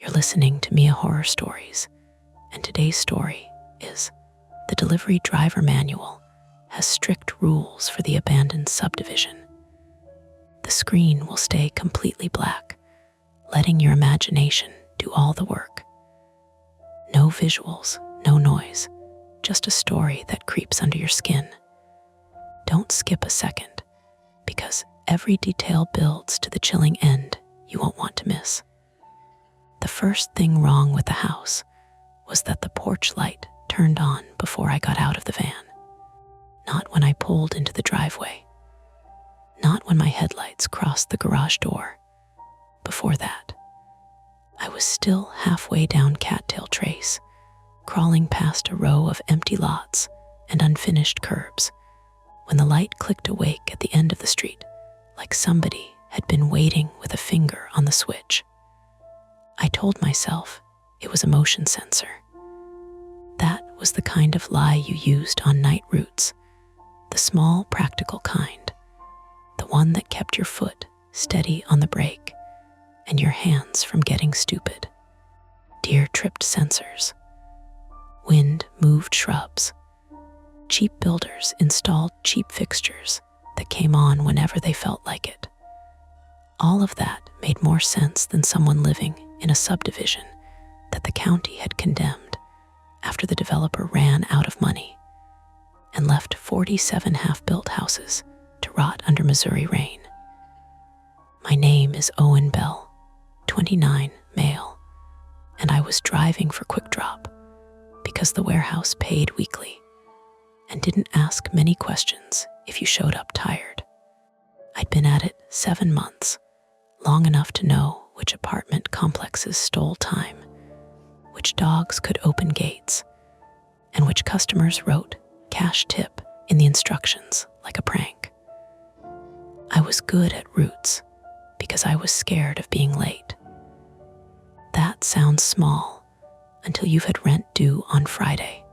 You're listening to Mia Horror Stories, and today's story is The Delivery Driver Manual has strict rules for the abandoned subdivision. The screen will stay completely black, letting your imagination do all the work. No visuals, no noise, just a story that creeps under your skin. Don't skip a second, because every detail builds to the chilling end you won't want to miss. The first thing wrong with the house was that the porch light turned on before I got out of the van. Not when I pulled into the driveway. Not when my headlights crossed the garage door. Before that, I was still halfway down Cattail Trace, crawling past a row of empty lots and unfinished curbs, when the light clicked awake at the end of the street, like somebody had been waiting with a finger on the switch. I told myself it was a motion sensor. That was the kind of lie you used on night routes, the small, practical kind, the one that kept your foot steady on the brake and your hands from getting stupid. Deer-tripped sensors, wind-moved shrubs, cheap builders installed cheap fixtures that came on whenever they felt like it. All of that made more sense than someone living in a subdivision that the county had condemned after the developer ran out of money and left 47 half-built houses to rot under Missouri rain. My name is Owen Bell, 29, male, and I was driving for Quick Drop because the warehouse paid weekly and didn't ask many questions if you showed up tired. I'd been at it 7 months, long enough to know which apartment complexes stole time, which dogs could open gates, and which customers wrote cash tip in the instructions like a prank. I was good at routes because I was scared of being late. That sounds small until you've had rent due on Friday,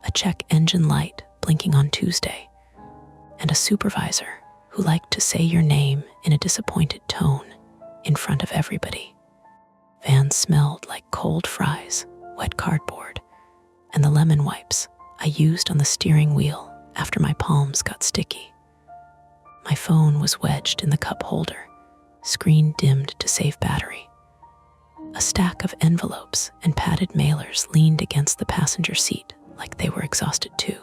a check engine light blinking on Tuesday, and a supervisor who liked to say your name in a disappointed tone in front of everybody. Van smelled like cold fries, wet cardboard, and the lemon wipes I used on the steering wheel after my palms got sticky. My phone was wedged in the cup holder, screen dimmed to save battery. A stack of envelopes and padded mailers leaned against the passenger seat like they were exhausted too.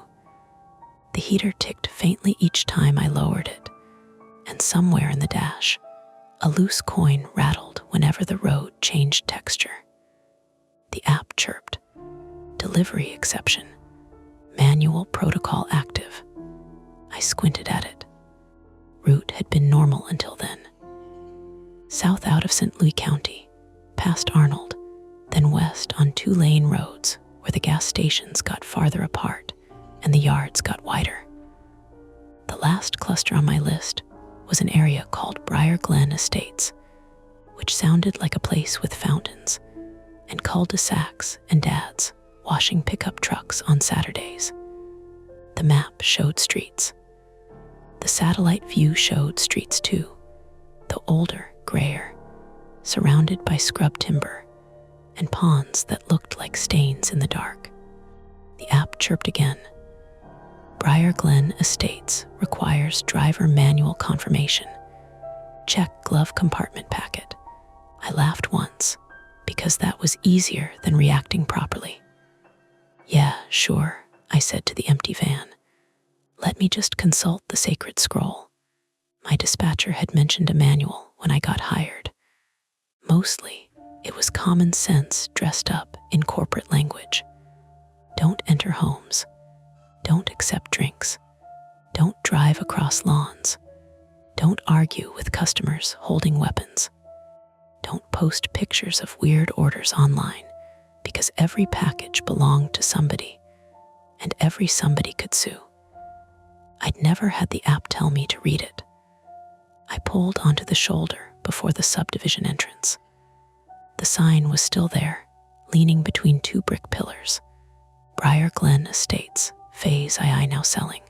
The heater ticked faintly each time I lowered it, and somewhere in the dash, a loose coin rattled whenever the road changed texture. The app chirped. Delivery exception. Manual protocol active. I squinted at it. Route had been normal until then. South out of St. Louis County, past Arnold, then west on 2-lane roads where the gas stations got farther apart and the yards got wider. The last cluster on my list was an area called Briar Glen Estates, which sounded like a place with fountains and cul-de-sacs and dads washing pickup trucks on Saturdays. The map showed streets. The satellite view showed streets too, though older, grayer, surrounded by scrub timber and ponds that looked like stains in the dark. The app chirped again. Briar Glen Estates requires driver manual confirmation. Check glove compartment packet. I laughed once because that was easier than reacting properly. Yeah, sure, I said to the empty van. Let me just consult the sacred scroll. My dispatcher had mentioned a manual when I got hired. Mostly, it was common sense dressed up in corporate language. Don't enter homes. Don't accept drinks. Don't drive across lawns. Don't argue with customers holding weapons. Don't post pictures of weird orders online because every package belonged to somebody and every somebody could sue. I'd never had the app tell me to read it. I pulled onto the shoulder before the subdivision entrance. The sign was still there, leaning between 2 brick pillars. Briar Glen Estates, Phase II now selling.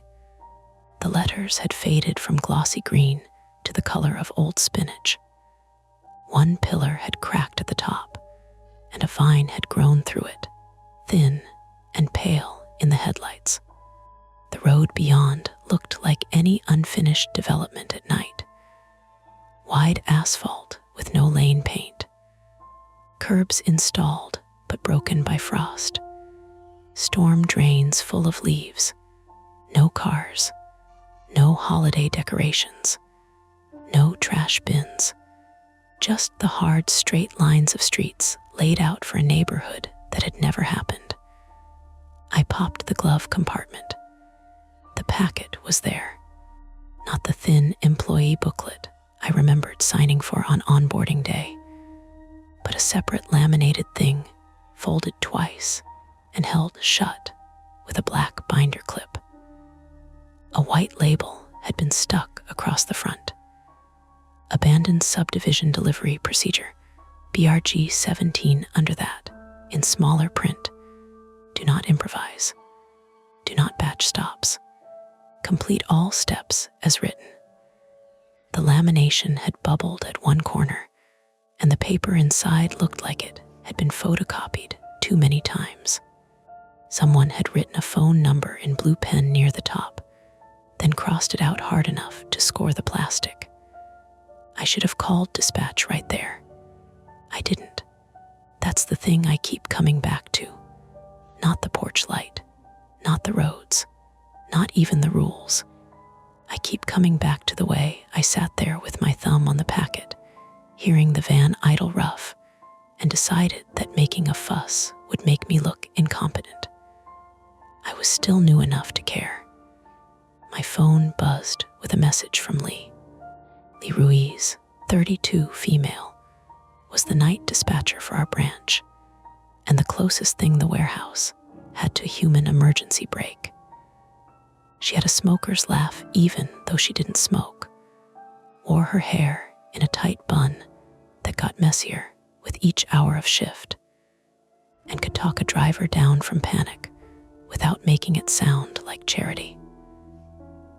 The letters had faded from glossy green to the color of old spinach. One pillar had cracked at the top, vine had grown through it, thin and pale in the headlights. The road beyond looked like any unfinished development at night. Wide asphalt with no lane paint. Curbs installed but broken by frost. Storm drains full of leaves. No cars. No holiday decorations. No trash bins. Just the hard, straight lines of streets laid out for a neighborhood that had never happened. I popped the glove compartment. The packet was there. Not the thin employee booklet I remembered signing for on onboarding day, but a separate laminated thing, folded twice and held shut with a black binder clip. A white label had been stuck across the front. Abandoned subdivision delivery procedure, BRG 17 under that, in smaller print. Do not improvise. Do not batch stops. Complete all steps as written. The lamination had bubbled at one corner, and the paper inside looked like it had been photocopied too many times. Someone had written a phone number in blue pen near the top, then crossed it out hard enough to score the plastic. I should have called dispatch right there. I didn't. That's the thing I keep coming back to. Not the porch light, not the roads, not even the rules. I keep coming back to the way I sat there with my thumb on the packet, hearing the van idle rough, and decided that making a fuss would make me look incompetent. I was still new enough to care. My phone buzzed with a message from Lee. Lee Ruiz, 32, female, was the night dispatcher for our branch, and the closest thing the warehouse had to a human emergency brake. She had a smoker's laugh even though she didn't smoke, wore her hair in a tight bun that got messier with each hour of shift, and could talk a driver down from panic without making it sound like charity.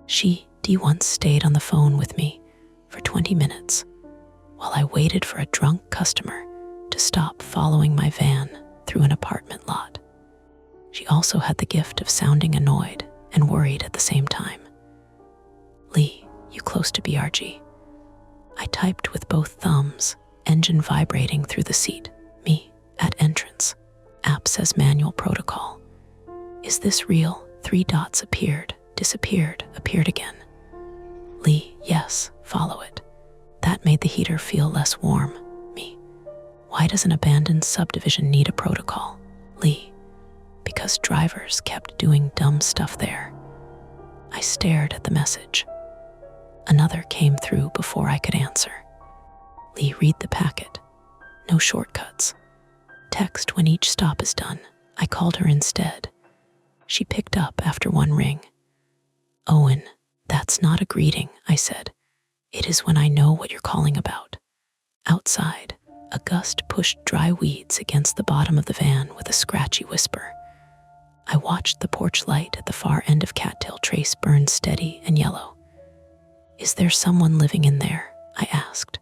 She once stayed on the phone with me for 20 minutes while I waited for a drunk customer to stop following my van through an apartment lot. She also had the gift of sounding annoyed and worried at the same time. Lee, you close to BRG? I typed with both thumbs, engine vibrating through the seat. Me, at entrance. App says manual protocol. Is this real? 3 dots appeared, disappeared, appeared again. Lee, yes, follow it. That made the heater feel less warm. Me, why does an abandoned subdivision need a protocol? Lee, because drivers kept doing dumb stuff there. I stared at the message. Another came through before I could answer. Lee, read the packet. No shortcuts. Text when each stop is done. I called her instead. She picked up after one ring. Owen, that's not a greeting, I said. It is when I know what you're calling about. Outside, a gust pushed dry weeds against the bottom of the van with a scratchy whisper. I watched the porch light at the far end of Cattail Trace burn steady and yellow. Is there someone living in there? I asked.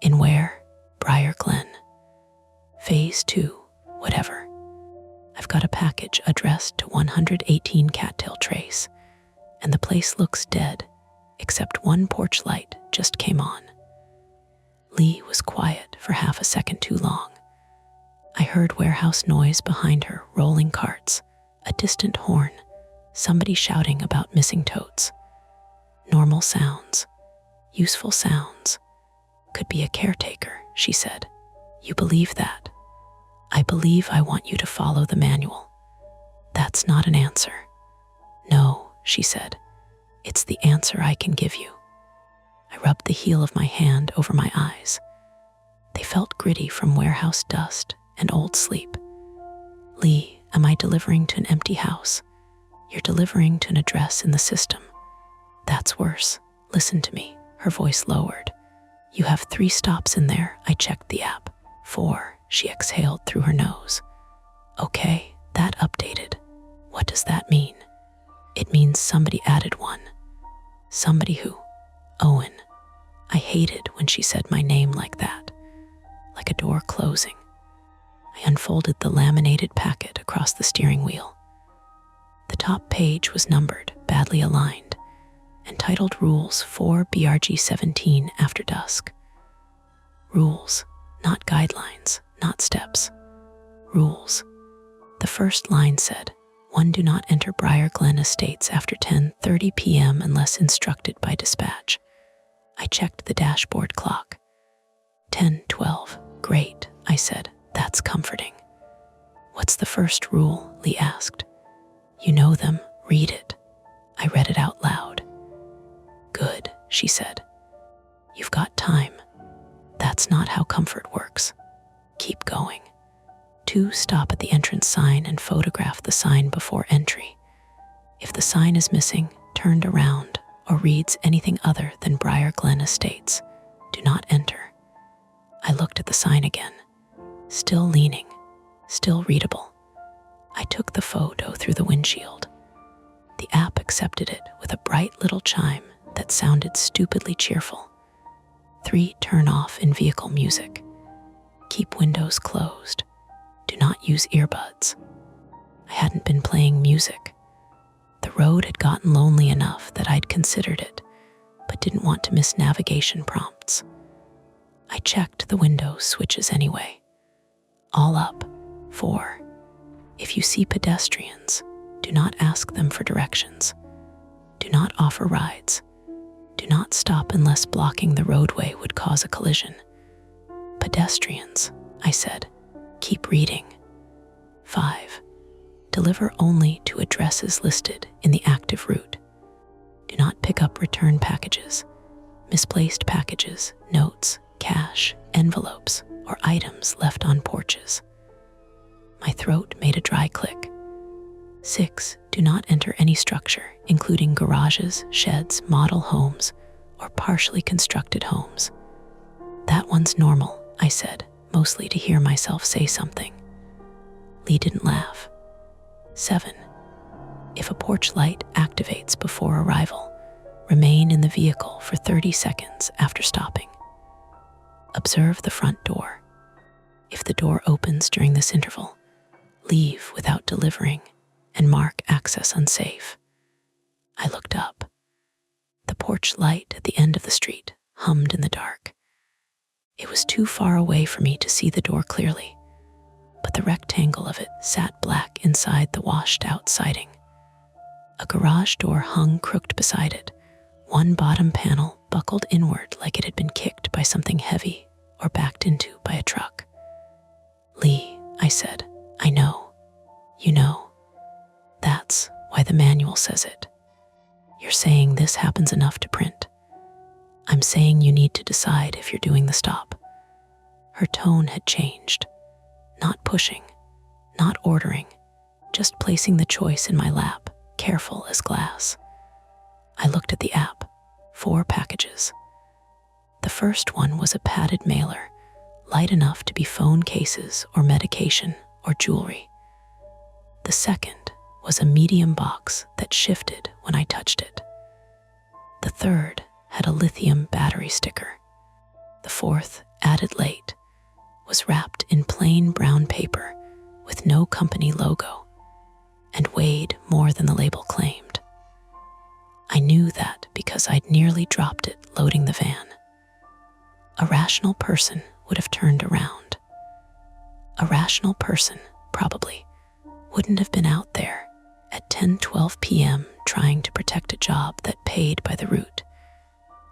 In where? Briar Glen. Phase 2, whatever. I've got a package addressed to 118 Cattail Trace, and the place looks dead, except one porch light just came on. Lee was quiet for half a second too long. I heard warehouse noise behind her, rolling carts, a distant horn, somebody shouting about missing totes. Normal sounds, useful sounds. Could be a caretaker, she said. You believe that? I believe I want you to follow the manual. That's not an answer. No, she said. It's the answer I can give you. I rubbed the heel of my hand over my eyes. They felt gritty from warehouse dust and old sleep. Lee, am I delivering to an empty house? You're delivering to an address in the system. That's worse. Listen to me. Her voice lowered. You have 3 stops in there. I checked the app. 4, she exhaled through her nose. Okay, that updated. What does that mean? It means somebody added one. Somebody who? Owen. I hated when she said my name like that, like a door closing. I unfolded the laminated packet across the steering wheel. The top page was numbered, badly aligned, and titled Rules for BRG 17 After Dusk. Rules, not guidelines, not steps. Rules. The first line said, 1. Do not enter Briar Glen Estates after 10:30 p.m. unless instructed by dispatch. I checked the dashboard clock. 10:12. Great, I said. That's comforting. What's the first rule? Lee asked. You know them. Read it. I read it out loud. Good, she said. You've got time. That's not how comfort works. Keep going. 2. Stop at the entrance sign and photograph the sign before entry. If the sign is missing, turned around, or reads anything other than Briar Glen Estates, do not enter. I looked at the sign again. Still leaning, still readable. I took the photo through the windshield. The app accepted it with a bright little chime that sounded stupidly cheerful. 3. Turn off in-vehicle music. Keep windows closed. Do not use earbuds. I hadn't been playing music. The road had gotten lonely enough that I'd considered it, but didn't want to miss navigation prompts. I checked the window switches anyway. All up. 4. If you see pedestrians, do not ask them for directions. Do not offer rides. Do not stop unless blocking the roadway would cause a collision. Pedestrians, I said. Keep reading. 5. Deliver only to addresses listed in the active route. Do not pick up return packages, misplaced packages, notes, cash, envelopes, or items left on porches. My throat made a dry click. 6. Do not enter any structure, including garages, sheds, model homes, or partially constructed homes. That one's normal, I said, mostly to hear myself say something. Lee didn't laugh. 7. If a porch light activates before arrival, remain in the vehicle for 30 seconds after stopping. Observe the front door. If the door opens during this interval, leave without delivering and mark access unsafe. I looked up. The porch light at the end of the street hummed in the dark. It was too far away for me to see the door clearly, but the rectangle of it sat black inside the washed-out siding. A garage door hung crooked beside it, one bottom panel buckled inward like it had been kicked by something heavy or backed into by a truck. Lee, I said, I know. You know. That's why the manual says it. You're saying this happens enough to print. I'm saying you need to decide if you're doing the stop. Her tone had changed. Not pushing, not ordering, just placing the choice in my lap, careful as glass. I looked at the app. 4 packages. The first one was a padded mailer, light enough to be phone cases or medication or jewelry. The second was a medium box that shifted when I touched it. The third had a lithium battery sticker. The fourth, added late, was wrapped in plain brown paper with no company logo and weighed more than the label claimed. I knew that because I'd nearly dropped it loading the van. A rational person would have turned around. A rational person, probably, wouldn't have been out there at 10:12 p.m. trying to protect a job that paid by the route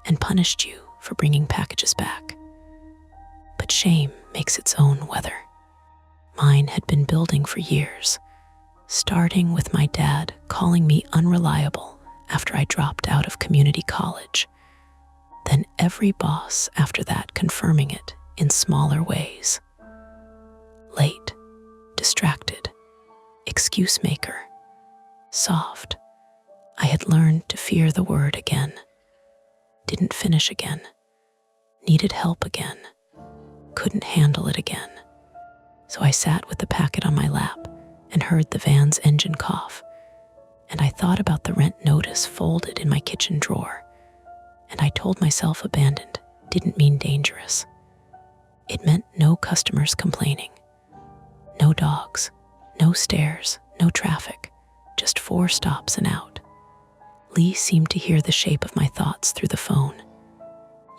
and punished you for bringing packages back. But shame makes its own weather. Mine had been building for years, starting with my dad calling me unreliable after I dropped out of community college, then every boss after that confirming it in smaller ways. Late, distracted, excuse maker, soft. I had learned to fear the word again. Didn't finish again. Needed help again. Couldn't handle it again. So I sat with the packet on my lap and heard the van's engine cough, and I thought about the rent notice folded in my kitchen drawer, and I told myself abandoned didn't mean dangerous. It meant no customers complaining. No dogs, no stairs, no traffic, just 4 stops and out. Lee seemed to hear the shape of my thoughts through the phone.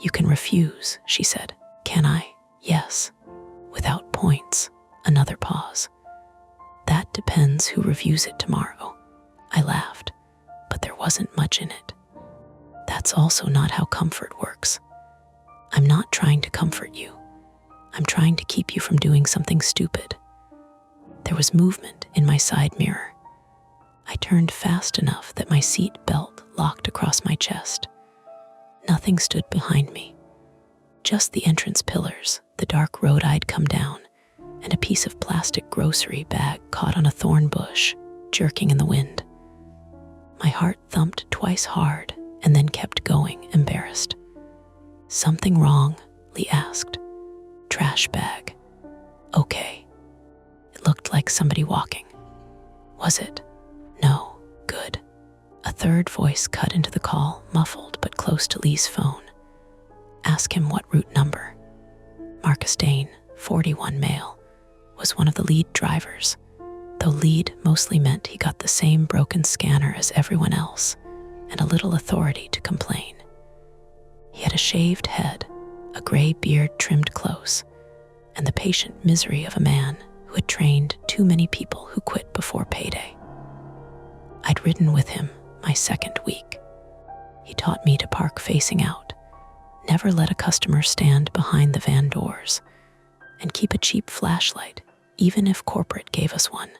"You can refuse," she said. "Can I?" "Yes." Without points. Another pause. "That depends who reviews it tomorrow." I laughed, but there wasn't much in it. That's also not how comfort works. I'm not trying to comfort you. I'm trying to keep you from doing something stupid. There was movement in my side mirror. I turned fast enough that my seat belt locked across my chest. Nothing stood behind me. Just the entrance pillars, the dark road I'd come down, and a piece of plastic grocery bag caught on a thorn bush, jerking in the wind. My heart thumped twice hard and then kept going, embarrassed. "Something wrong?" Lee asked. "Trash bag." "Okay." It looked like somebody walking. Was it? No. Good. A third voice cut into the call, muffled but close to Lee's phone. "Ask him what route number." Marcus Dane, 41 male, was one of the lead drivers, though lead mostly meant he got the same broken scanner as everyone else and a little authority to complain. He had a shaved head, a gray beard trimmed close, and the patient misery of a man who had trained too many people who quit before payday. I'd ridden with him my second week. He taught me to park facing out, never let a customer stand behind the van doors, and keep a cheap flashlight even if corporate gave us one,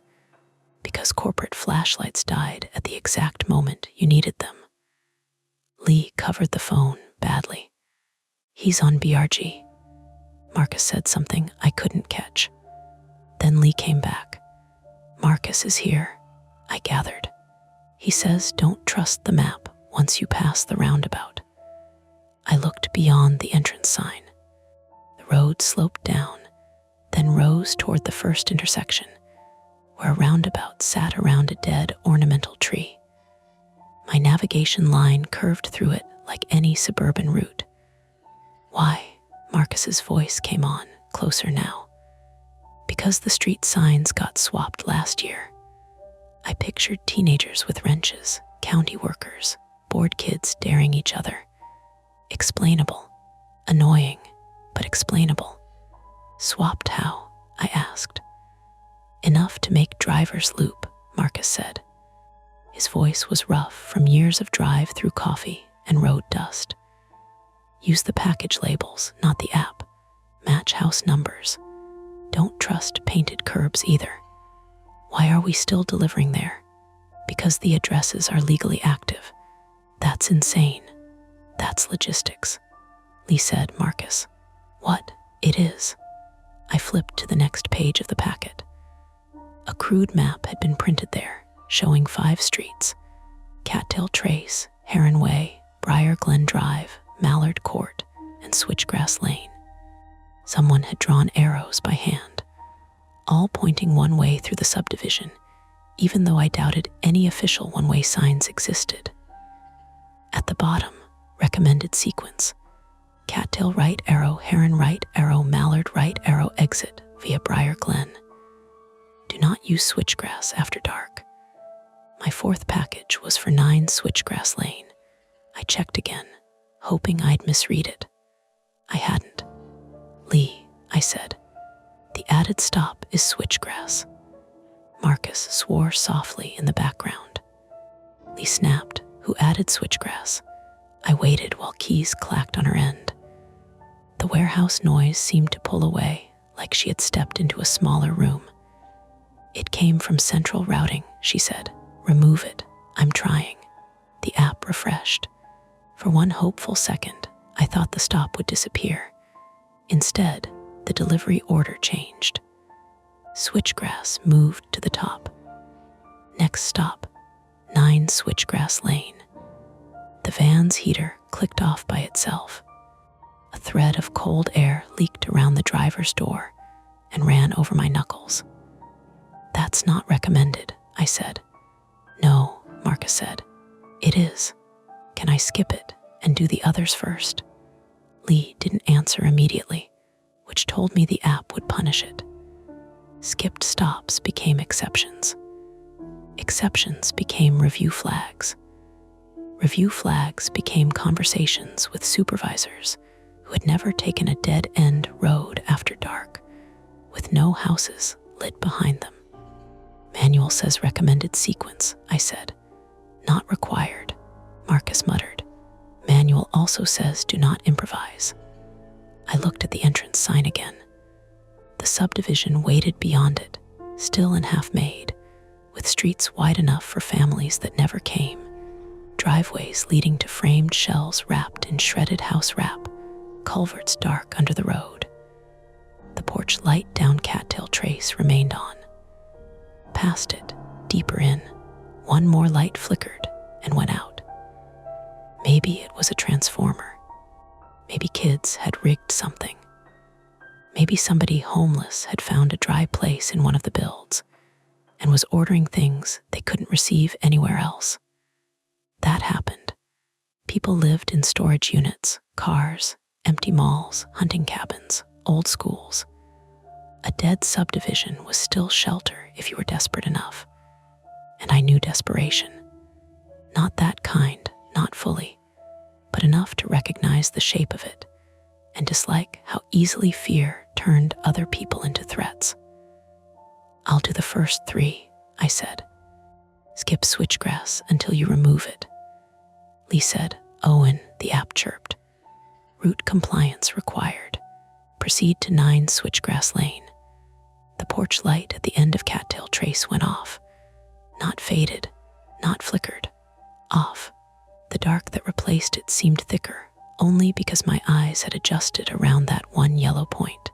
because corporate flashlights died at the exact moment you needed them. Lee covered the phone badly. "He's on BRG." Marcus said something I couldn't catch. Then Lee came back. "Marcus is here," I gathered. "He says don't trust the map once you pass the roundabout." I looked beyond the entrance sign. The road sloped down, then rose toward the first intersection, where a roundabout sat around a dead ornamental tree. My navigation line curved through it like any suburban route. "Why?" Marcus's voice came on, closer now. "Because the street signs got swapped last year." I pictured teenagers with wrenches, county workers, bored kids daring each other. Explainable. Annoying, but explainable. "Swapped how?" I asked. "Enough to make drivers loop," Marcus said. His voice was rough from years of drive through coffee and road dust. "Use the package labels, not the app. Match house numbers. Don't trust painted curbs either." "Why are we still delivering there?" "Because the addresses are legally active." "That's insane." "That's logistics." Lee said. "Marcus." "What?" "It is." I flipped to the next page of the packet. A crude map had been printed there, showing 5 streets: Cattail Trace, Heron Way, Briar Glen Drive, Mallard Court, and Switchgrass Lane. Someone had drawn arrows by hand, all pointing one way through the subdivision, even though I doubted any official one-way signs existed. At the bottom, recommended sequence: Cattail right arrow, Heron right arrow, Mallard right arrow, exit via Briar Glen. Do not use Switchgrass after dark. My 4th package was for 9 Switchgrass Lane. I checked again, hoping I'd misread it. I hadn't. "Lee," I said, "the added stop is Switchgrass." Marcus swore softly in the background. Lee snapped, "Who added Switchgrass?" I waited while keys clacked on her end. The warehouse noise seemed to pull away, like she had stepped into a smaller room. "It came from central routing," she said. "Remove it. I'm trying." The app refreshed. For one hopeful second, I thought the stop would disappear. Instead, the delivery order changed. Switchgrass moved to the top. Next stop, 9 Switchgrass Lane. The van's heater clicked off by itself. A thread of cold air leaked around the driver's door and ran over my knuckles. "That's not recommended," I said. "No," Marcus said. "It is. Can I skip it and do the others first?" Lee didn't answer immediately, which told me the app would punish it. skipped stops became exceptions. Exceptions became review flags. Review flags became conversations with supervisors who had never taken a dead-end road after dark, with no houses lit behind them. Manual says recommended sequence, I said. Not required, Marcus muttered. Manual also says do not improvise. I looked at the entrance sign again. The subdivision waited beyond it, still and half-made, with streets wide enough for families that never came, driveways leading to framed shells wrapped in shredded house wrap, culverts dark under the road. The porch light down Cattail Trace remained on. Past it, deeper in, one more light flickered and went out. Maybe it was a transformer. Maybe kids had rigged something. Maybe somebody homeless had found a dry place in one of the builds and was ordering things they couldn't receive anywhere else. That happened. People lived in storage units, cars, empty malls, hunting cabins, old schools. A dead subdivision was still shelter if you were desperate enough. And I knew desperation. Not that kind, not fully, but enough to recognize the shape of it and dislike how easily fear turned other people into threats. I'll do the first 3, I said. Skip switchgrass until you remove it. Lee said, Owen, the app chirped. Route compliance required. Proceed to 9 Switchgrass Lane. The porch light at the end of Cattail Trace went off. Not faded, not flickered. Off. The dark that replaced it seemed thicker, only because my eyes had adjusted around that one yellow point.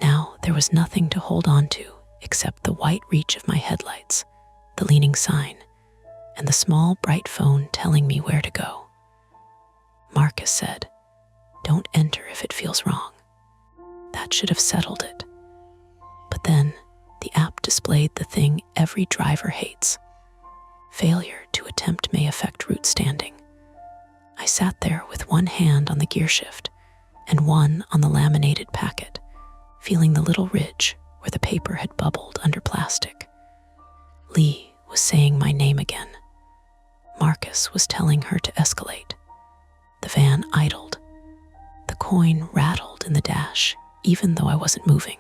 Now there was nothing to hold on to except the white reach of my headlights, the leaning sign, and the small bright phone telling me where to go. Marcus said, don't enter if it feels wrong. That should have settled it. But then the app displayed the thing every driver hates. Failure to attempt may affect route standing. I sat there with one hand on the gear shift and one on the laminated packet, feeling the little ridge where the paper had bubbled under plastic. Lee was saying my name again. Marcus was telling her to escalate. The van idled. The coin rattled in the dash, even though I wasn't moving.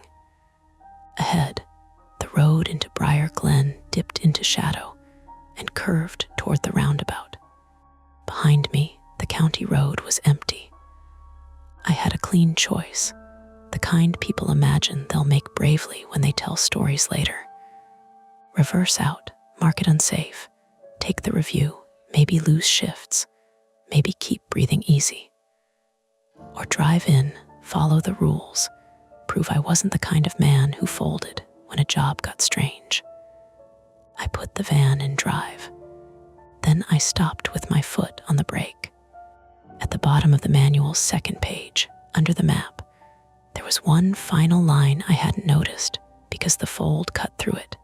Ahead, the road into Briar Glen dipped into shadow and curved toward the roundabout. Behind me, the county road was empty. I had a clean choice, the kind people imagine they'll make bravely when they tell stories later. Reverse out, mark it unsafe, take the review, maybe lose shifts, maybe keep breathing easy. Or drive in, follow the rules, prove I wasn't the kind of man who folded when a job got strange. I put the van in drive. Then I stopped with my foot on the brake. At the bottom of the manual's second page, under the map, there was one final line I hadn't noticed because the fold cut through it.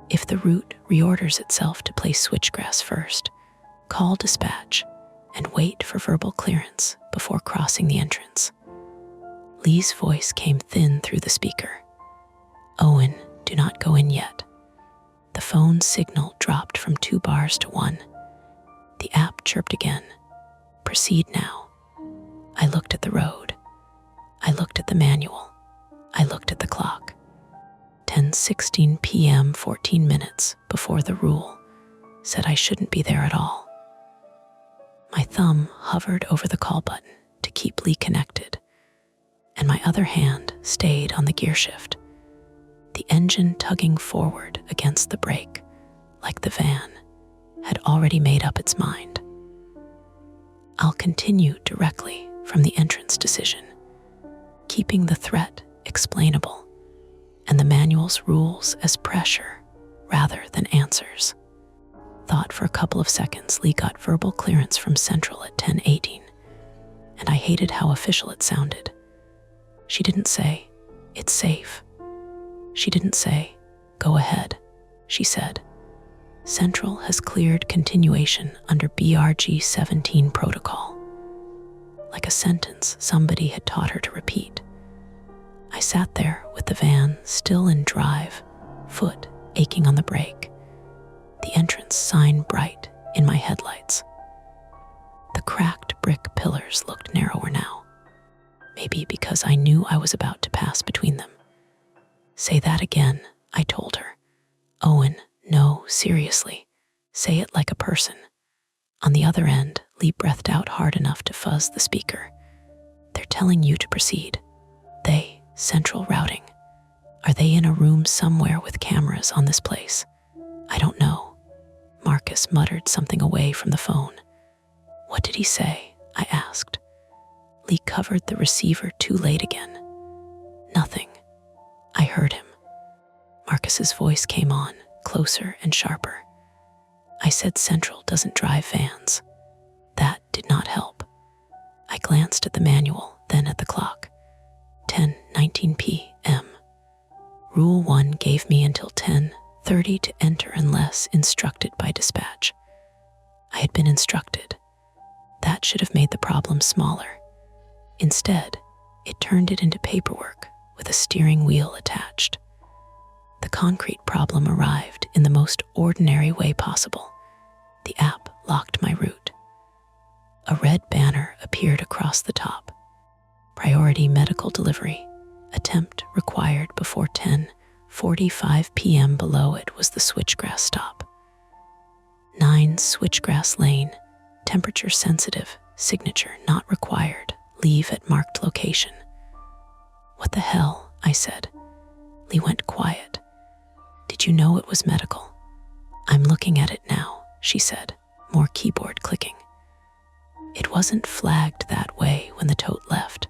If the route reorders itself to place switchgrass first, call dispatch and wait for verbal clearance before crossing the entrance. Lee's voice came thin through the speaker. Owen, do not go in yet. The phone signal dropped from 2 bars to 1. The app chirped again. Proceed now. I looked at the road. I looked at the manual. I looked at the clock. 10:16 p.m., 14 minutes before the rule said I shouldn't be there at all. My thumb hovered over the call button to keep Lee connected, and my other hand stayed on the gear shift, the engine tugging forward against the brake like the van had already made up its mind. I'll continue directly from the entrance decision, keeping the threat explainable and the manual's rules as pressure rather than answers. Thought for a couple of seconds, Lee got verbal clearance from Central at 10:18, and I hated how official it sounded. She didn't say, it's safe. She didn't say, go ahead. She said, Central has cleared continuation under BRG 17 protocol. Like a sentence somebody had taught her to repeat. I sat there with the van still in drive, foot aching on the brake, the entrance sign bright in my headlights. The cracked brick pillars looked narrower now, maybe because I knew I was about to pass between them. "Say that again," I told her. "Owen, no, seriously. Say it like a person." On the other end, Lee breathed out hard enough to fuzz the speaker. "They're telling you to proceed." "They, central routing. Are they in a room somewhere with cameras on this place?" "I don't know." Marcus muttered something away from the phone. "What did he say?" I asked. Lee covered the receiver too late again. "Nothing." I heard him. Marcus's voice came on, closer and sharper. "I said Central doesn't drive vans." That did not help. I glanced at the manual, then at the clock. 10:19 p.m. Rule 1 gave me until 10:30 to enter unless instructed by dispatch. I had been instructed. That should have made the problem smaller. Instead, it turned it into paperwork with a steering wheel attached. The concrete problem arrived in the most ordinary way possible. The app locked my route. A red banner appeared across the top. Priority medical delivery. Attempt required before 10:45 p.m. Below it was the Switchgrass stop. 9 Switchgrass Lane. Temperature sensitive. Signature not required. Leave at marked location. "What the hell?" I said. Lee went quiet. "Did you know it was medical?" "I'm looking at it now," she said, more keyboard clicking. "It wasn't flagged that way when the tote left."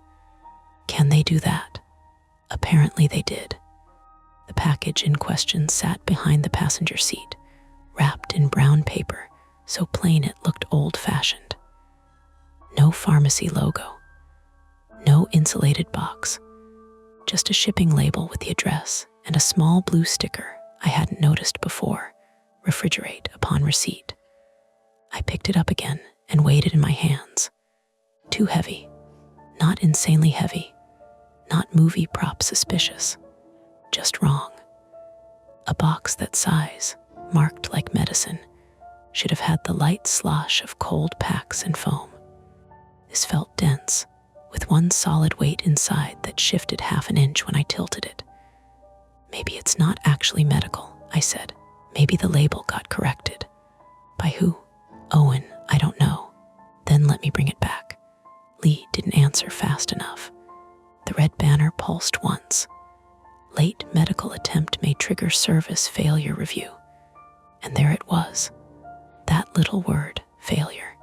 "Can they do that?" Apparently they did. The package in question sat behind the passenger seat, wrapped in brown paper, so plain it looked old-fashioned. No pharmacy logo. No insulated box. Just a shipping label with the address and a small blue sticker I hadn't noticed before. "Refrigerate upon receipt." I picked it up again and weighed it in my hands. Too heavy. Not insanely heavy. Not movie prop suspicious. Just wrong. A box that size, marked like medicine, should have had the light slosh of cold packs and foam. This felt dense, with one solid weight inside that shifted half an inch when I tilted it. "Maybe it's not actually medical," I said. "Maybe the label got corrected." "By who?" "Owen, I don't know." "Then let me bring it back." Lee didn't answer fast enough. The red banner pulsed once. Late medical attempt may trigger service failure review. And there it was. That little word, failure.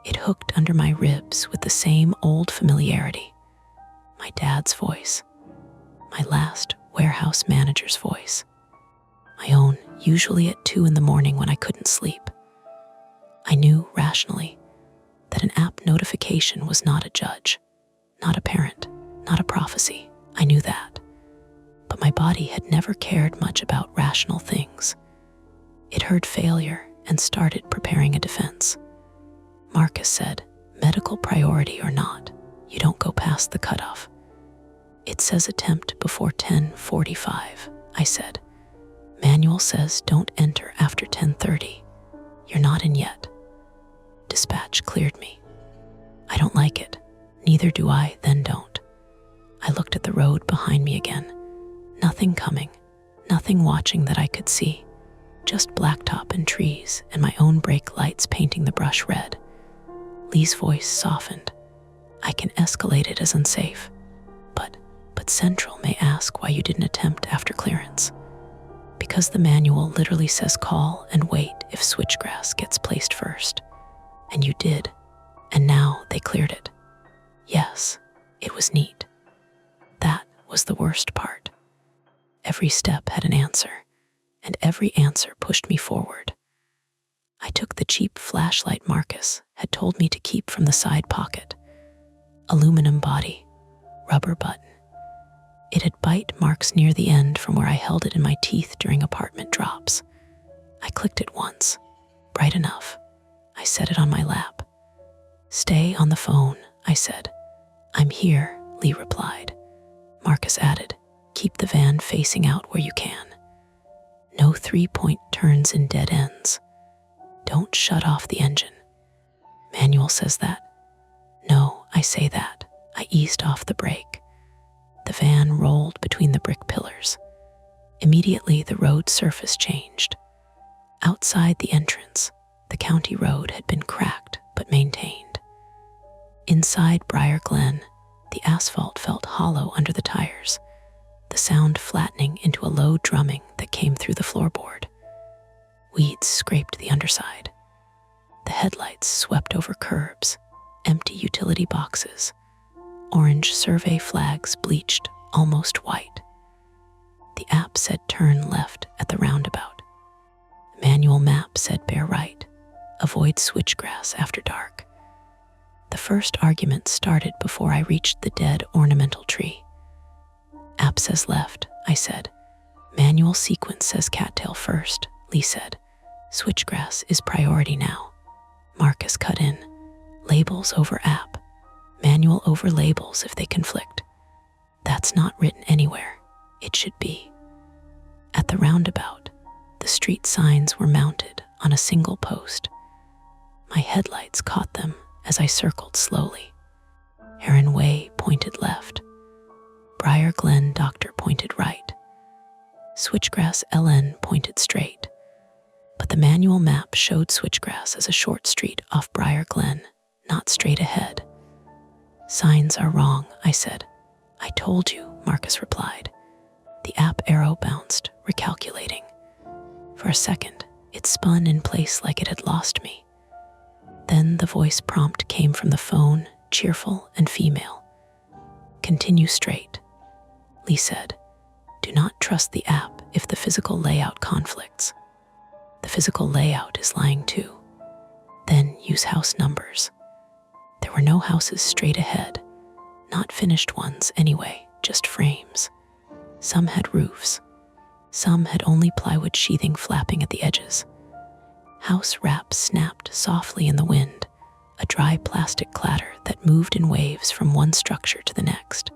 It hooked under my ribs with the same old familiarity. My dad's voice. My last warehouse manager's voice. My own, usually at 2 in the morning when I couldn't sleep. I knew rationally that an app notification was not a judge, not a parent, not a prophecy. I knew that. But my body had never cared much about rational things. It heard failure and started preparing a defense. Marcus said, "Medical priority or not, you don't go past the cutoff." "It says attempt before 10:45, I said. "Manual says don't enter after 10:30. You're not in yet." Dispatch cleared me. "I don't like it. Neither do I, then don't." I looked at the road behind me again. Nothing coming, nothing watching that I could see. Just blacktop and trees and my own brake lights painting the brush red. Lee's voice softened. "I can escalate it as unsafe. But Central may ask why you didn't attempt after clearance. Because the manual literally says call and wait if switchgrass gets placed first. And you did. And now they cleared it." Yes, it was neat. That was the worst part. Every step had an answer, and every answer pushed me forward. I took the cheap flashlight Marcus had told me to keep from the side pocket. Aluminum body, rubber button. It had bite marks near the end from where I held it in my teeth during apartment drops. I clicked it once, bright enough. I set it on my lap. "Stay on the phone," I said. "I'm here," Lee replied. Marcus added. Keep the van facing out where you can. No 3-point turns in dead ends. Don't shut off the engine. Manual says that. No, I say that. I eased off the brake. The van rolled between the brick pillars. Immediately, the road surface changed. Outside the entrance, the county road had been cracked but maintained. Inside Briar Glen, the asphalt felt hollow under the tires, the sound flattening into a low drumming that came through the floorboard. Weeds scraped the underside. The headlights swept over curbs, empty utility boxes. Orange survey flags bleached almost white. The app said turn left at the roundabout. The manual map said bear right. Avoid switchgrass after dark. The first argument started before I reached the dead ornamental tree. App says left, I said. Manual sequence says cattail first, Lee said. Switchgrass is priority now. Marcus cut in. Labels over app. Manual over labels if they conflict. That's not written anywhere. It should be. At the roundabout, the street signs were mounted on a single post. My headlights caught them as I circled slowly. Heron Way pointed left. Briar Glen Doctor pointed right. Switchgrass LN pointed straight. But the manual map showed Switchgrass as a short street off Briar Glen, not straight ahead. Signs are wrong, I said. I told you, Marcus replied. The app arrow bounced, recalculating. For a second, it spun in place like it had lost me. Then the voice prompt came from the phone, cheerful and female. Continue straight, Lee said. Do not trust the app if the physical layout conflicts. The physical layout is lying too. Then use house numbers. There were no houses straight ahead, not finished ones anyway, just frames. Some had roofs. Some had only plywood sheathing flapping at the edges. House wraps snapped softly in the wind, a dry plastic clatter that moved in waves from one structure to the next.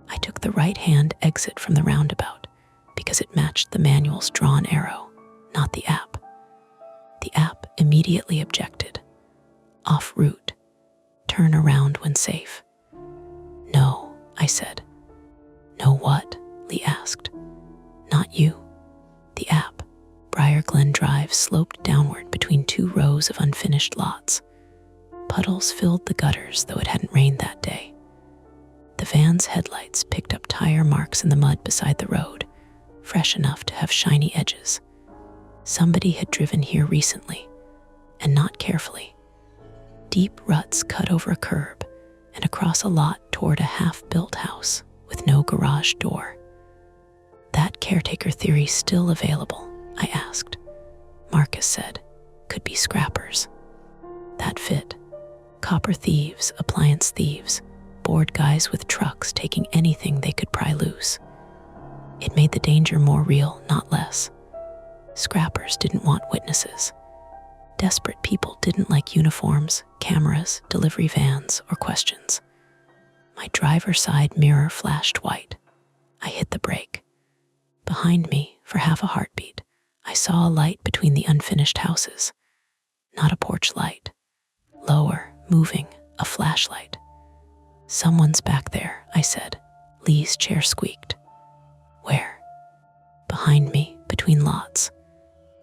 I took the right-hand exit from the roundabout because it matched the manual's drawn arrow, not the app. The app immediately objected. Off route. Turn around when safe. No, I said. No what? Lee asked. Not you. The app. Briar Glen Drive sloped downward between two rows of unfinished lots. Puddles filled the gutters, though it hadn't rained that day. The van's headlights picked up tire marks in the mud beside the road, fresh enough to have shiny edges. Somebody had driven here recently, and not carefully. Deep ruts cut over a curb and across a lot toward a half-built house with no garage door. That caretaker theory still available? I asked. Marcus said, could be scrappers. That fit. Copper thieves, appliance thieves, bored guys with trucks taking anything they could pry loose. It made the danger more real, not less. Scrappers didn't want witnesses. Desperate people didn't like uniforms, cameras, delivery vans, or questions. My driver's side mirror flashed white. I hit the brake. Behind me, for half a heartbeat, I saw a light between the unfinished houses. Not a porch light. Lower, moving, a flashlight. Someone's back there, I said. Lee's chair squeaked. Where? Behind me, between lots.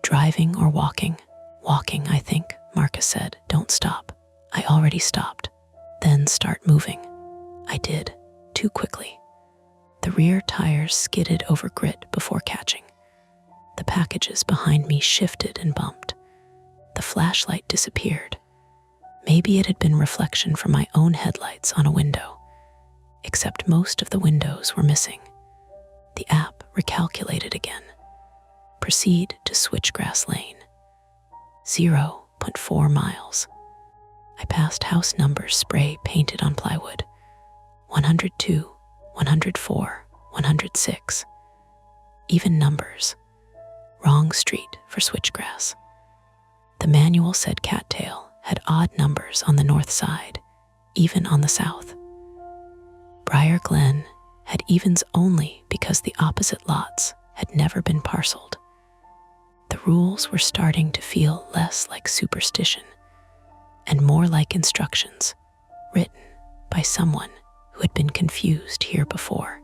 Driving or walking? Walking, I think, Marcus said. Don't stop. I already stopped. Then start moving. I did, too quickly. The rear tires skidded over grit before catching. The packages behind me shifted and bumped. The flashlight disappeared. Maybe it had been reflection from my own headlights on a window, except most of the windows were missing. The app recalculated again. Proceed to Switchgrass Lane. 0.4 miles. I passed house numbers spray painted on plywood. 102, 104, 106. Even numbers. Wrong street for Switchgrass. The manual said Cattail had odd numbers on the north side, even on the south. Briar Glen, had evens only because the opposite lots had never been parceled. The rules were starting to feel less like superstition and more like instructions written by someone who had been confused here before.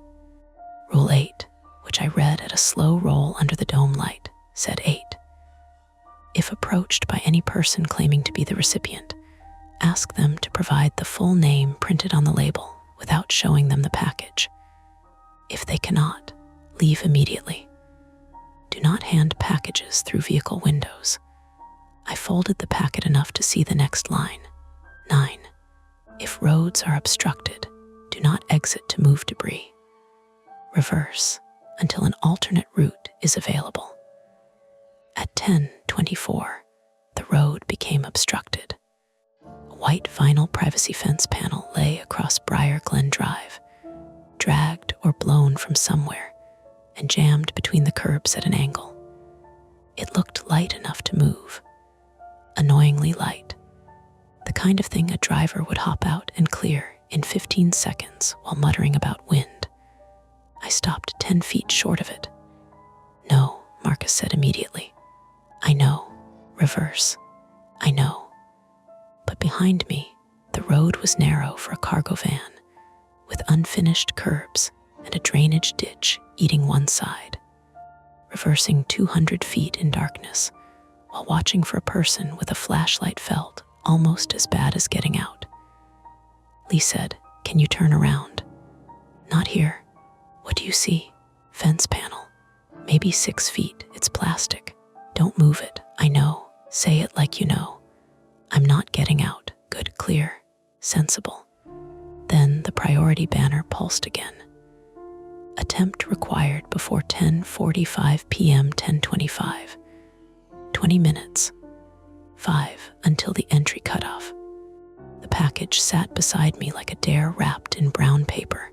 Rule 8, which I read at a slow roll under the dome light, said 8. If approached by any person claiming to be the recipient, ask them to provide the full name printed on the label without showing them the package. If they cannot, leave immediately. Do not hand packages through vehicle windows. I folded the packet enough to see the next line. 9. If roads are obstructed, do not exit to move debris. Reverse until an alternate route is available. At 10:24, the road became obstructed. A white vinyl privacy fence panel lay across Briar Glen Drive, dragged or blown from somewhere, and jammed between the curbs at an angle. It looked light enough to move, annoyingly light, the kind of thing a driver would hop out and clear in 15 seconds while muttering about wind. I stopped 10 feet short of it. No, Marcus said immediately. I know. Reverse. I know. But behind me, the road was narrow for a cargo van, with unfinished curbs and a drainage ditch eating one side. Reversing 200 feet in darkness, while watching for a person with a flashlight felt almost as bad as getting out. Lee said, "Can you turn around?" "Not here." "What do you see?" "Fence panel. Maybe 6 feet. It's plastic." "Don't move it." "I know. Say it like you know." "I'm not getting out." "Good, clear, sensible." Then the priority banner pulsed again. Attempt required before 10:45 p.m. 10:25. 20 minutes. 5 until the entry cutoff. The package sat beside me like a dare wrapped in brown paper.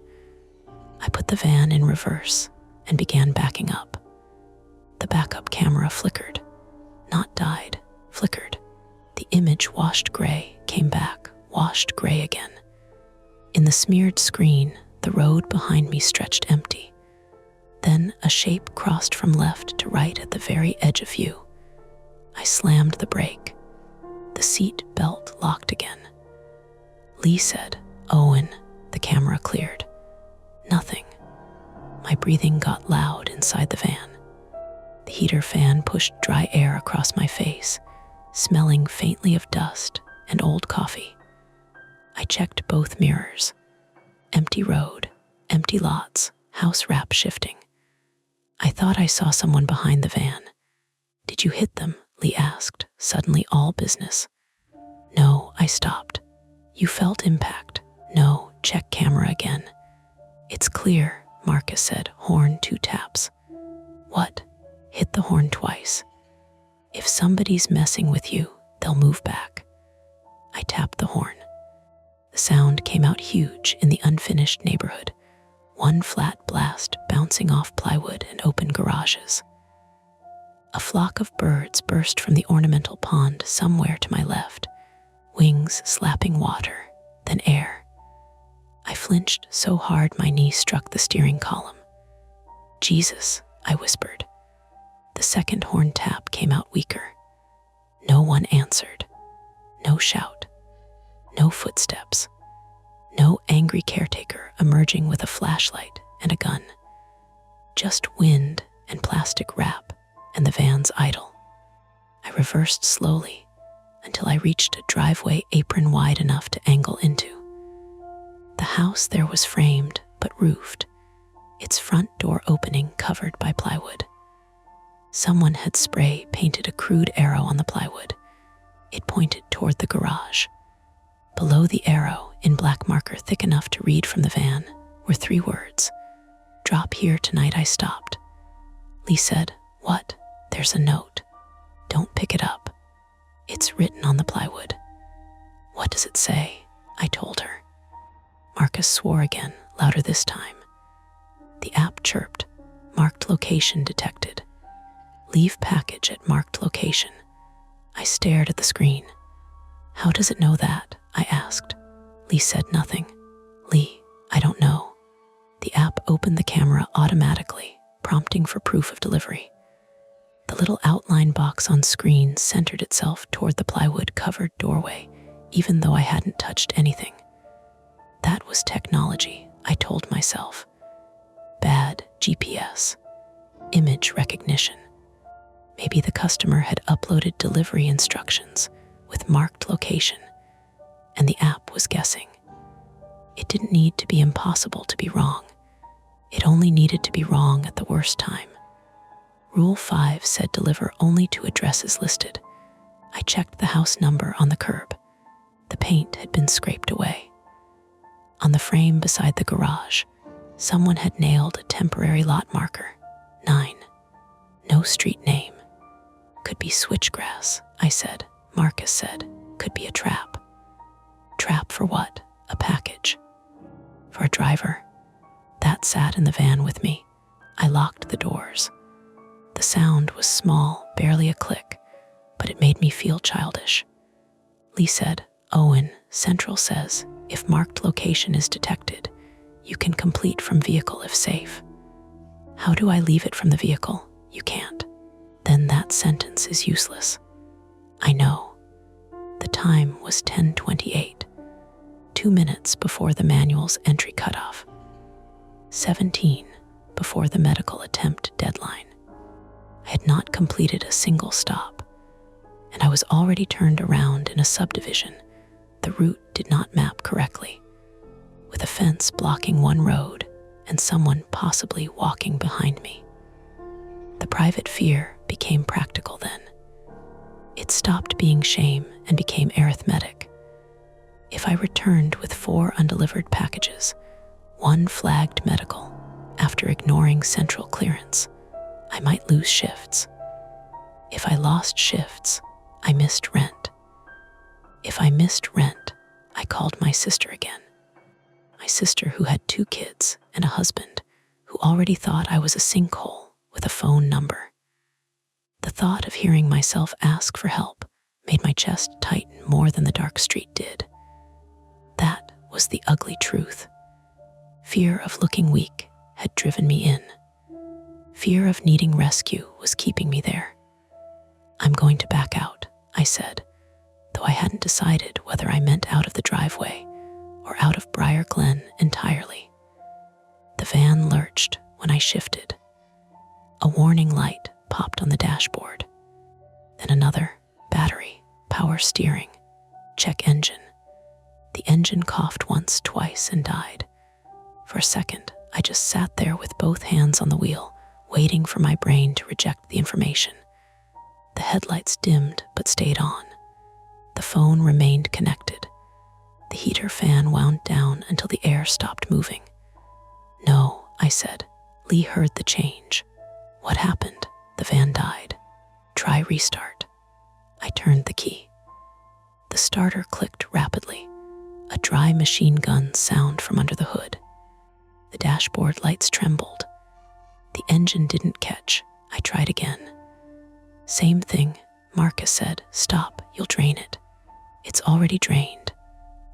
I put the van in reverse and began backing up. The backup camera flickered. Not died, flickered. The image washed gray, came back, washed gray again. In the smeared screen, the road behind me stretched empty. Then a shape crossed from left to right at the very edge of view. I slammed the brake. The seat belt locked again. Lee said, "Owen." The camera cleared. Nothing. My breathing got loud inside the van. The heater fan pushed dry air across my face, smelling faintly of dust and old coffee. I checked both mirrors. Empty road, empty lots, house wrap shifting. I thought I saw someone behind the van. "Did you hit them?" Lee asked, suddenly all business. "No," I stopped. "You felt impact?" "No." "Check camera again." "It's clear," Marcus said, horn 2 taps. "What?" "Hit the horn twice. If somebody's messing with you, they'll move back." I tapped the horn. The sound came out huge in the unfinished neighborhood, one flat blast bouncing off plywood and open garages. A flock of birds burst from the ornamental pond somewhere to my left, wings slapping water, then air. I flinched so hard my knee struck the steering column. "Jesus," I whispered. The second horn tap came out weaker. No one answered. No shout. No footsteps. No angry caretaker emerging with a flashlight and a gun. Just wind and plastic wrap and the van's idle. I reversed slowly until I reached a driveway apron wide enough to angle into. The house there was framed but roofed, its front door opening covered by plywood. Someone had spray painted a crude arrow on the plywood. It pointed toward the garage. Below the arrow, in black marker thick enough to read from the van, were 3 words. "Drop here tonight." I stopped. Lee said, "What?" "There's a note. Don't pick it up. It's written on the plywood." "What does it say?" I told her. Marcus swore again, louder this time. The app chirped. Marked location detected. Leave package at marked location. I stared at the screen. "How does it know that?" I asked. Lee said nothing. "Lee, I don't know." The app opened the camera automatically, prompting for proof of delivery. The little outline box on screen centered itself toward the plywood-covered doorway, even though I hadn't touched anything. That was technology, I told myself. Bad GPS. Image recognition. Maybe the customer had uploaded delivery instructions with marked location, and the app was guessing. It didn't need to be impossible to be wrong. It only needed to be wrong at the worst time. Rule 5 said deliver only to addresses listed. I checked the house number on the curb. The paint had been scraped away. On the frame beside the garage, someone had nailed a temporary lot marker, 9. No street name. Could be switchgrass, I said. Marcus said. Could be a trap. Trap for what? A package. For a driver. That sat in the van with me. I locked the doors. The sound was small, barely a click, but it made me feel childish. Lee said, Owen, Central says, if marked location is detected, you can complete from vehicle if safe. How do I leave it from the vehicle? You can't. Then that sentence is useless. I know. The time was 10:28, 2 minutes before the manual's entry cutoff, 17 before the medical attempt deadline. I had not completed a single stop, and I was already turned around in a subdivision. The route did not map correctly, with a fence blocking one road and someone possibly walking behind me. The private fear became practical then. It stopped being shame and became arithmetic. If I returned with 4 undelivered packages, 1 flagged medical, after ignoring central clearance, I might lose shifts. If I lost shifts, I missed rent. If I missed rent, I called my sister again. My sister who had 2 kids and a husband who already thought I was a sinkhole with a phone number. The thought of hearing myself ask for help made my chest tighten more than the dark street did. That was the ugly truth. Fear of looking weak had driven me in. Fear of needing rescue was keeping me there. I'm going to back out, I said, though I hadn't decided whether I meant out of the driveway or out of Briar Glen entirely. The van lurched when I shifted. A warning light popped on the dashboard. Then another, battery, power steering, check engine. The engine coughed once, twice, and died. For a second, I just sat there with both hands on the wheel, waiting for my brain to reject the information. The headlights dimmed but stayed on. The phone remained connected. The heater fan wound down until the air stopped moving. No, I said. Lee heard the change. What happened? The van died. Try restart. I turned the key. The starter clicked rapidly. A dry machine gun sound from under the hood. The dashboard lights trembled. The engine didn't catch. I tried again. Same thing. Marcus said, stop, you'll drain it. It's already drained.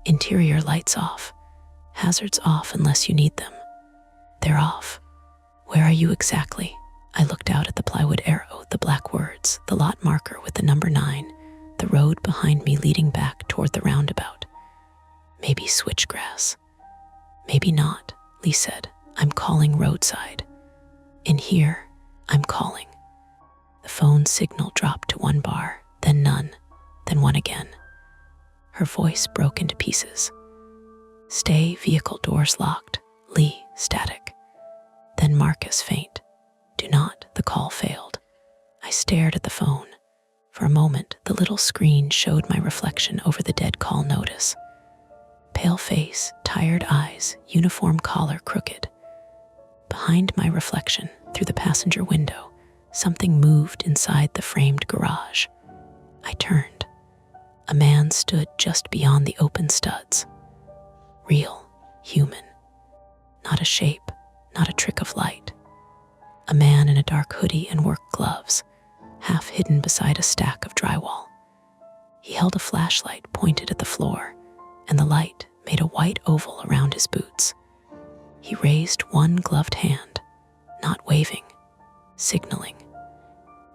Interior lights off. Hazards off unless you need them. They're off. Where are you exactly? I looked out at the plywood arrow, the black words, the lot marker with the number 9, the road behind me leading back toward the roundabout. Maybe switchgrass. Maybe not, Lee said. I'm calling roadside. In here, I'm calling. The phone signal dropped to 1 bar, then none, then 1 again. Her voice broke into pieces. Stay, vehicle doors locked. Lee, static. Then Marcus, faint. Do not, the call failed. I stared at the phone. For a moment, the little screen showed my reflection over the dead call notice. Pale face, tired eyes, uniform collar crooked. Behind my reflection, through the passenger window, something moved inside the framed garage. I turned. A man stood just beyond the open studs. Real, human. Not a shape, not a trick of light. A man in a dark hoodie and work gloves, half hidden beside a stack of drywall. He held a flashlight pointed at the floor, and the light made a white oval around his boots. He raised one gloved hand, not waving, signaling.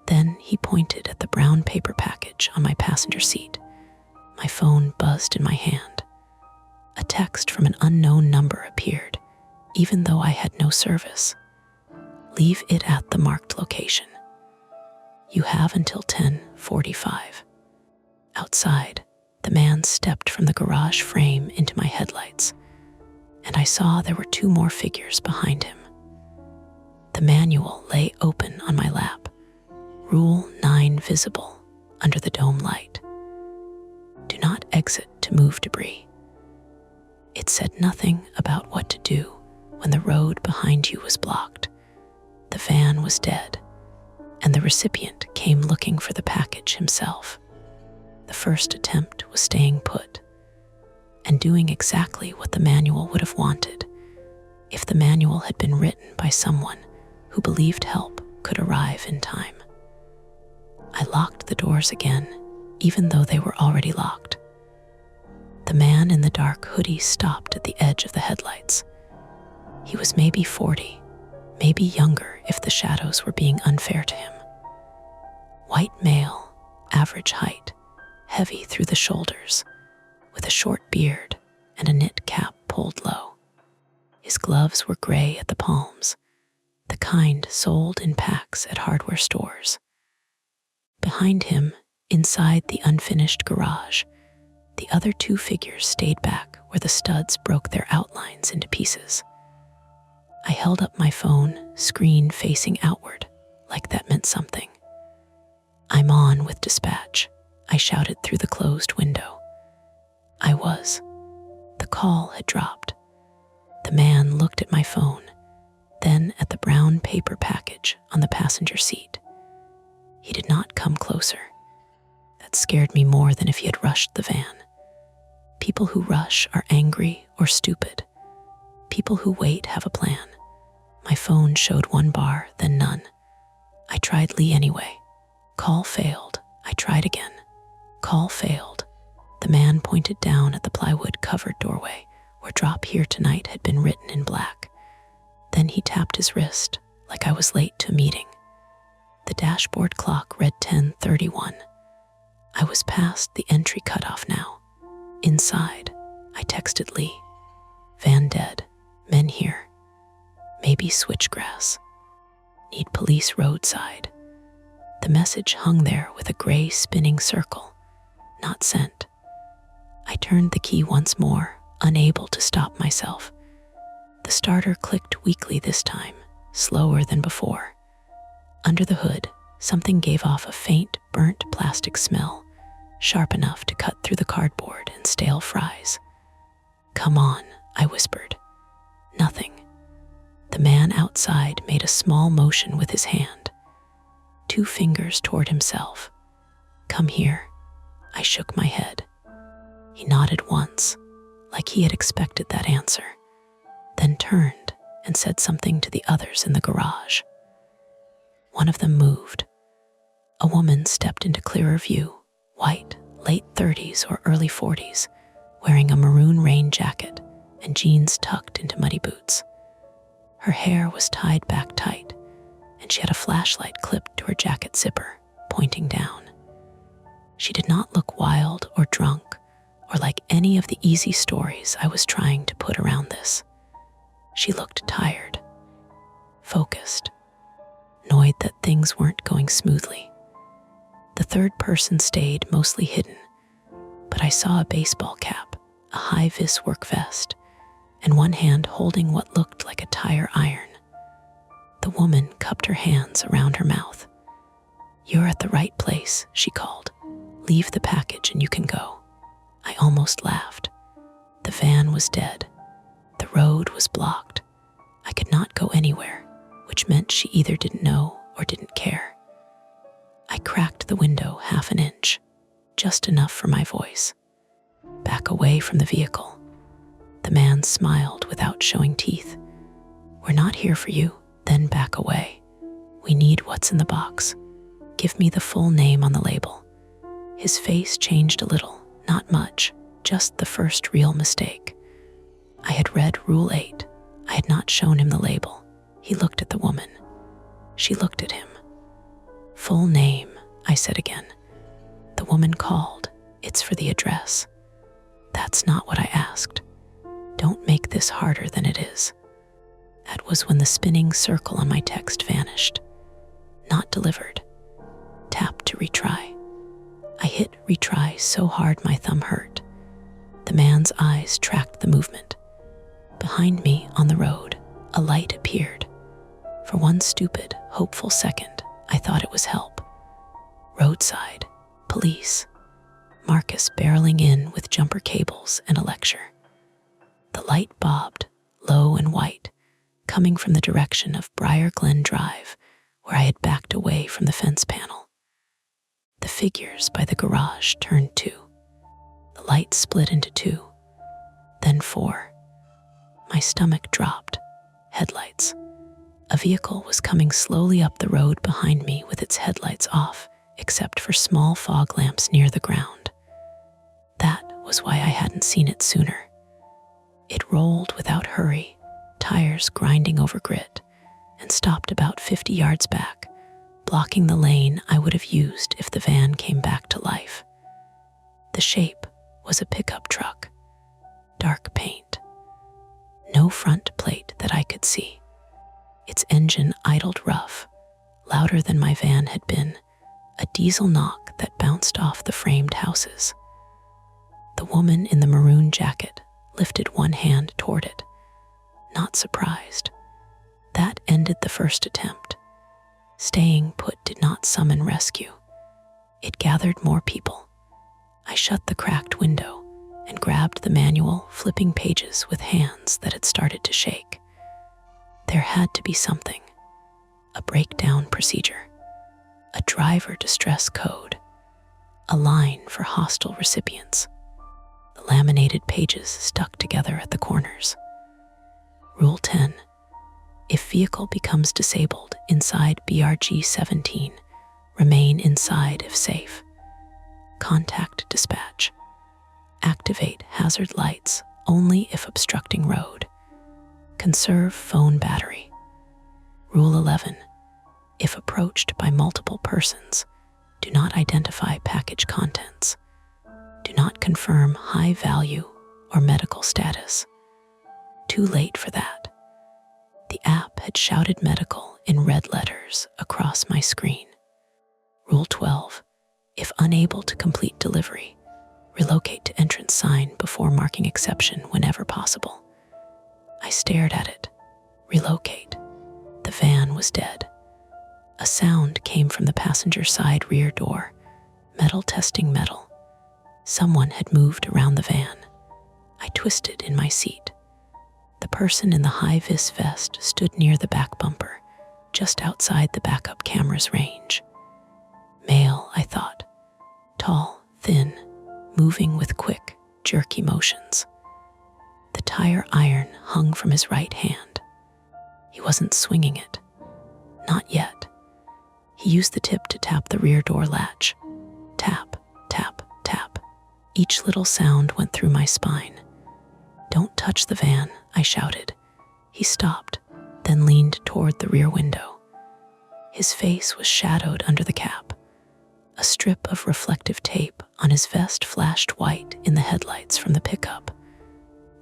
Then he pointed at the brown paper package on my passenger seat. My phone buzzed in my hand. A text from an unknown number appeared, even though I had no service. Leave it at the marked location. You have until 10:45. Outside, the man stepped from the garage frame into my headlights, and I saw there were 2 more figures behind him. The manual lay open on my lap, Rule 9 visible under the dome light. Do not exit to move debris. It said nothing about what to do when the road behind you was blocked. The van was dead, and the recipient came looking for the package himself. The first attempt was staying put and doing exactly what the manual would have wanted if the manual had been written by someone who believed help could arrive in time. I locked the doors again, even though they were already locked. The man in the dark hoodie stopped at the edge of the headlights. He was maybe 40, maybe younger if the shadows were being unfair to him. White male, average height, heavy through the shoulders, with a short beard and a knit cap pulled low. His gloves were gray at the palms, the kind sold in packs at hardware stores. Behind him, inside the unfinished garage, the other 2 figures stayed back where the studs broke their outlines into pieces. I held up my phone, screen facing outward, like that meant something. I'm on with dispatch, I shouted through the closed window. I was. The call had dropped. The man looked at my phone, then at the brown paper package on the passenger seat. He did not come closer. That scared me more than if he had rushed the van. People who rush are angry or stupid. People who wait have a plan. My phone showed 1 bar, then none. I tried Lee anyway. Call failed. I tried again. Call failed. The man pointed down at the plywood-covered doorway where "Drop here tonight" had been written in black. Then he tapped his wrist like I was late to a meeting. The dashboard clock read 10:31. I was past the entry cutoff now. Inside, I texted Lee. Van dead. Men here. Maybe switchgrass. Need police roadside. The message hung there with a gray spinning circle. Not sent. I turned the key once more, unable to stop myself. The starter clicked weakly this time, slower than before. Under the hood, something gave off a faint, burnt plastic smell, sharp enough to cut through the cardboard and stale fries. Come on, I whispered. Nothing. The man outside made a small motion with his hand. 2 fingers toward himself. Come here. I shook my head. He nodded once, like he had expected that answer, then turned and said something to the others in the garage. One of them moved. A woman stepped into clearer view, white, late 30s or early 40s, wearing a maroon rain jacket and jeans tucked into muddy boots. Her hair was tied back tight, and she had a flashlight clipped to her jacket zipper, pointing down. She did not look wild or drunk or like any of the easy stories I was trying to put around this. She looked tired, focused, annoyed that things weren't going smoothly. The third person stayed mostly hidden, but I saw a baseball cap, a high-vis work vest, and one hand holding what looked like a tire iron. The woman cupped her hands around her mouth. You're at the right place, she called. Leave the package and you can go. I almost laughed. The van was dead. The road was blocked. I could not go anywhere, which meant she either didn't know or didn't care. I cracked the window half an inch, just enough for my voice. Back away from the vehicle. The man smiled without showing teeth. We're not here for you, then back away. We need what's in the box. Give me the full name on the label. His face changed a little, not much, just the first real mistake. I had read Rule 8. I had not shown him the label. He looked at the woman. She looked at him. "Full name," I said again. The woman called. "It's for the address." "That's not what I asked. Don't make this harder than it is." That was when the spinning circle on my text vanished. Not delivered. Tap to retry. I hit retry so hard my thumb hurt. The man's eyes tracked the movement. Behind me on the road, a light appeared. For one stupid, hopeful second, I thought it was help. Roadside, police, Marcus barreling in with jumper cables and a lecture. The light bobbed, low and white, coming from the direction of Briar Glen Drive, where I had backed away from the fence panel. The figures by the garage turned 2. The light split into 2, then 4. My stomach dropped. Headlights. A vehicle was coming slowly up the road behind me with its headlights off, except for small fog lamps near the ground. That was why I hadn't seen it sooner. It rolled without hurry, tires grinding over grit, and stopped about 50 yards back, blocking the lane I would have used if the van came back to life. The shape was a pickup truck. Dark paint. No front plate that I could see. Its engine idled rough, louder than my van had been, a diesel knock that bounced off the framed houses. The woman in the maroon jacket lifted one hand toward it, not surprised. That ended the first attempt. Staying put did not summon rescue. It gathered more people. I shut the cracked window and grabbed the manual, flipping pages with hands that had started to shake. There had to be something. A breakdown procedure. A driver distress code. A line for hostile recipients. The laminated pages stuck together at the corners. Rule 10. If vehicle becomes disabled inside BRG 17, remain inside if safe. Contact dispatch. Activate hazard lights only if obstructing road. Conserve phone battery. Rule 11. If approached by multiple persons, do not identify package contents. Do not confirm high value or medical status. Too late for that. The app had shouted medical in red letters across my screen. Rule 12. If unable to complete delivery, relocate to entrance sign before marking exception whenever possible. I stared at it. Relocate. The van was dead. A sound came from the passenger side rear door. Metal testing metal. Someone had moved around the van. I twisted in my seat. The person in the high-vis vest stood near the back bumper, just outside the backup camera's range. Male, I thought. Tall, thin, moving with quick, jerky motions. The tire iron hung from his right hand. He wasn't swinging it. Not yet. He used the tip to tap the rear door latch. Tap, tap, tap. Each little sound went through my spine. "Don't touch the van," I shouted. He stopped, then leaned toward the rear window. His face was shadowed under the cap. A strip of reflective tape on his vest flashed white in the headlights from the pickup.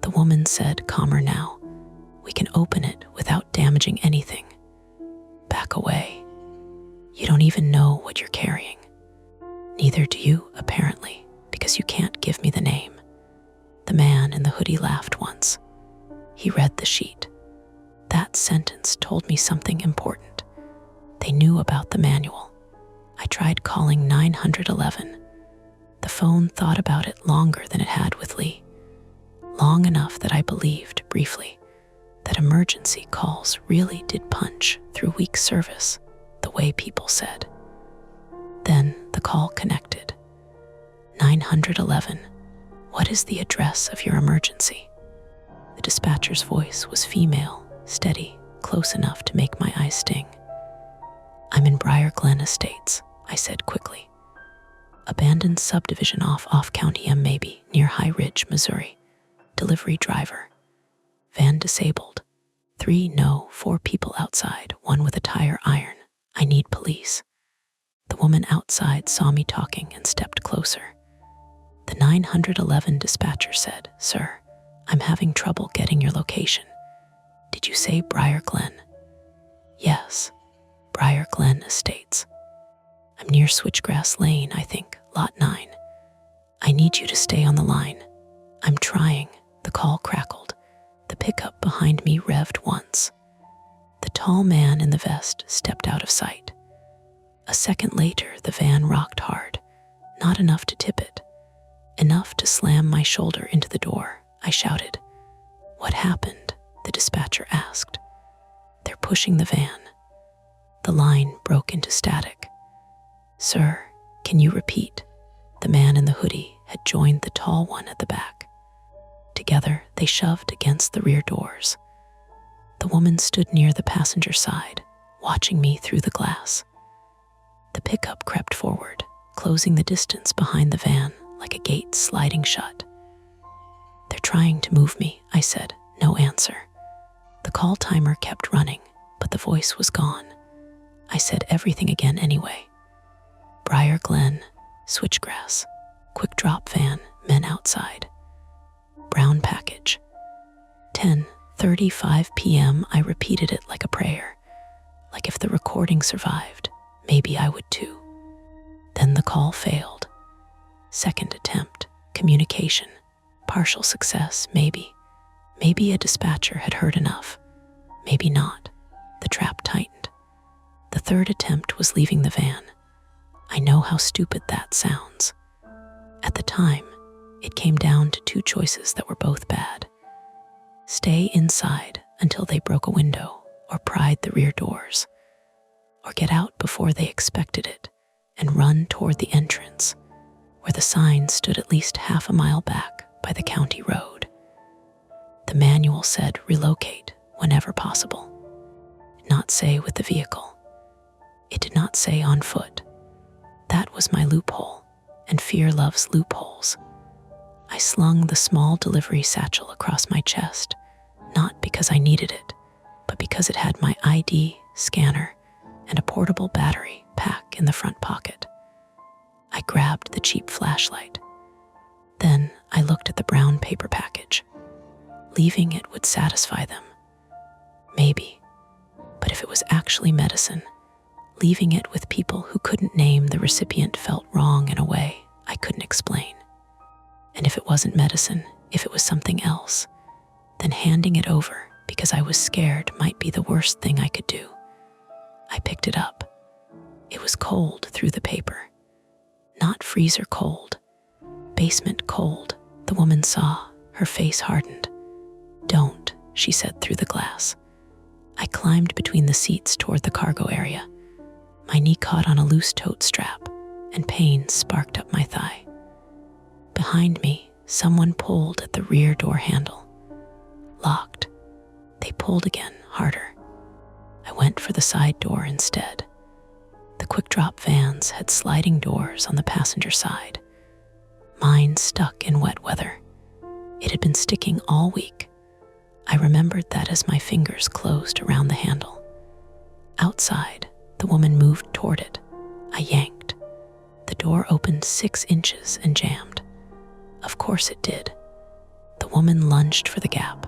The woman said, calmer now, "We can open it without damaging anything." "Back away. You don't even know what you're carrying." "Neither do you, apparently, because you can't give me the name." The man in the hoodie laughed once. He read the sheet. That sentence told me something important. They knew about the manual. I tried calling 911. The phone thought about it longer than it had with Lee. Long enough that I believed, briefly, that emergency calls really did punch through weak service, the way people said. Then the call connected. 911. "What is the address of your emergency?" The dispatcher's voice was female, steady, close enough to make my eyes sting. "I'm in Briar Glen Estates," I said quickly. "Abandoned subdivision off County M maybe, near High Ridge, Missouri. Delivery driver. Van disabled. 3, no, 4 people outside, one with a tire iron. I need police. The woman outside saw me talking and stepped closer. The 911 dispatcher said, "Sir, I'm having trouble getting your location. Did you say Briar Glen?" "Yes, Briar Glen Estates. I'm near Switchgrass Lane, I think, lot 9. I need you to stay on the line." "I'm trying," the call crackled. The pickup behind me revved once. The tall man in the vest stepped out of sight. A second later, the van rocked hard, not enough to tip it, enough to slam my shoulder into the door. I shouted. "What happened?" the dispatcher asked. "They're pushing the van." The line broke into static. "Sir, can you repeat?" The man in the hoodie had joined the tall one at the back. Together, they shoved against the rear doors. The woman stood near the passenger side, watching me through the glass. The pickup crept forward, closing the distance behind the van like a gate sliding shut. "They're trying to move me," I said. No answer. The call timer kept running, but the voice was gone. I said everything again anyway. Briar Glen, Switchgrass, quick drop van, men outside. Brown package. 10:35 p.m. I repeated it like a prayer. Like if the recording survived, maybe I would too. Then the call failed. Second attempt, communication. Partial success, maybe. Maybe a dispatcher had heard enough. Maybe not. The trap tightened. The third attempt was leaving the van. I know how stupid that sounds. At the time, it came down to 2 choices that were both bad. Stay inside until they broke a window or pried the rear doors, or get out before they expected it and run toward the entrance, where the sign stood at least half a mile back by the county road. The manual said relocate whenever possible. It did not say with the vehicle. It did not say on foot. That was my loophole, and fear loves loopholes. I slung the small delivery satchel across my chest, not because I needed it, but because it had my ID, scanner, and a portable battery pack in the front pocket. I grabbed the cheap flashlight. Then I looked at the brown paper package. Leaving it would satisfy them. Maybe. But if it was actually medicine, leaving it with people who couldn't name the recipient felt wrong in a way I couldn't explain. And if it wasn't medicine, if it was something else, then handing it over because I was scared might be the worst thing I could do. I picked it up. It was cold through the paper. Not freezer cold. Basement cold, the woman saw, her face hardened. "Don't," she said through the glass. I climbed between the seats toward the cargo area. My knee caught on a loose tote strap, and pain sparked up my thigh. Behind me, someone pulled at the rear door handle. Locked. They pulled again, harder. I went for the side door instead. The quick drop vans had sliding doors on the passenger side. Mine stuck in wet weather. It had been sticking all week. I remembered that as my fingers closed around the handle. Outside, the woman moved toward it. I yanked. The door opened 6 inches and jammed. Of course it did. The woman lunged for the gap.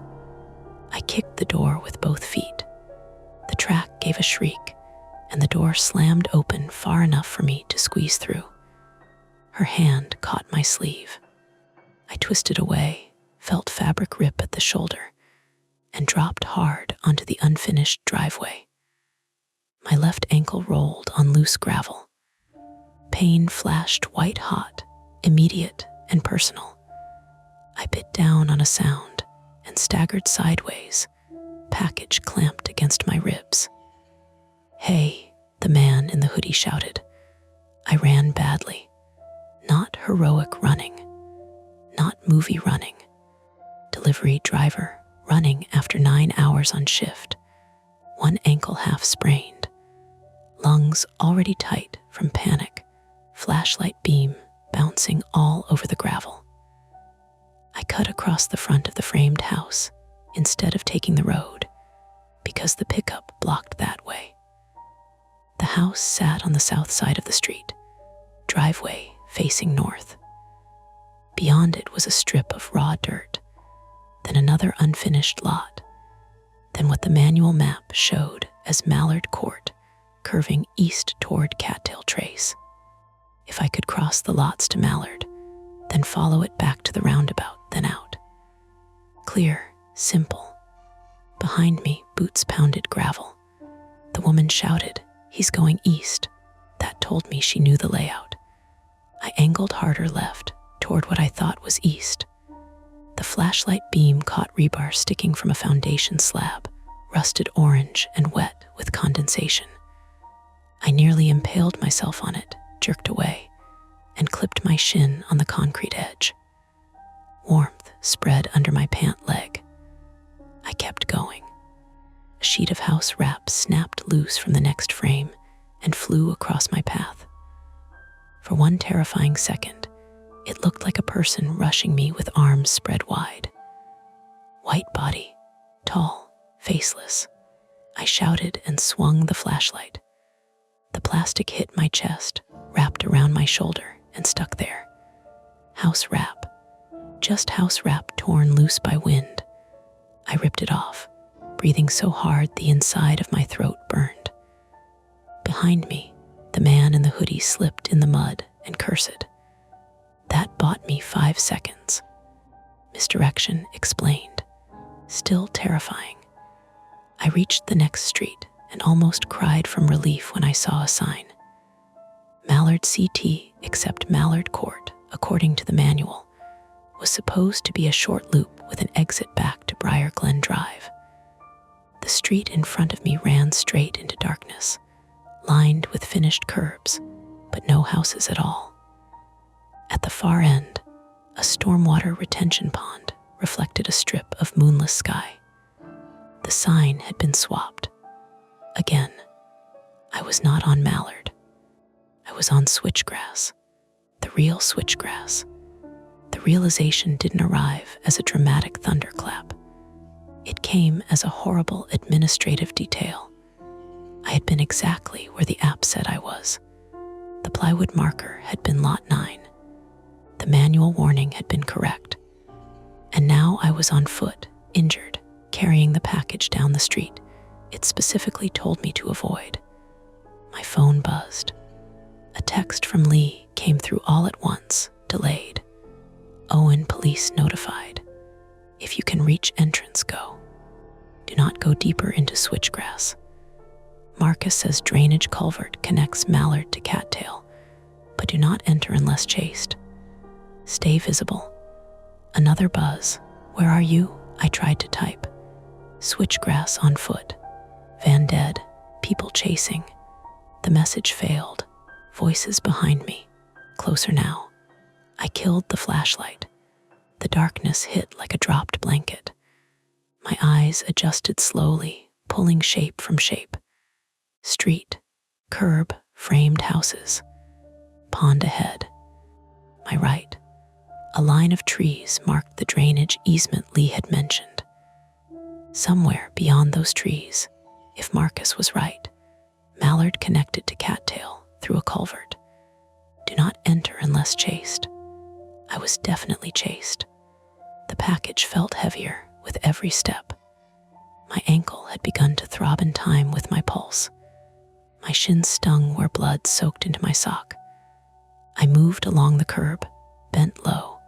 I kicked the door with both feet. The track gave a shriek, and the door slammed open far enough for me to squeeze through. Her hand caught my sleeve. I twisted away, felt fabric rip at the shoulder, and dropped hard onto the unfinished driveway. My left ankle rolled on loose gravel. Pain flashed white hot, immediate and personal. I bit down on a sound and staggered sideways, package clamped against my ribs. "Hey," the man in the hoodie shouted. I ran badly. Not heroic running. Not movie running. Delivery driver running after 9 hours on shift. One ankle half sprained. Lungs already tight from panic. Flashlight beam bouncing all over the gravel. I cut across the front of the framed house instead of taking the road. because the pickup blocked that way. The house sat on the south side of the street, driveway facing north. Beyond it was a strip of raw dirt, then another unfinished lot, then what the manual map showed as Mallard Court, curving east toward Cattail Trace. If I could cross the lots to Mallard, then follow it back to the roundabout, then out. Clear, simple. Behind me, boots pounded gravel. The woman shouted, "He's going east." That told me she knew the layout. I angled harder left, toward what I thought was east. The flashlight beam caught rebar sticking from a foundation slab, rusted orange and wet with condensation. I nearly impaled myself on it, jerked away, and clipped my shin on the concrete edge. Warmth spread under my pant leg. I kept going. A sheet of house wrap snapped loose from the next frame and flew across my path. For one terrifying second, it looked like a person rushing me with arms spread wide. White body, tall, faceless. I shouted and swung the flashlight. The plastic hit my chest, wrapped around my shoulder, and stuck there. House wrap. Just house wrap torn loose by wind. I ripped it off, breathing so hard the inside of my throat burned. Behind me, the man in the hoodie slipped in the mud and cursed. That bought me 5 seconds. Misdirection explained. Still terrifying. I reached the next street and almost cried from relief when I saw a sign. Mallard CT, except Mallard Court, according to the manual, was supposed to be a short loop with an exit back to Briar Glen Drive. The street in front of me ran straight into darkness, lined with finished curbs, but no houses at all. At the far end, a stormwater retention pond reflected a strip of moonless sky. The sign had been swapped. Again, I was not on Mallard. I was on switchgrass, the real switchgrass. The realization didn't arrive as a dramatic thunderclap. It came as a horrible administrative detail. I had been exactly where the app said I was. The plywood marker had been lot 9. The manual warning had been correct. And now I was on foot, injured, carrying the package down the street it specifically told me to avoid. My phone buzzed. A text from Lee came through all at once, delayed. Owen police notified. If you can reach entrance, go. Do not go deeper into switchgrass. Marcus says drainage culvert connects Mallard to Cattail, but do not enter unless chased. Stay visible. Another buzz. Where are you? I tried to type. Switchgrass on foot. Van dead. People chasing. The message failed. Voices behind me. Closer now. I killed the flashlight. The darkness hit like a dropped blanket. My eyes adjusted slowly, pulling shape from shape. Street, curb, framed houses. Pond ahead. My right. A line of trees marked the drainage easement Lee had mentioned. Somewhere beyond those trees, if Marcus was right, Mallard connected to Cattail through a culvert. Do not enter unless chased. I was definitely chased. The package felt heavier with every step. My ankle had begun to throb in time with my pulse. My shins stung where blood soaked into my sock. I moved along the curb, bent low,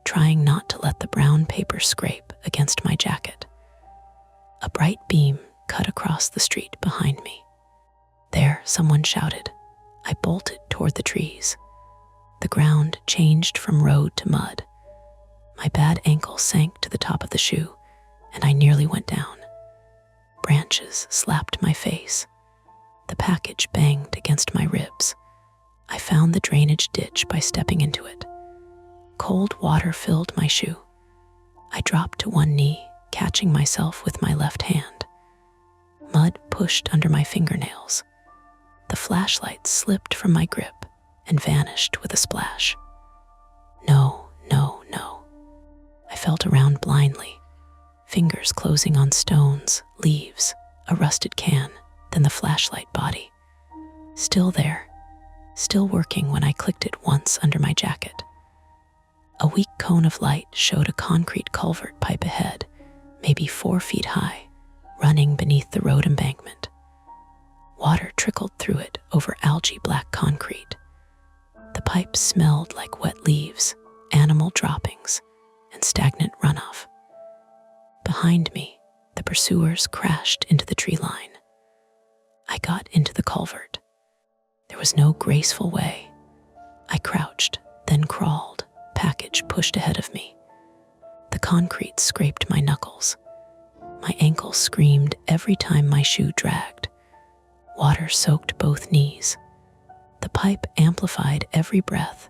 trying not to let the brown paper scrape against my jacket. A bright beam cut across the street behind me. There, someone shouted. I bolted toward the trees. The ground changed from road to mud. My bad ankle sank to the top of the shoe, and I nearly went down. Branches slapped my face. The package banged against my ribs. I found the drainage ditch by stepping into it. Cold water filled my shoe. I dropped to one knee, catching myself with my left hand. Mud pushed under my fingernails. The flashlight slipped from my grip and vanished with a splash. No, no, no. I felt around blindly, fingers closing on stones, leaves, a rusted can, then the flashlight body. Still there, still working when I clicked it once under my jacket. A weak cone of light showed a concrete culvert pipe ahead, maybe 4 feet high, running beneath the road embankment. Water trickled through it over algae-black concrete. The pipe smelled like wet leaves, animal droppings, and stagnant runoff. Behind me, the pursuers crashed into the tree line. I got into the culvert. There was no graceful way. I crouched, then crawled, package pushed ahead of me. The concrete scraped my knuckles. My ankles screamed every time my shoe dragged. Water soaked both knees. The pipe amplified every breath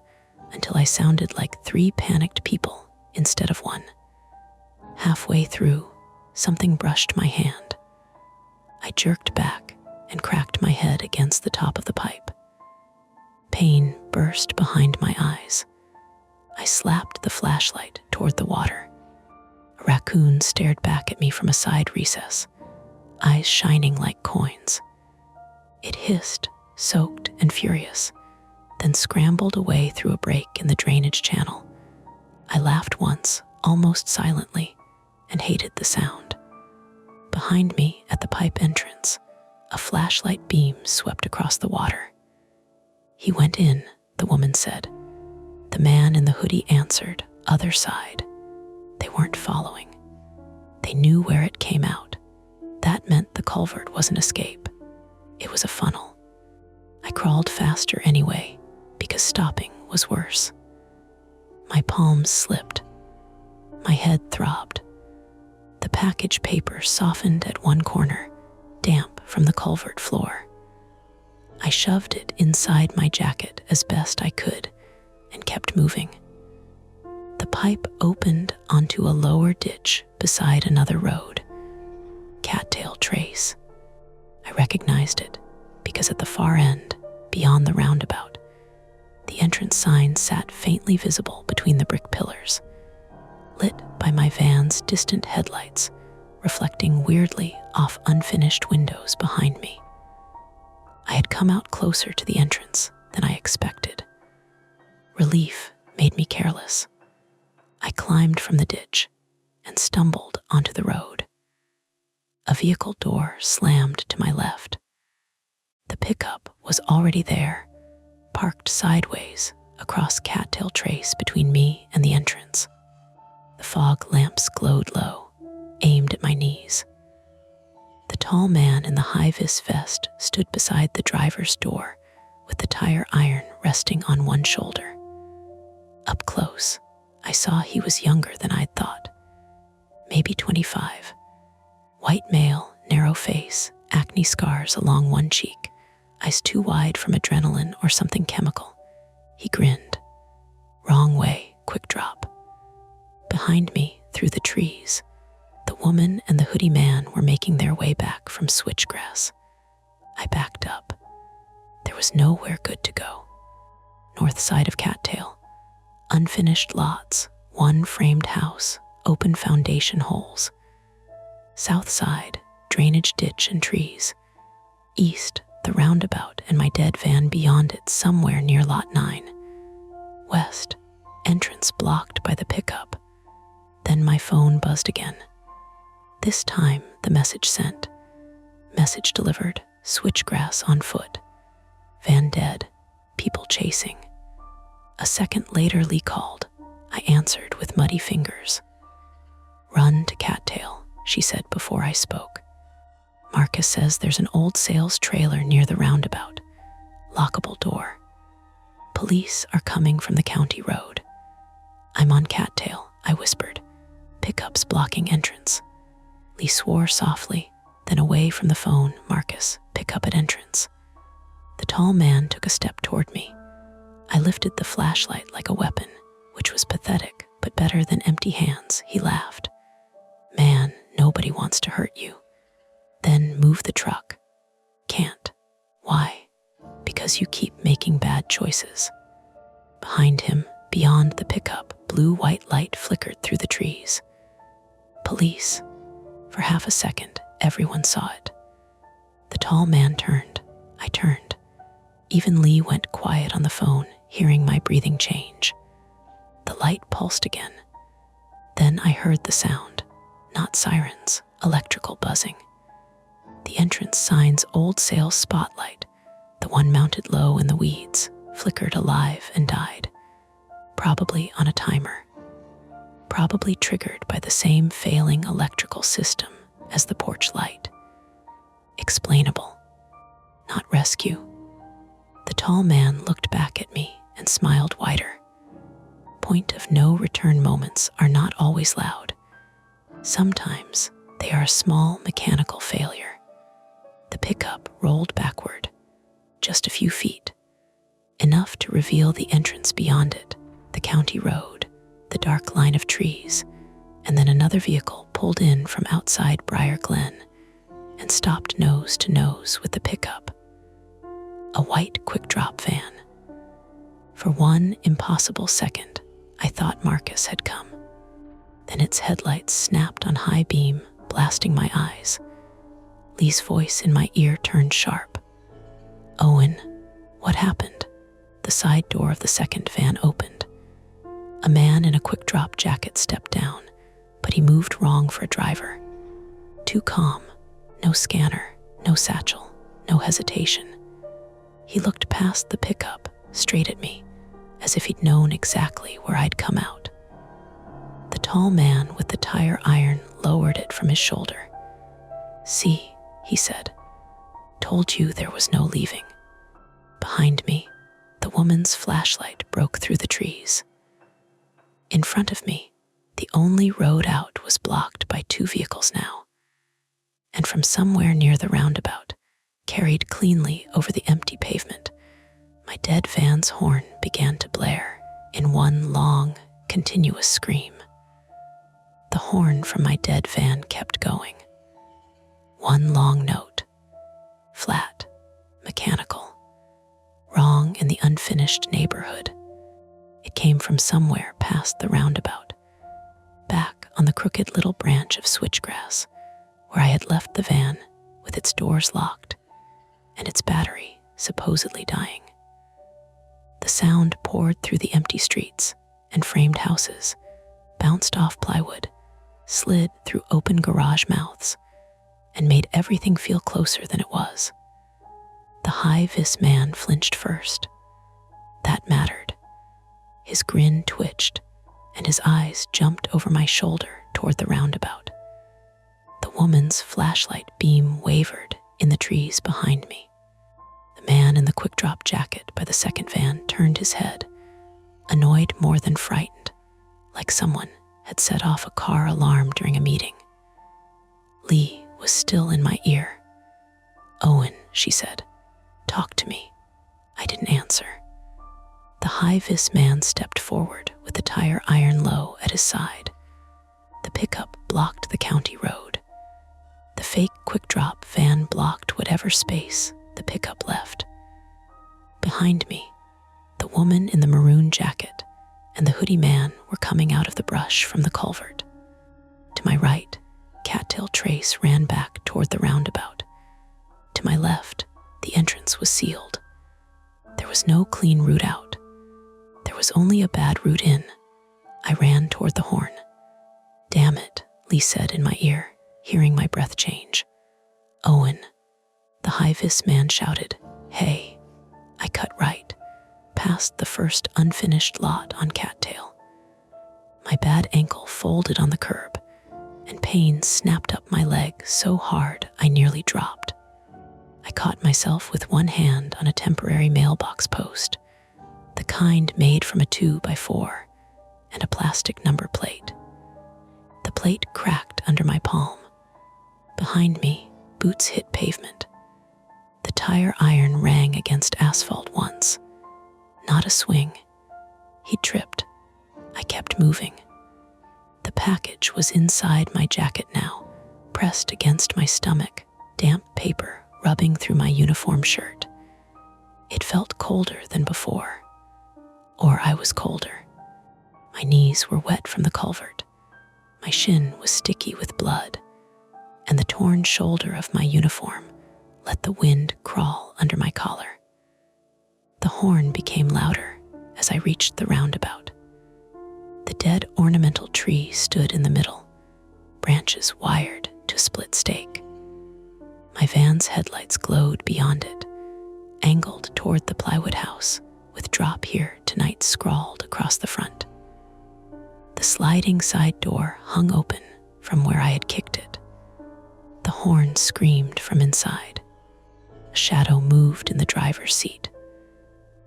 until I sounded like 3 panicked people instead of 1. Halfway through, something brushed my hand. I jerked back and cracked my head against the top of the pipe. Pain burst behind my eyes. I slapped the flashlight toward the water. A raccoon stared back at me from a side recess, eyes shining like coins. It hissed, soaked and furious, then scrambled away through a break in the drainage channel. I laughed once, almost silently, and hated the sound. Behind me, at the pipe entrance, a flashlight beam swept across the water. "He went in," the woman said. The man in the hoodie answered, "Other side." They weren't following. They knew where it came out. That meant the culvert was an escape. It was a funnel. I crawled faster anyway, because stopping was worse. My palms slipped. My head throbbed. The package paper softened at one corner, damp from the culvert floor. I shoved it inside my jacket as best I could and kept moving. The pipe opened onto a lower ditch beside another road. Cattail Trace. I recognized it because at the far end, beyond the roundabout, the entrance sign sat faintly visible between the brick pillars, lit by my van's distant headlights, reflecting weirdly off unfinished windows behind me. I had come out closer to the entrance than I expected. Relief made me careless. I climbed from the ditch and stumbled onto the road. A vehicle door slammed to my left. The pickup was already there, parked sideways across Cattail Trace between me and the entrance. The fog lamps glowed low, aimed at my knees. The tall man in the high-vis vest stood beside the driver's door with the tire iron resting on one shoulder. Up close, I saw he was younger than I'd thought. Maybe 25. White male, narrow face, acne scars along one cheek, eyes too wide from adrenaline or something chemical. He grinned. Wrong way, quick drop. Behind me, through the trees, the woman and the hoodie man were making their way back from switchgrass. I backed up. There was nowhere good to go. North side of Cattail, unfinished lots, one framed house, open foundation holes. South side, drainage ditch and trees. East, the roundabout and my dead van beyond it somewhere near lot 9. West, entrance blocked by the pickup. Then my phone buzzed again. This time, the message sent. Message delivered, switchgrass on foot. Van dead, people chasing. A second later, Lee called. I answered with muddy fingers. "Run to Cattail," she said before I spoke. "Marcus says there's an old sales trailer near the roundabout. Lockable door. Police are coming from the county road." "I'm on Cattail," I whispered. "Pickups blocking entrance." Lee swore softly, then away from the phone. "Marcus, pick up at entrance." The tall man took a step toward me. I lifted the flashlight like a weapon, which was pathetic, but better than empty hands. He laughed. "Man, nobody wants to hurt you." "Then move the truck." "Can't." "Why?" "Because you keep making bad choices." Behind him, beyond the pickup, blue-white light flickered through the trees. Police. For half a second, everyone saw it. The tall man turned. I turned. Even Lee went quiet on the phone, hearing my breathing change. The light pulsed again. Then I heard the sound, not sirens, electrical buzzing. The entrance sign's old sales spotlight, the one mounted low in the weeds, flickered alive and died, probably on a timer, probably triggered by the same failing electrical system as the porch light. Explainable, not rescue. The tall man looked back at me and smiled wider. Point of no return moments are not always loud. Sometimes they are a small mechanical failure. The pickup rolled backward, just a few feet, enough to reveal the entrance beyond it, the county road, the dark line of trees, and then another vehicle pulled in from outside Briar Glen and stopped nose to nose with the pickup. A white quick-drop van. For one impossible second, I thought Marcus had come. Then its headlights snapped on high beam, blasting my eyes. Lee's voice in my ear turned sharp. "Owen, what happened?" The side door of the second van opened. A man in a quick-drop jacket stepped down, but he moved wrong for a driver. Too calm, no scanner, no satchel, no hesitation. He looked past the pickup, straight at me, as if he'd known exactly where I'd come out. The tall man with the tire iron lowered it from his shoulder. "See," he said, "told you there was no leaving." Behind me, the woman's flashlight broke through the trees. In front of me, the only road out was blocked by two vehicles now. And from somewhere near the roundabout, carried cleanly over the empty pavement, my dead van's horn began to blare in one long, continuous scream. The horn from my dead van kept going. One long note, flat, mechanical, wrong in the unfinished neighborhood. It came from somewhere past the roundabout, back on the crooked little branch of switchgrass where I had left the van with its doors locked and its battery supposedly dying. The sound poured through the empty streets and framed houses, bounced off plywood, slid through open garage mouths, and made everything feel closer than it was. The high-vis man flinched first. That mattered. His grin twitched, and his eyes jumped over my shoulder toward the roundabout. The woman's flashlight beam wavered in the trees behind me. The man in the quick-drop jacket by the second van turned his head, annoyed more than frightened, like someone had set off a car alarm during a meeting. Lee was still in my ear. "Owen," she said, "talk to me." I didn't answer. The high-vis man stepped forward with the tire iron low at his side. The pickup blocked the county road. The fake quick-drop van blocked whatever space the pickup left. Behind me, the woman in the maroon jacket and the hoodie man were coming out of the brush from the culvert. To my right, Cattail Trace ran back toward the roundabout. To my left, the entrance was sealed. There was no clean route out. There was only a bad route in. I ran toward the horn. "Damn it," Lee said in my ear, hearing my breath change. "Owen," the high-vis man shouted. "Hey." I cut right, past the first unfinished lot on Cattail. My bad ankle folded on the curb, and pain snapped up my leg so hard I nearly dropped. I caught myself with one hand on a temporary mailbox post, the kind made from a 2x4 and a plastic number plate. The plate cracked under my palm. Behind me, boots hit pavement. The tire iron rang against asphalt once. Not a swing. He tripped. I kept moving. The package was inside my jacket now, pressed against my stomach, damp paper rubbing through my uniform shirt. It felt colder than before. Or I was colder. My knees were wet from the culvert. My shin was sticky with blood, and the torn shoulder of my uniform let the wind crawl under my collar. The horn became louder as I reached the roundabout. The dead ornamental tree stood in the middle, branches wired to split stake. My van's headlights glowed beyond it, angled toward the plywood house, with "Drop Here Tonight" scrawled across the front. The sliding side door hung open from where I had kicked it. The horn screamed from inside. A shadow moved in the driver's seat.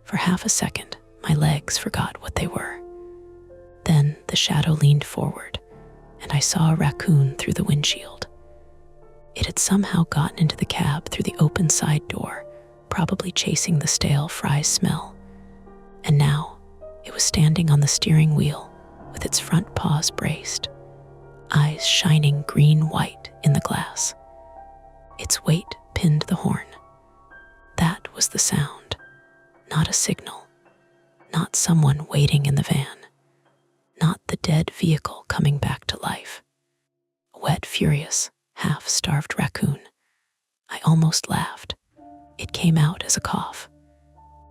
For half a second, my legs forgot what they were. Then the shadow leaned forward, and I saw a raccoon through the windshield. It had somehow gotten into the cab through the open side door, probably chasing the stale fries smell. And now it was standing on the steering wheel with its front paws braced, eyes shining green-white in the glass. Its weight pinned the horn. That was the sound, not a signal, not someone waiting in the van, not the dead vehicle coming back to life. A wet, furious, half-starved raccoon. I almost laughed. It came out as a cough.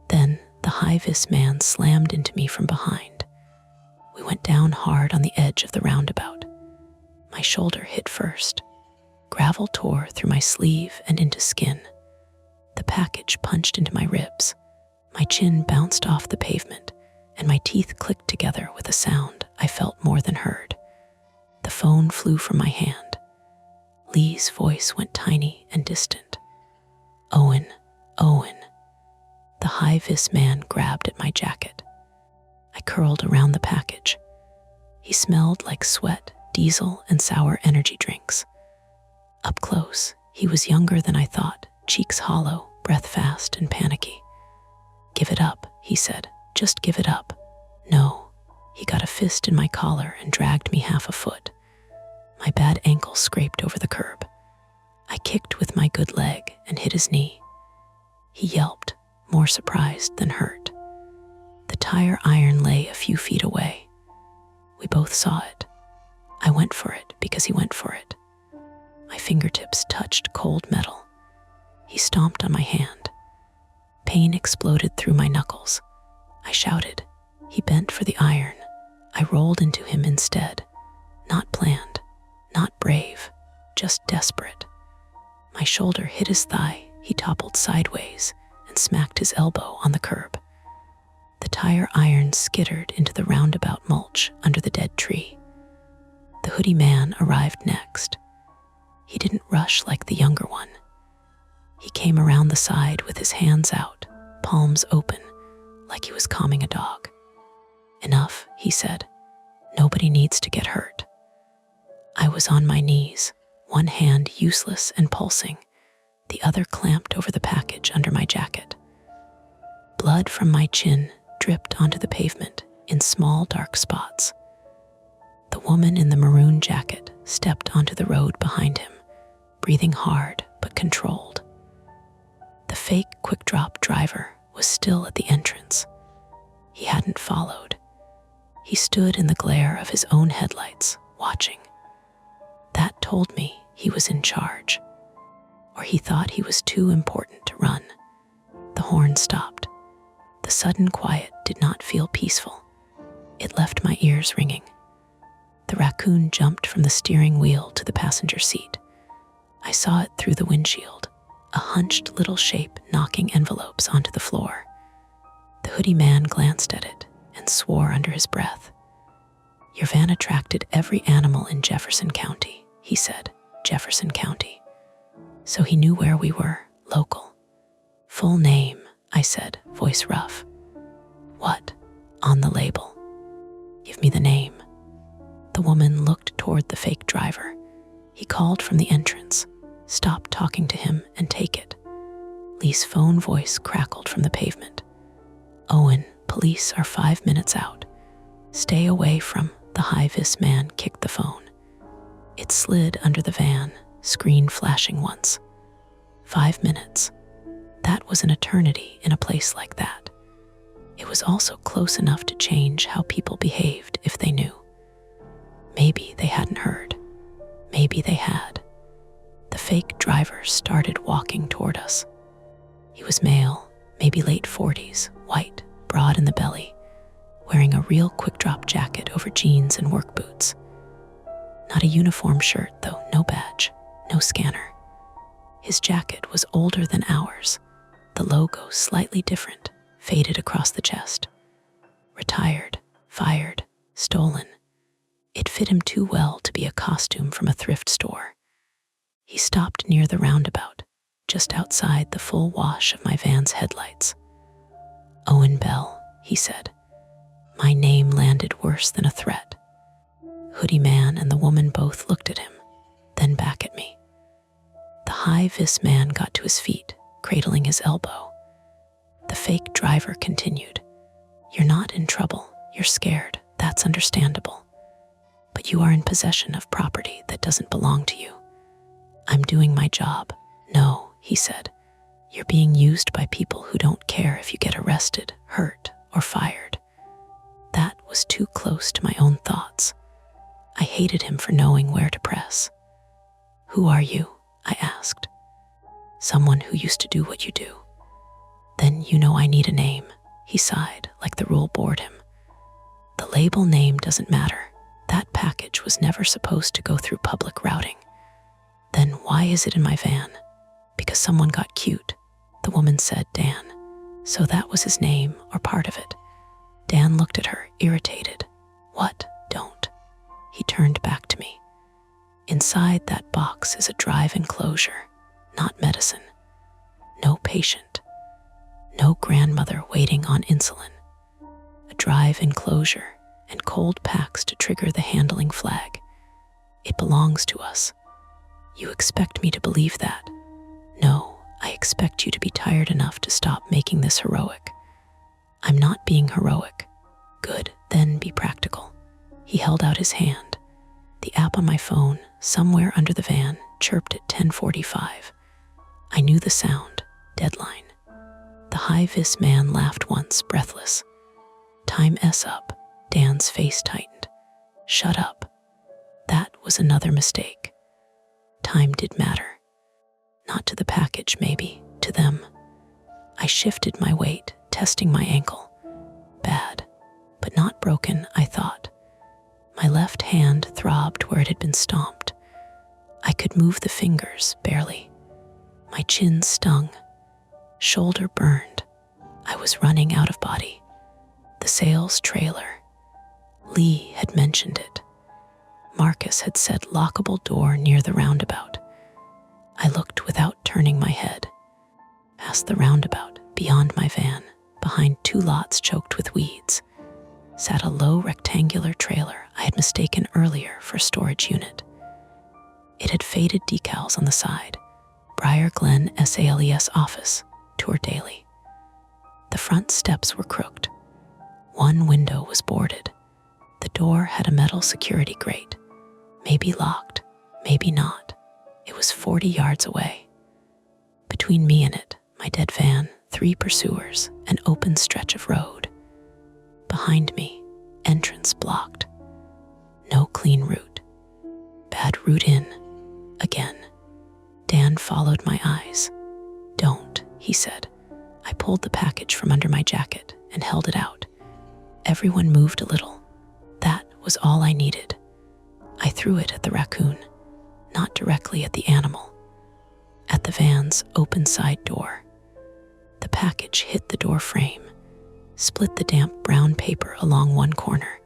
Then the high-vis man slammed into me from behind. We went down hard on the edge of the roundabout. My shoulder hit first. Gravel tore through my sleeve and into skin. The package punched into my ribs. My chin bounced off the pavement, and my teeth clicked together with a sound I felt more than heard. The phone flew from my hand. Lee's voice went tiny and distant. "Owen, Owen." The high-vis man grabbed at my jacket. I curled around the package. He smelled like sweat, diesel, and sour energy drinks. Up close, he was younger than I thought, cheeks hollow, breath fast and panicky. "Give it up," he said. "Just give it up." "No." He got a fist in my collar and dragged me half a foot. My bad ankle scraped over the curb. I kicked with my good leg and hit his knee. He yelped, more surprised than hurt. The tire iron lay a few feet away. We both saw it. I went for it because he went for it. My fingertips touched cold metal. He stomped on my hand. Pain exploded through my knuckles. I shouted. He bent for the iron. I rolled into him instead. Not planned, not brave, just desperate. My shoulder hit his thigh. He toppled sideways and smacked his elbow on the curb. The tire iron skittered into the roundabout mulch under the dead tree. The hoodie man arrived next. He didn't rush like the younger one. He came around the side with his hands out, palms open, like he was calming a dog. "Enough," he said. "Nobody needs to get hurt." I was on my knees, one hand useless and pulsing, the other clamped over the package under my jacket. Blood from my chin dripped onto the pavement in small dark spots. The woman in the maroon jacket stepped onto the road behind him, breathing hard but controlled. The fake quick-drop driver was still at the entrance. He hadn't followed. He stood in the glare of his own headlights, watching. That told me he was in charge. Or he thought he was too important to run. The horn stopped. The sudden quiet did not feel peaceful. It left my ears ringing. The raccoon jumped from the steering wheel to the passenger seat. I saw it through the windshield, a hunched little shape knocking envelopes onto the floor. The hoodie man glanced at it and swore under his breath. "Your van attracted every animal in Jefferson County," he said. "Jefferson County." So he knew where we were, local. "Full name," I said, voice rough. "What?" "On the label." "Give me the name." The woman looked toward the fake driver. He called from the entrance. "Stop talking to him and take it." Lee's phone voice crackled from the pavement. "Owen, police are 5 minutes out. Stay away from..." The high-vis man kicked the phone. It slid under the van, screen flashing once. 5 minutes. That was an eternity in a place like that. It was also close enough to change how people behaved if they knew. Maybe they hadn't heard. Maybe they had. The fake driver started walking toward us. He was male, maybe late 40s, white, broad in the belly, wearing a real quick-drop jacket over jeans and work boots. Not a uniform shirt, though, no badge, no scanner. His jacket was older than ours, the logo slightly different, faded across the chest. Retired, fired, stolen. It fit him too well to be a costume from a thrift store. He stopped near the roundabout, just outside the full wash of my van's headlights. "Owen Bell," he said. My name landed worse than a threat. Hoodie man and the woman both looked at him, then back at me. The high-vis man got to his feet, cradling his elbow. The fake driver continued. "You're not in trouble. You're scared. That's understandable. But you are in possession of property that doesn't belong to you. I'm doing my job." "No," he said. "You're being used by people who don't care if you get arrested, hurt, or fired." That was too close to my own thoughts. I hated him for knowing where to press. "Who are you?" I asked. "Someone who used to do what you do." "Then you know I need a name," he sighed, like the rule bored him. "The label name doesn't matter. That package was never supposed to go through public routing." "Then why is it in my van?" "Because someone got cute," the woman said. "Dan." "So that was his name, or part of it." Dan looked at her, irritated. "What? Don't." He turned back to me. "Inside that box is a drive enclosure, not medicine. No patient. No grandmother waiting on insulin. A drive enclosure and cold packs to trigger the handling flag. It belongs to us. You expect me to believe that? No, I expect you to be tired enough to stop making this heroic." "I'm not being heroic." "Good, then be practical." He held out his hand. The app on my phone, somewhere under the van, chirped at 10:45. I knew the sound. Deadline. The high-vis man laughed once, breathless. "Time's up." Dan's face tightened. "Shut up." That was another mistake. Time did matter. Not to the package, maybe, to them. I shifted my weight, testing my ankle. Bad, but not broken, I thought. My left hand throbbed where it had been stomped. I could move the fingers, barely. My chin stung. Shoulder burned. I was running out of body. The sales trailer. Lee had mentioned it. Marcus had said lockable door near the roundabout. I looked without turning my head. Past the roundabout, beyond my van, behind two lots choked with weeds, sat a low rectangular trailer I had mistaken earlier for a storage unit. It had faded decals on the side. Briar Glen SALES office, tour daily. The front steps were crooked. One window was boarded. The door had a metal security grate. Maybe locked, maybe not. It was 40 yards away. Between me and it, my dead van, 3 pursuers, an open stretch of road. Behind me, entrance blocked. No clean route. Bad route in. Again. Dan followed my eyes. "Don't," he said. I pulled the package from under my jacket and held it out. Everyone moved a little. That was all I needed. I threw it at the raccoon, not directly at the animal. At the van's open side door. The package hit the door frame, split the damp brown paper along one corner,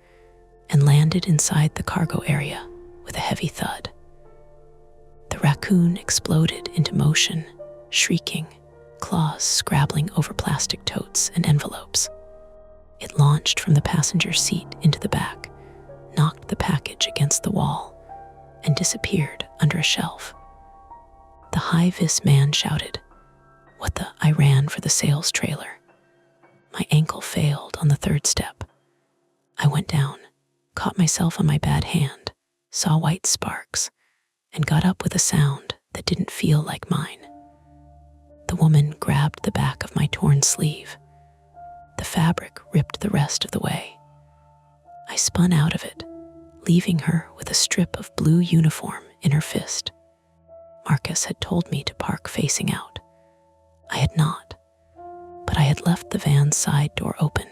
and landed inside the cargo area with a heavy thud. The raccoon exploded into motion, shrieking, claws scrabbling over plastic totes and envelopes. It launched from the passenger seat into the back, knocked the package against the wall, and disappeared under a shelf. The high-vis man shouted, "What the?" I ran for the sales trailer. My ankle failed on the 3rd step. I went down, caught myself on my bad hand, saw white sparks, and got up with a sound that didn't feel like mine. The woman grabbed the back of my torn sleeve. The fabric ripped the rest of the way. I spun out of it, leaving her with a strip of blue uniform in her fist. Marcus had told me to park facing out. I had not, but I had left the van's side door open,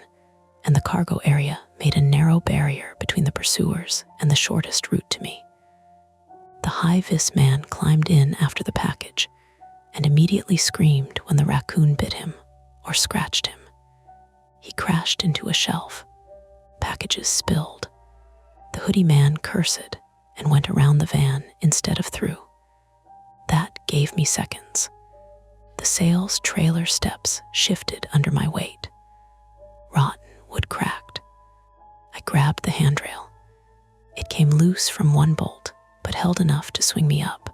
and the cargo area made a narrow barrier between the pursuers and the shortest route to me. The high-vis man climbed in after the package and immediately screamed when the raccoon bit him or scratched him. He crashed into a shelf. Packages spilled. The hoodie man cursed and went around the van instead of through. That gave me seconds. The sales trailer steps shifted under my weight. Rotten wood cracked. I grabbed the handrail. It came loose from one bolt, but held enough to swing me up.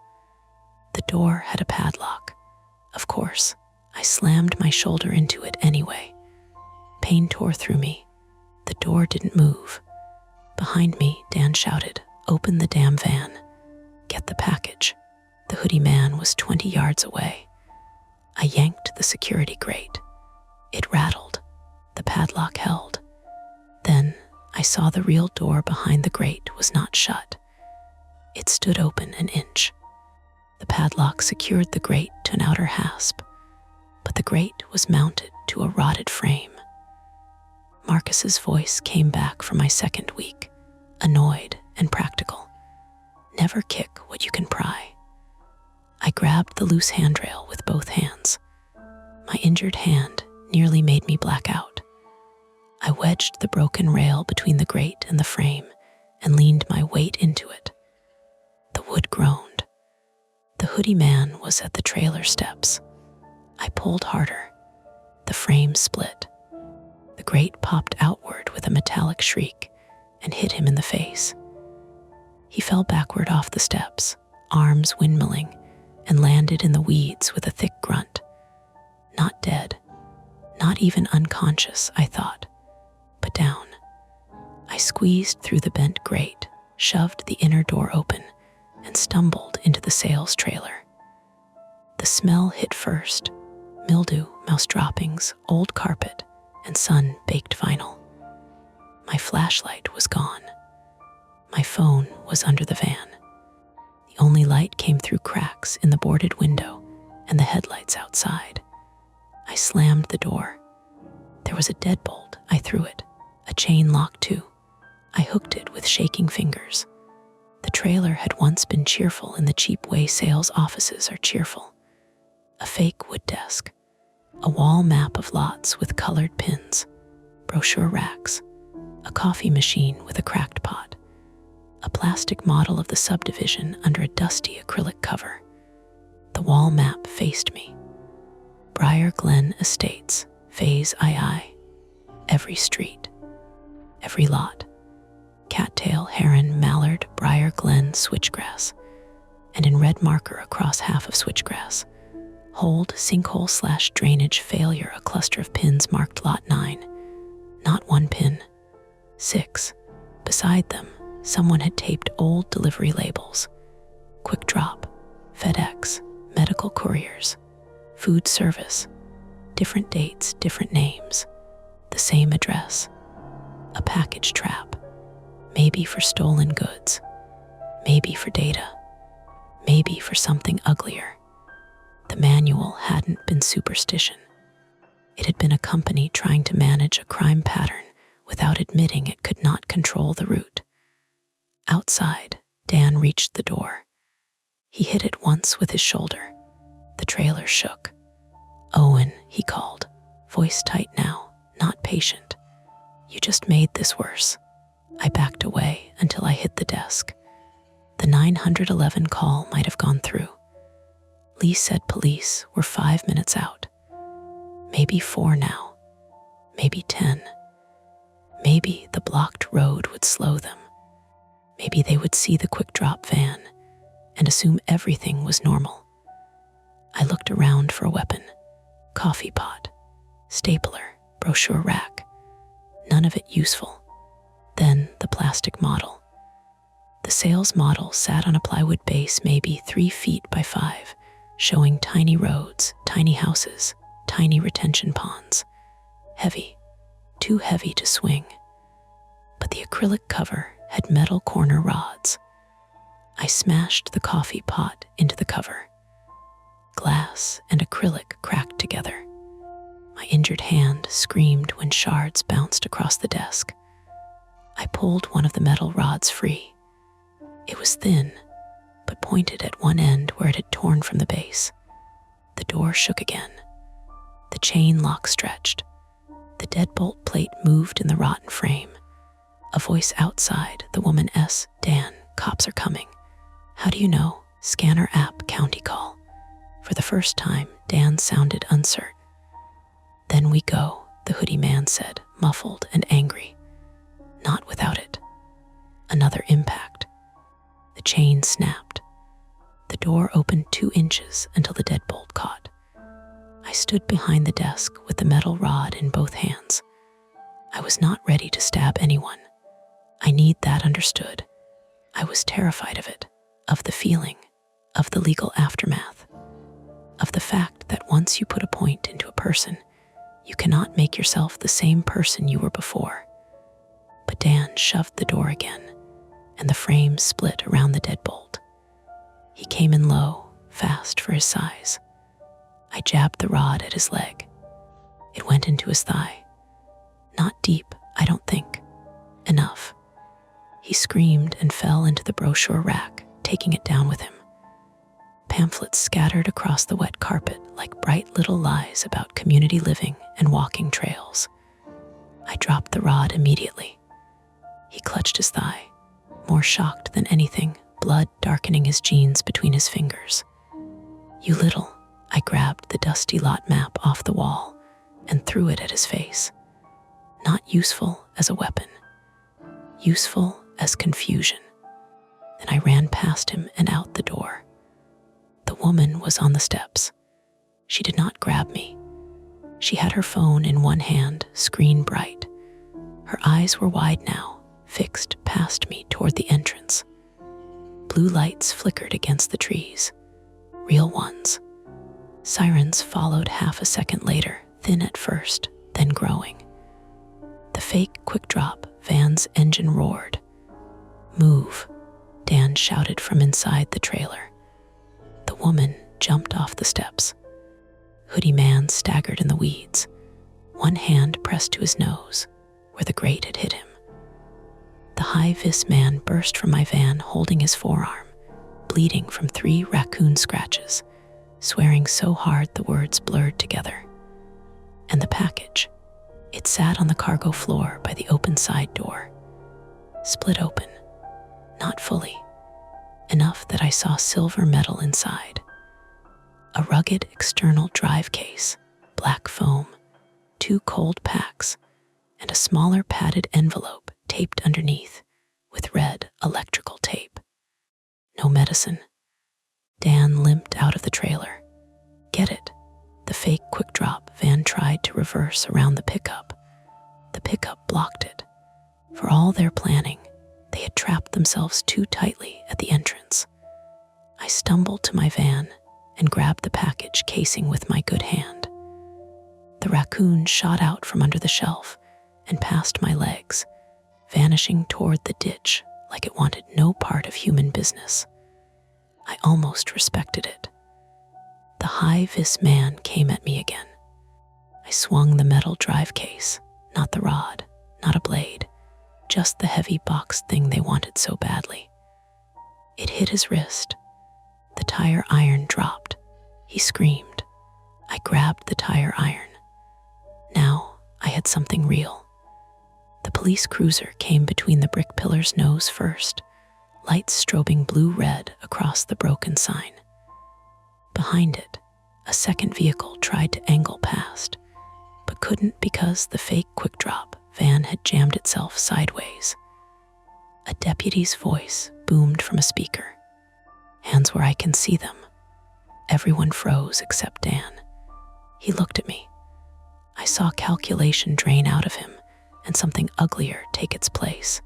The door had a padlock. Of course, I slammed my shoulder into it anyway. Pain tore through me. The door didn't move. Behind me, Dan shouted, "Open the damn van. Get the package." The hoodie man was 20 yards away. I yanked the security grate. It rattled. The padlock held. Then I saw the real door behind the grate was not shut. It stood open an inch. The padlock secured the grate to an outer hasp, but the grate was mounted to a rotted frame. Marcus's voice came back from my second week, annoyed and practical. Never kick what you can pry. I grabbed the loose handrail with both hands. My injured hand nearly made me black out. I wedged the broken rail between the grate and the frame and leaned my weight into it. The wood groaned. The hoodie man was at the trailer steps. I pulled harder. The frame split. The grate popped outward with a metallic shriek and hit him in the face. He fell backward off the steps, arms windmilling, and landed in the weeds with a thick grunt. Not dead, not even unconscious, I thought, but down. I squeezed through the bent grate, shoved the inner door open, and stumbled into the sales trailer. The smell hit first: mildew, mouse droppings, old carpet, and sun-baked vinyl. My flashlight was gone. My phone was under the van. The only light came through cracks in the boarded window and the headlights outside. I slammed the door. There was a deadbolt. I threw it, a chain lock too. I hooked it with shaking fingers. The trailer had once been cheerful in the cheap way sales offices are cheerful. A fake wood desk, a wall map of lots with colored pins, brochure racks, a coffee machine with a cracked pot, a plastic model of the subdivision under a dusty acrylic cover. The wall map faced me. Briar Glen Estates, Phase II. Every street, every lot. Cattail, heron, mallard, Briar Glen, switchgrass. And in red marker across half of switchgrass, hold, sinkhole/drainage failure, a cluster of pins marked Lot 9. Not one pin. 6. Beside them, someone had taped old delivery labels. Quick drop, FedEx, medical couriers, food service. Different dates, different names. The same address. A package trap. Maybe for stolen goods. Maybe for data. Maybe for something uglier. The manual hadn't been superstition. It had been a company trying to manage a crime pattern without admitting it could not control the route. Outside, Dan reached the door. He hit it once with his shoulder. The trailer shook. "Owen," he called, voice tight now, not patient. "You just made this worse." I backed away until I hit the desk. The 911 call might have gone through. Lee said police were 5 minutes out. Maybe 4 now. Maybe 10. Maybe the blocked road would slow them. Maybe they would see the quick drop van and assume everything was normal. I looked around for a weapon. Coffee pot, stapler, brochure rack. None of it useful. Then the plastic model. The sales model sat on a plywood base maybe 3 feet by 5, showing tiny roads, tiny houses, tiny retention ponds. Heavy, too heavy to swing. But the acrylic cover had metal corner rods. I smashed the coffee pot into the cover. glass and acrylic cracked together. My injured hand screamed when shards bounced across the desk. I pulled one of the metal rods free. It was thin, but pointed at one end where it had torn from the base. The door shook again. The chain lock stretched. The deadbolt plate moved in the rotten frame. A voice outside, the woman S. Dan, cops are coming. How do you know? Scanner app county call. For the first time, Dan sounded uncertain. Then we go, the hoodie man said, muffled and angry. Not without it. Another impact. The chain snapped. The door opened 2 inches until the deadbolt caught. I stood behind the desk with the metal rod in both hands. I was not ready to stab anyone. I need that understood. I was terrified of it, of the feeling, of the legal aftermath, of the fact that once you put a point into a person, you cannot make yourself the same person you were before. But Dan shoved the door again, and the frame split around the deadbolt. He came in low, fast for his size. I jabbed the rod at his leg. It went into his thigh. Not deep, I don't think. Enough. He screamed and fell into the brochure rack, taking it down with him. Pamphlets scattered across the wet carpet like bright little lies about community living and walking trails. I dropped the rod immediately. He clutched his thigh, more shocked than anything, blood darkening his jeans between his fingers. You little, I grabbed the dusty lot map off the wall and threw it at his face. Not useful as a weapon, useful as confusion. Then I ran past him and out the door. The woman was on the steps. She did not grab me. She had her phone in one hand, screen bright. Her eyes were wide now, fixed past me toward the entrance. Blue lights flickered against the trees, real ones. Sirens followed half a second later, thin at first, then growing. The fake quick drop van's engine roared. Move, Dan shouted from inside the trailer. The woman jumped off the steps. Hoodie man staggered in the weeds, one hand pressed to his nose, where the grate had hit him. The high-vis man burst from my van holding his forearm, bleeding from 3 raccoon scratches, swearing so hard the words blurred together. And the package. It sat on the cargo floor by the open side door. Split open. Not fully. Enough that I saw silver metal inside. A rugged external drive case, black foam, 2 cold packs, and a smaller padded envelope taped underneath with red electrical tape. No medicine. Dan limped out of the trailer. Get it? The fake quick drop van tried to reverse around the pickup. The pickup blocked it. For all their planning, they had trapped themselves too tightly at the entrance. I stumbled to my van and grabbed the package casing with my good hand. The raccoon shot out from under the shelf and past my legs, vanishing toward the ditch like it wanted no part of human business. I almost respected it. The high-vis man came at me again. I swung the metal drive case, not the rod, not a blade, just the heavy boxed thing they wanted so badly. It hit his wrist. The tire iron dropped. He screamed. I grabbed the tire iron. Now I had something real. The police cruiser came between the brick pillar's nose first, lights strobing blue-red across the broken sign. Behind it, a second vehicle tried to angle past, but couldn't because the fake quick drop van had jammed itself sideways. A deputy's voice boomed from a speaker. Hands where I can see them. Everyone froze except Dan. He looked at me. I saw calculation drain out of him and something uglier take its place.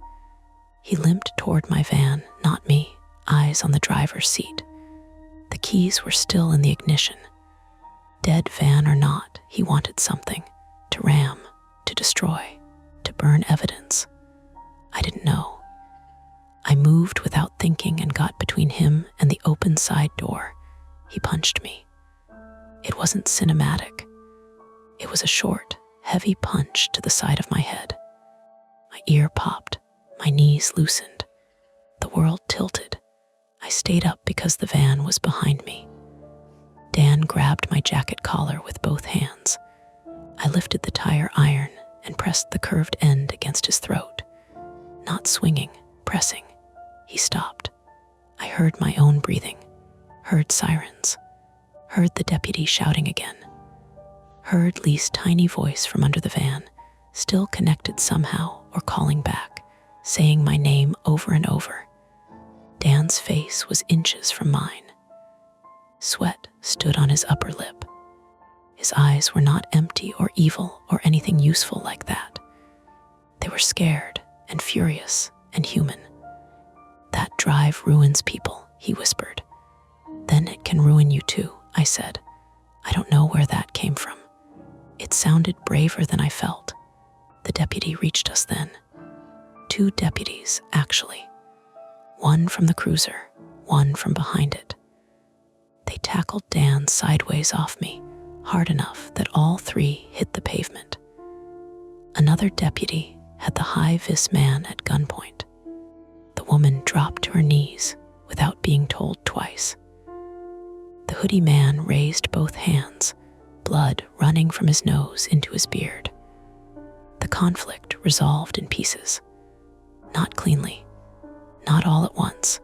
He limped toward my van, not me, eyes on the driver's seat. The keys were still in the ignition. Dead van or not, he wanted something. To ram, to destroy, to burn evidence. I didn't know. I moved without thinking and got between him and the open side door. He punched me. It wasn't cinematic. It was a short, heavy punch to the side of my head. My ear popped, my knees loosened. The world tilted. I stayed up because the van was behind me. Dan grabbed my jacket collar with both hands. I lifted the tire iron and pressed the curved end against his throat. Not swinging, pressing. He stopped. I heard my own breathing, heard sirens, heard the deputy shouting again, heard Lee's tiny voice from under the van, still connected somehow or calling back, saying my name over and over. Dan's face was inches from mine. Sweat stood on his upper lip. His eyes were not empty or evil or anything useful like that. They were scared and furious and human. That drive ruins people, he whispered. Then it can ruin you too, I said. I don't know where that came from. It sounded braver than I felt. The deputy reached us then. 2 deputies, actually. One from the cruiser, one from behind it. They tackled Dan sideways off me, hard enough that all 3 hit the pavement. Another deputy had the high-vis man at gunpoint. The woman dropped to her knees without being told twice. The hoodie man raised both hands, blood running from his nose into his beard. The conflict resolved in pieces. Not cleanly, not all at once.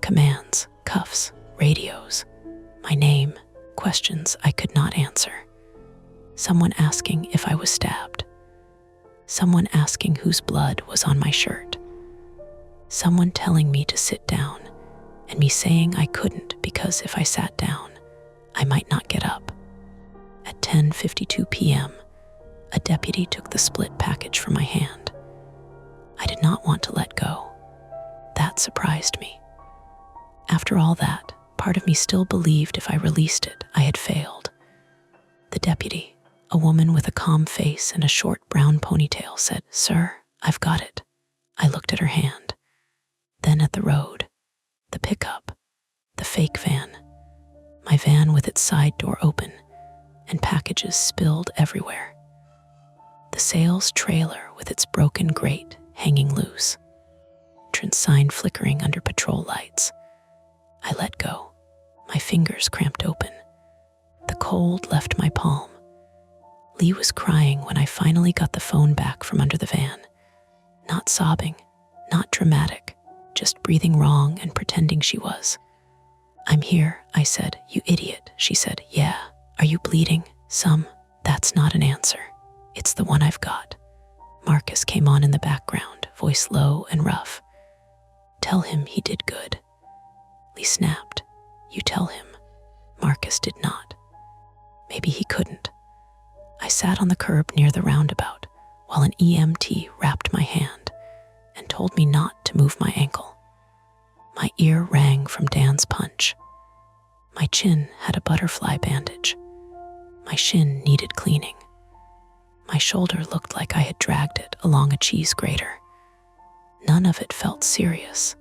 Commands, cuffs, radios, my name, questions I could not answer. Someone asking if I was stabbed. Someone asking whose blood was on my shirt. Someone telling me to sit down, and me saying I couldn't because if I sat down, I might not get up. At 10:52 p.m., a deputy took the split package from my hand. I did not want to let go. That surprised me. After all that, part of me still believed if I released it, I had failed. The deputy, a woman with a calm face and a short brown ponytail, said, "Sir, I've got it." I looked at her hand. Then at the road, the pickup, the fake van, my van with its side door open and packages spilled everywhere. The sales trailer with its broken grate hanging loose, entrance sign flickering under patrol lights. I let go. My fingers cramped open. The cold left my palm. Lee was crying when I finally got the phone back from under the van. Not sobbing, not dramatic, just breathing wrong and pretending she was. "I'm here," I said. "You idiot," she said. "Yeah. Are you bleeding?" "Some." "That's not an answer. It's the one I've got." Marcus came on in the background, voice low and rough. "Tell him he did good." Lee snapped. "You tell him." Marcus did not. Maybe he couldn't. I sat on the curb near the roundabout while an EMT wrapped my hand and told me not to move my ankle. My ear rang from Dan's punch. My chin had a butterfly bandage. My shin needed cleaning. My shoulder looked like I had dragged it along a cheese grater. None of it felt serious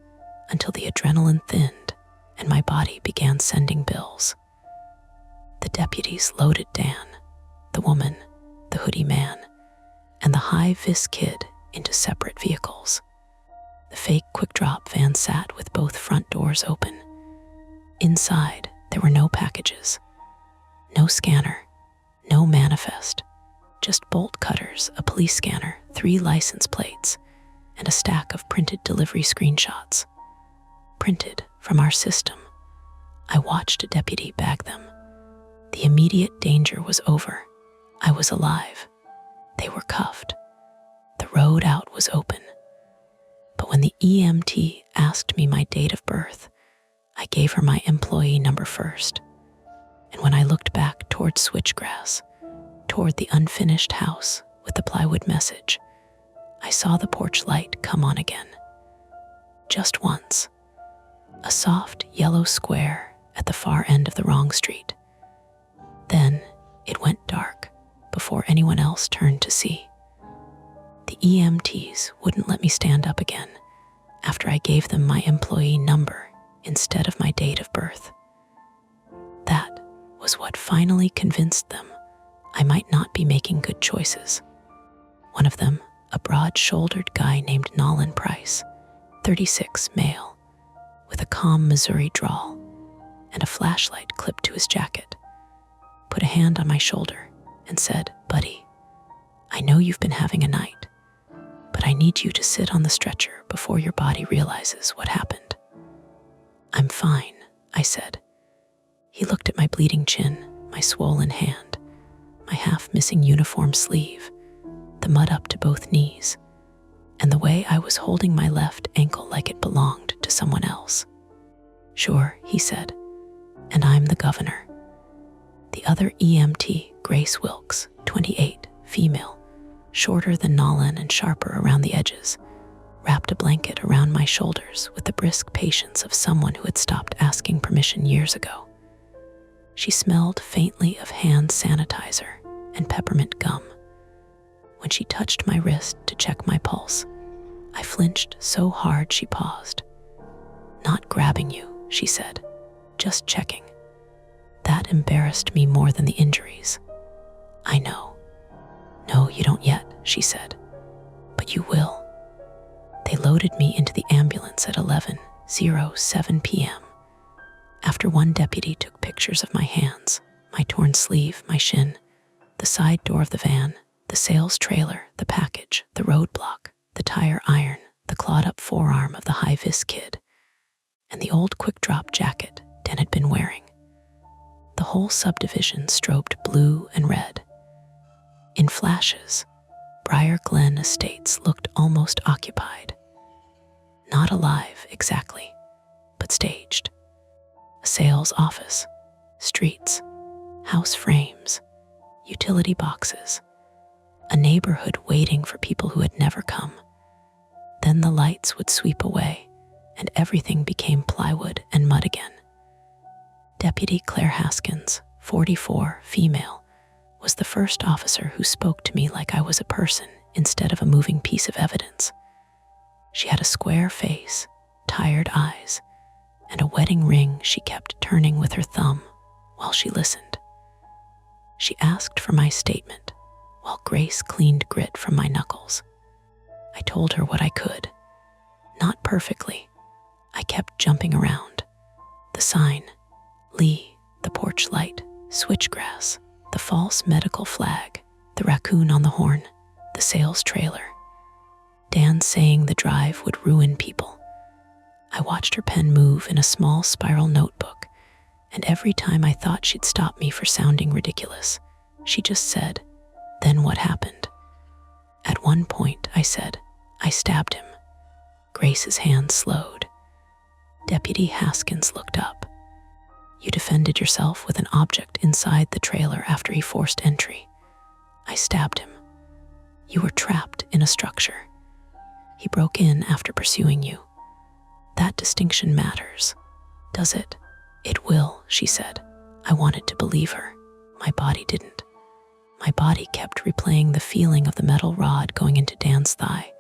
until the adrenaline thinned and my body began sending bills. The deputies loaded Dan, the woman, the hoodie man, and the high-vis kid into separate vehicles. The fake quick-drop van sat with both front doors open. Inside, there were no packages, no scanner, no manifest, just bolt cutters, a police scanner, 3 license plates, and a stack of printed delivery screenshots. Printed from our system. I watched a deputy bag them. The immediate danger was over. I was alive. They were cuffed. The road out was open. But when the EMT asked me my date of birth, I gave her my employee number first. And when I looked back toward Switchgrass, toward the unfinished house with the plywood message, I saw the porch light come on again. Just once. A soft yellow square at the far end of the wrong street. Then it went dark before anyone else turned to see. The EMTs wouldn't let me stand up again after I gave them my employee number instead of my date of birth. That was was what finally convinced them I might not be making good choices. One of them, a broad-shouldered guy named Nolan Price, 36, male, with a calm Missouri drawl and a flashlight clipped to his jacket, put a hand on my shoulder and said, "Buddy, I know you've been having a night, but I need you to sit on the stretcher before your body realizes what happened." "I'm fine," I said. He looked at my bleeding chin, my swollen hand, my half-missing uniform sleeve, the mud up to both knees, and the way I was holding my left ankle like it belonged to someone else. "Sure," he said, "and I'm the governor." The other EMT, Grace Wilkes, 28, female, shorter than Nolan and sharper around the edges, wrapped a blanket around my shoulders with the brisk patience of someone who had stopped asking permission years ago. She smelled faintly of hand sanitizer and peppermint gum. When she touched my wrist to check my pulse, I flinched so hard she paused. "Not grabbing you," she said, "just checking." That embarrassed me more than the injuries. "I know." "No, you don't yet," she said, "but you will." They loaded me into the ambulance at 11:07 p.m. After one deputy took pictures of my hands, my torn sleeve, my shin, the side door of the van, the sales trailer, the package, the roadblock, the tire iron, the clawed-up forearm of the high-vis kid, and the old quick-drop jacket Dan had been wearing. The whole subdivision strobed blue and red. In flashes, Briar Glen Estates looked almost occupied. Not alive exactly, but staged. A sales office, streets, house frames, utility boxes, a neighborhood waiting for people who had never come. Then the lights would sweep away, and everything became plywood and mud again. Deputy Claire Haskins, 44, female, was the first officer who spoke to me like I was a person instead of a moving piece of evidence. She had a square face, tired eyes, and a wedding ring she kept turning with her thumb while she listened. She asked for my statement while Grace cleaned grit from my knuckles. I told her what I could. Not perfectly. I kept jumping around. The sign, Lee, the porch light, switchgrass, the false medical flag, the raccoon on the horn, the sales trailer. Dan saying the drive would ruin people. I watched her pen move in a small spiral notebook, and every time I thought she'd stop me for sounding ridiculous, she just said, "Then what happened?" At one point, I said, "I stabbed him." Grace's hand slowed. Deputy Haskins looked up. "You defended yourself with an object inside the trailer after he forced entry." "I stabbed him." "You were trapped in a structure. He broke in after pursuing you. That distinction matters. Does it?" "It will," she said. I wanted to believe her. My body didn't. My body kept replaying the feeling of the metal rod going into Dan's thigh,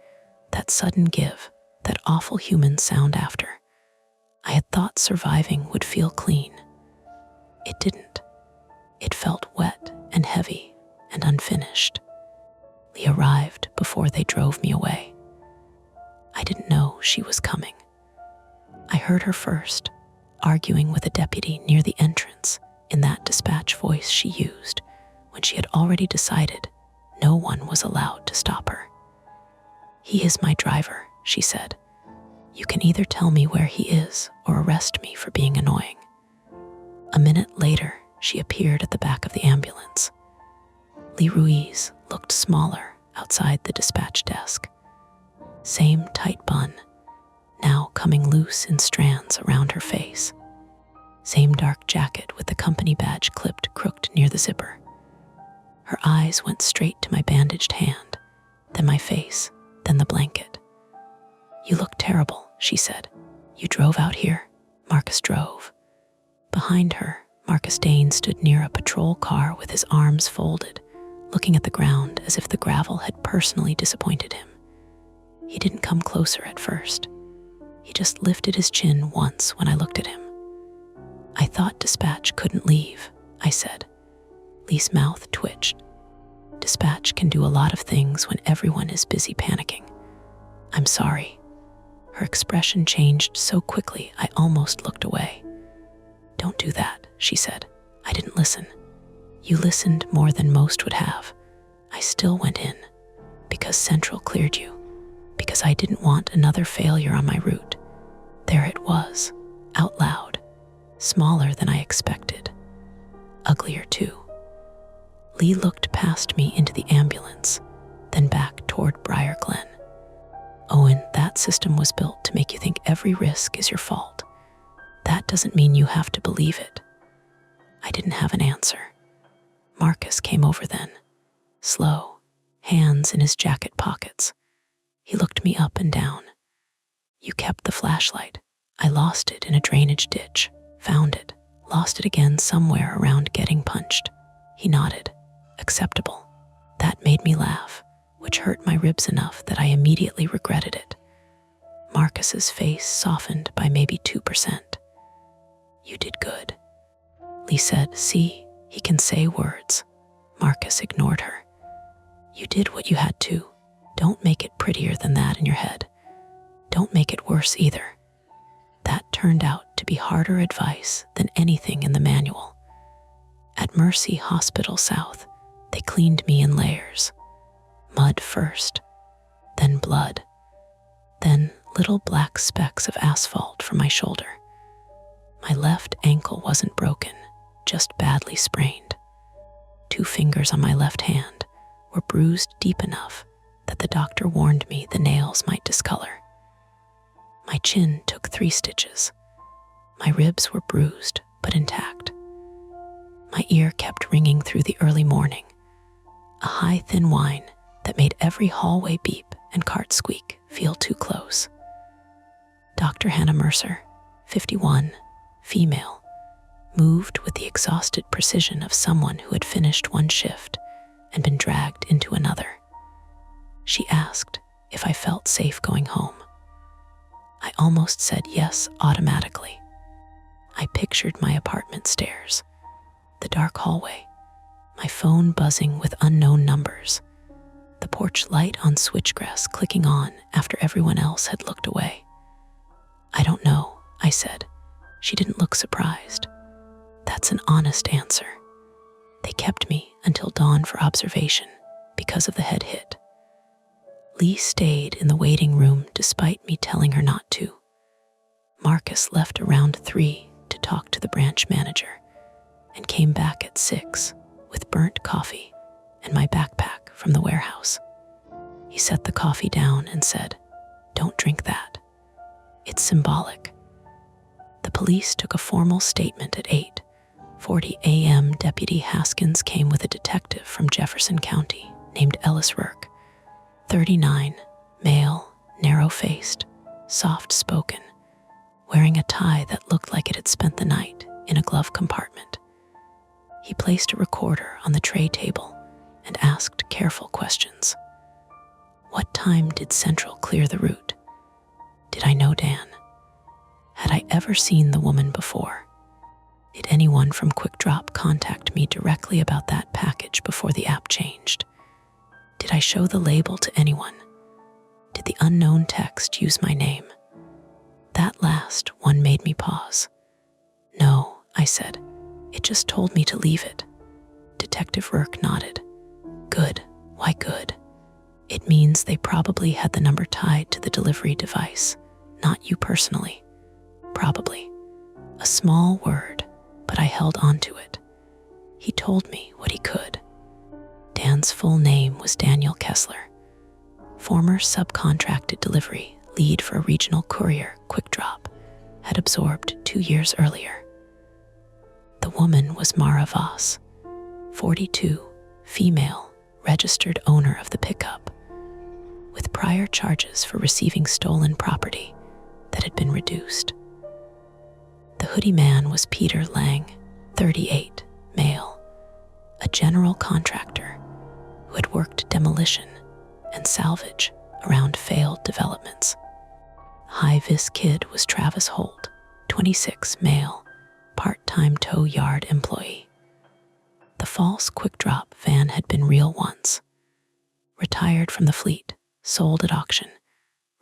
that sudden give, that awful human sound after. I had thought surviving would feel clean. It didn't. It felt wet and heavy and unfinished. Lee arrived before they drove me away. I didn't know she was coming. I heard her first, arguing with a deputy near the entrance in that dispatch voice she used when she had already decided no one was allowed to stop her. "He is my driver," she said. "You can either tell me where he is or arrest me for being annoying." A minute later, she appeared at the back of the ambulance. Lee Ruiz looked smaller outside the dispatch desk. Same tight bun, now coming loose in strands around her face. Same dark jacket with the company badge clipped crooked near the zipper. Her eyes went straight to my bandaged hand, then my face, then the blanket. "You look terrible," she said. "You drove out here." Marcus drove. Behind her, Marcus Dane stood near a patrol car with his arms folded, looking at the ground as if the gravel had personally disappointed him. He didn't come closer at first. He just lifted his chin once when I looked at him. "I thought dispatch couldn't leave," I said. Lee's mouth twitched. Dispatch can do a lot of things when everyone is busy panicking. I'm sorry. Her expression changed so quickly I almost looked away. Don't do that, she said. I didn't listen. You listened more than most would have. I still went in. Because Central cleared you. Because I didn't want another failure on my route. There it was, out loud, smaller than I expected. Uglier too. Lee looked past me into the ambulance, then back toward Briar Glen. Owen, that system was built to make you think every risk is your fault. That doesn't mean you have to believe it. I didn't have an answer. Marcus came over then, slow, hands in his jacket pockets. He looked me up and down. You kept the flashlight. I lost it in a drainage ditch, found it, lost it again somewhere around getting punched. He nodded. Acceptable. That made me laugh, which hurt my ribs enough that I immediately regretted it. Marcus's face softened by maybe 2%. You did good. Lee said, see, he can say words. Marcus ignored her. You did what you had to. Don't make it prettier than that in your head. Don't make it worse either. That turned out to be harder advice than anything in the manual. At Mercy Hospital South, they cleaned me in layers. Mud first, then blood, then little black specks of asphalt from my shoulder. My left ankle wasn't broken, just badly sprained. 2 fingers on my left hand were bruised deep enough that the doctor warned me the nails might discolor. My chin took 3 stitches. My ribs were bruised but intact. My ear kept ringing through the early morning, a high, thin whine that made every hallway beep and cart squeak feel too close. Dr. Hannah Mercer, 51, female, moved with the exhausted precision of someone who had finished one shift and been dragged into another. She asked if I felt safe going home. I almost said yes automatically. I pictured my apartment stairs, the dark hallway, my phone buzzing with unknown numbers, the porch light on switchgrass clicking on after everyone else had looked away. I don't know, I said. She didn't look surprised. That's an honest answer. They kept me until dawn for observation because of the head hit. Lee stayed in the waiting room despite me telling her not to. Marcus left around 3 to talk to the branch manager and came back at 6 with burnt coffee and my backpack from the warehouse. He set the coffee down and said, "Don't drink that. It's symbolic." The police took a formal statement at 8:40 a.m. Deputy Haskins came with a detective from Jefferson County named Ellis Rourke, 39, male, narrow-faced, soft-spoken, wearing a tie that looked like it had spent the night in a glove compartment. He placed a recorder on the tray table and asked careful questions. What time did Central clear the route? Did I know Dan? Had I ever seen the woman before? Did anyone from Quick Drop contact me directly about that package before the app changed? Did I show the label to anyone? Did the unknown text use my name? That last one made me pause. No, I said. It just told me to leave it. Detective Rourke nodded. Good. Why good? It means they probably had the number tied to the delivery device, not you personally. Probably. A small word, but I held on to it. He told me what he could. Dan's full name was Daniel Kessler, former subcontracted delivery lead for a regional courier, Quick Drop, had absorbed 2 years earlier. The woman was Mara Voss, 42, female, registered owner of the pickup, with prior charges for receiving stolen property that had been reduced. The hoodie man was Peter Lang, 38, male, a general contractor who had worked demolition and salvage around failed developments. High-vis kid was Travis Holt, 26, male, part-time tow yard employee. The false quick drop van had been real once. Retired from the fleet, sold at auction,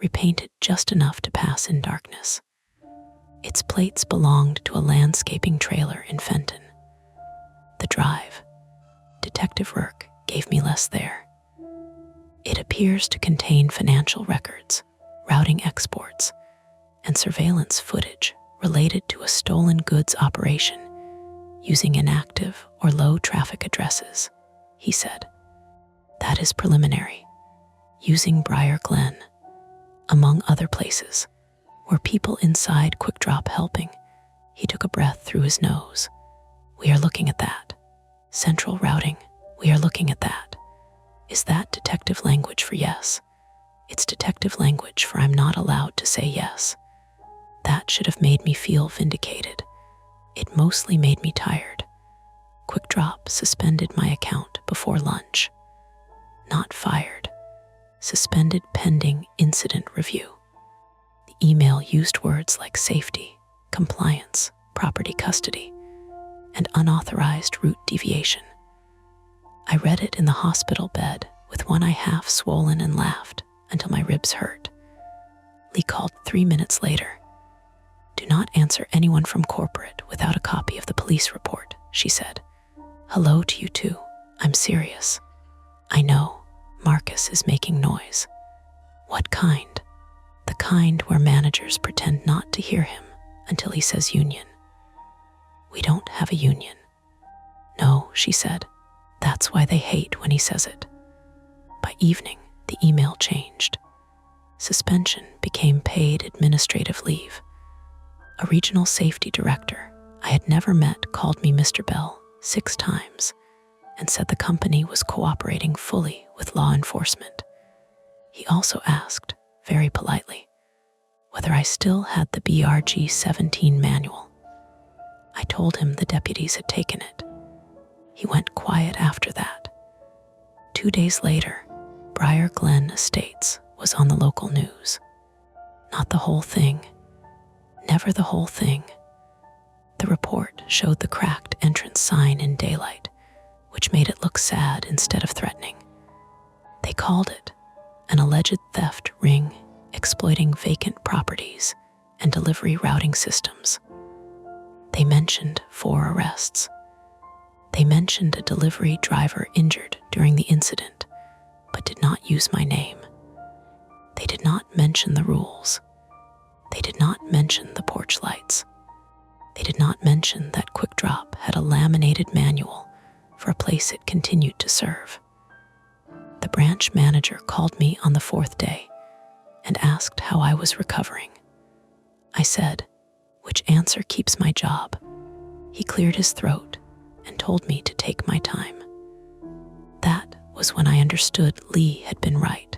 repainted just enough to pass in darkness. Its plates belonged to a landscaping trailer in Fenton. The drive, detective work, gave me less there. It appears to contain financial records, routing exports, and surveillance footage related to a stolen goods operation using inactive or low traffic addresses, he said. That is preliminary. Using Briar Glen, among other places, were people inside Quick Drop helping. He took a breath through his nose. We are looking at that. Central routing, we are looking at that. Is that detective language for yes? It's detective language for I'm not allowed to say yes. That should have made me feel vindicated. It mostly made me tired. Quick Drop suspended my account before lunch. Not fired. Suspended pending incident review. The email used words like safety, compliance, property custody, and unauthorized route deviation. I read it in the hospital bed with one eye half swollen and laughed until my ribs hurt. Lee called 3 minutes later. Do not answer anyone from corporate without a copy of the police report, she said. Hello to you too. I'm serious. I know, Marcus is making noise. What kind? The kind where managers pretend not to hear him until he says union. We don't have a union. No, she said. That's why they hate when he says it. By evening, the email changed. Suspension became paid administrative leave. A regional safety director I had never met called me Mr. Bell 6 times and said the company was cooperating fully with law enforcement. He also asked, very politely, whether I still had the BRG 17 manual. I told him the deputies had taken it. He went quiet after that. 2 days later, Briar Glen Estates was on the local news. Not the whole thing. Never the whole thing. The report showed the cracked entrance sign in daylight, which made it look sad instead of threatening. They called it an alleged theft ring exploiting vacant properties and delivery routing systems. They mentioned 4 arrests. They mentioned a delivery driver injured during the incident, but did not use my name. They did not mention the rules. They did not mention the porch lights. They did not mention that Quick Drop had a laminated manual for a place it continued to serve. The branch manager called me on the 4th day and asked how I was recovering. I said, which answer keeps my job? He cleared his throat and told me to take my time. That was when I understood Lee had been right.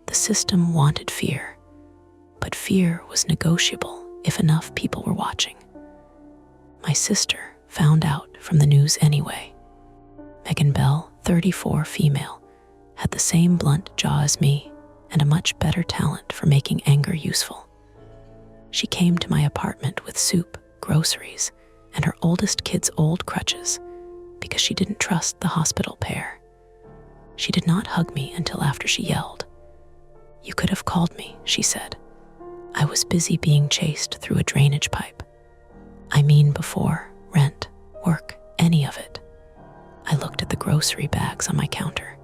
The system wanted fear, but fear was negotiable if enough people were watching. My sister found out from the news anyway. Megan Bell, 34, female, had the same blunt jaw as me and a much better talent for making anger useful. She came to my apartment with soup, groceries, and her oldest kid's old crutches because she didn't trust the hospital pair. She did not hug me until after she yelled. You could have called me, she said. I was busy being chased through a drainage pipe. I mean before rent, work, any of it. I looked at the grocery bags on my counter.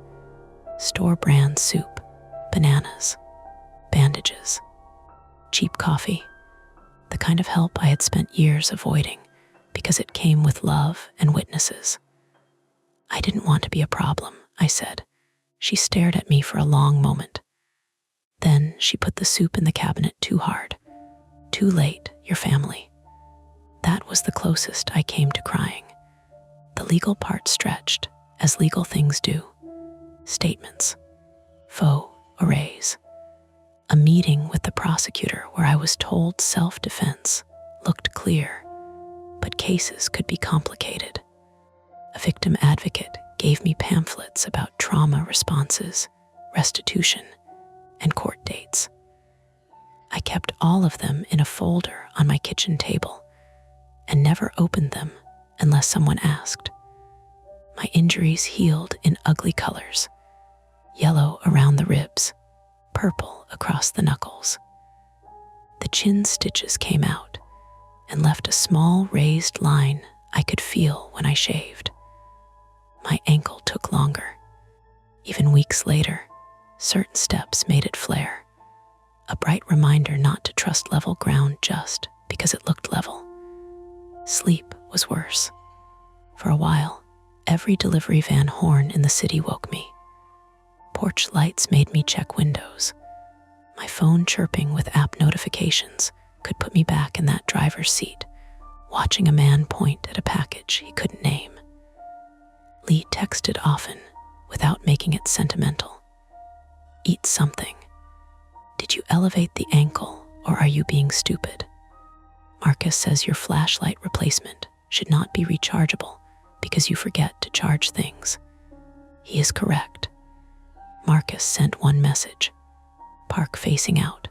Store brand soup, bananas, bandages, cheap coffee, the kind of help I had spent years avoiding because it came with love and witnesses. I didn't want to be a problem, I said. She stared at me for a long moment. Then she put the soup in the cabinet too hard. Too late, your family. That was the closest I came to crying. The legal part stretched, as legal things do. Statements. Faux arrays. A meeting with the prosecutor where I was told self-defense looked clear, but cases could be complicated. A victim advocate gave me pamphlets about trauma responses, restitution, and court dates. I kept all of them in a folder on my kitchen table and never opened them unless someone asked. My injuries healed in ugly colors: yellow around the ribs, purple across the knuckles. The chin stitches came out and left a small raised line I could feel when I shaved. My ankle took longer. Even weeks later, certain steps made it flare, a bright reminder not to trust level ground just because it looked level. Sleep was worse. For a while, every delivery van horn in the city woke me. Porch lights made me check windows. My phone chirping with app notifications could put me back in that driver's seat, watching a man point at a package he couldn't name. Lee texted often, without making it sentimental. Eat something. Did you elevate the ankle, or are you being stupid? Marcus says your flashlight replacement should not be rechargeable because you forget to charge things. He is correct. Marcus sent one message: park facing out.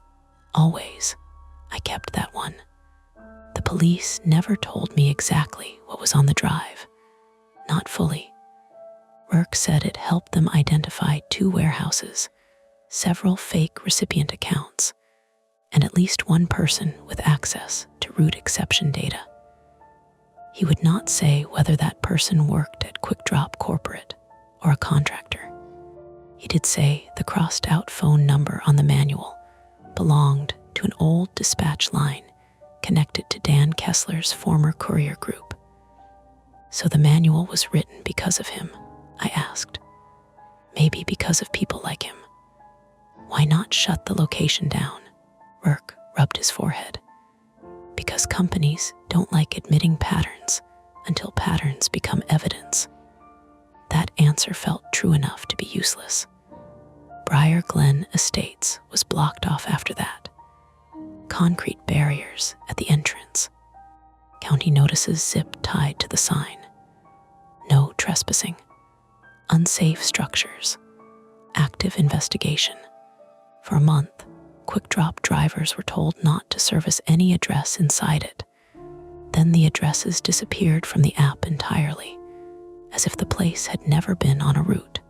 Always. I kept that one. The police never told me exactly what was on the drive. Not fully. Rourke said it helped them identify 2 warehouses, several fake recipient accounts, and at least one person with access to route exception data. He would not say whether that person worked at Quick Drop Corporate or a contractor. He did say the crossed-out phone number on the manual belonged to an old dispatch line connected to Dan Kessler's former courier group. So the manual was written because of him, I asked. Maybe because of people like him. Why not shut the location down? Rourke rubbed his forehead. Because companies don't like admitting patterns until patterns become evidence. That answer felt true enough to be useless. Briar Glen Estates was blocked off after that. Concrete barriers at the entrance. County notices zip tied to the sign. No trespassing. Unsafe structures. Active investigation. For a month, Quick Drop drivers were told not to service any address inside it. Then the addresses disappeared from the app entirely, as if the place had never been on a route.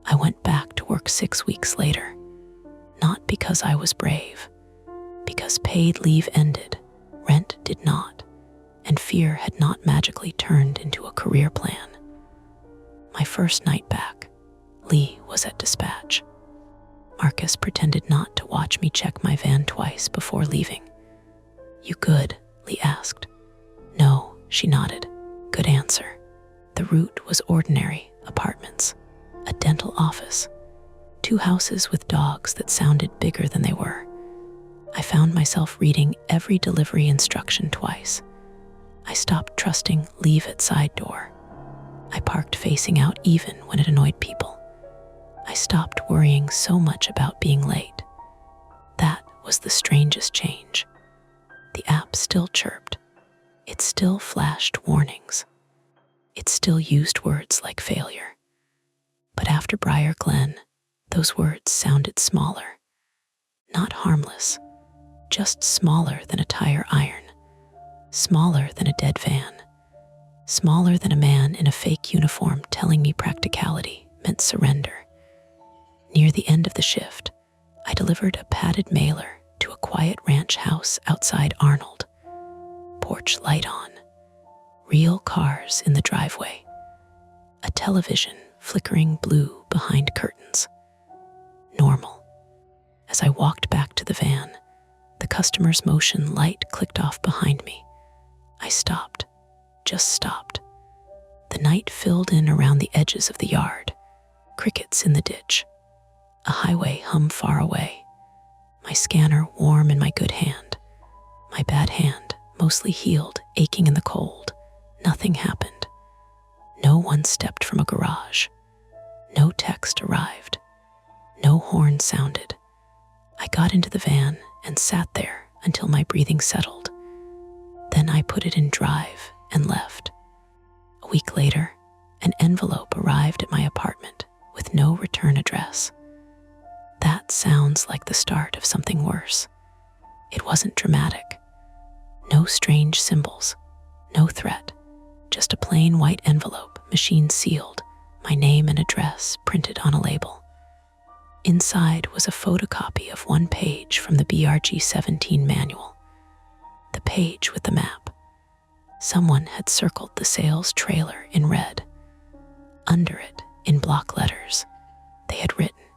I went back to work 6 weeks later, not because I was brave, because paid leave ended, rent did not, and fear had not magically turned into a career plan. My first night back, Lee was at dispatch. Marcus pretended not to watch me check my van twice before leaving. You good? Lee asked. No, she nodded. Good answer. The route was ordinary apartments, a dental office, 2 houses with dogs that sounded bigger than they were. I found myself reading every delivery instruction twice. I stopped trusting leave at side door. I parked facing out even when it annoyed people. I stopped worrying so much about being late. That was the strangest change. The app still chirped. It still flashed warnings. It still used words like failure. But after Briar Glen, those words sounded smaller. Not harmless, just smaller than a tire iron, smaller than a dead van, smaller than a man in a fake uniform telling me practicality meant surrender. Near the end of the shift, I delivered a padded mailer to a quiet ranch house outside Arnold. Porch light on, real cars in the driveway, a television flickering blue behind curtains. Normal. As I walked back to the van, the customer's motion light clicked off behind me. I stopped, just stopped. The night filled in around the edges of the yard, crickets in the ditch. A highway hum far away. My scanner warm in my good hand. My bad hand, mostly healed, aching in the cold. Nothing happened. No one stepped from a garage. No text arrived. No horn sounded. I got into the van and sat there until my breathing settled. Then I put it in drive and left. A week later, an envelope arrived at my apartment with no return address. That sounds like the start of something worse. It wasn't dramatic. No strange symbols, no threat, just a plain white envelope machine sealed, my name and address printed on a label. Inside was a photocopy of one page from the BRG-17 manual, the page with the map. Someone had circled the sales trailer in red. Under it, in block letters, they had written,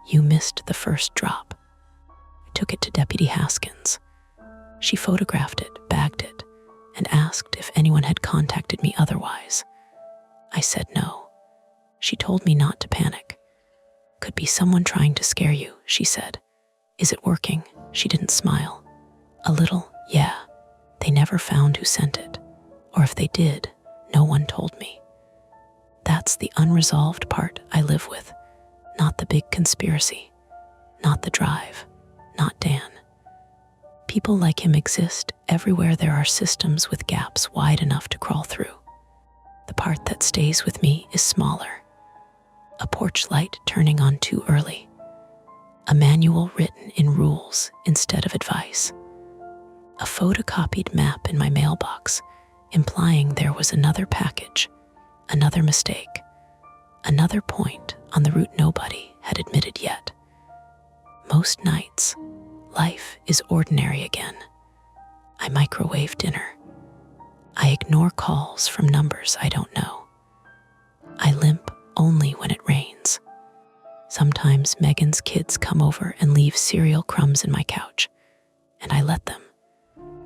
"You missed the first drop." I took it to Deputy Haskins. She photographed it, bagged it, and asked if anyone had contacted me otherwise. I said no. She told me not to panic. "Could be someone trying to scare you," she said. "Is it working?" She didn't smile. "A little, yeah. They never found who sent it. Or if they did, no one told me." That's the unresolved part I live with, not the big conspiracy, not the drive, not Dan. People like him exist everywhere there are systems with gaps wide enough to crawl through. The part that stays with me is smaller. A porch light turning on too early. A manual written in rules instead of advice. A photocopied map in my mailbox, implying there was another package, another mistake, another point on the route nobody had admitted yet. Most nights, life is ordinary again. I microwave dinner. I ignore calls from numbers I don't know. I limp only when it rains. Sometimes Megan's kids come over and leave cereal crumbs in my couch, and I let them,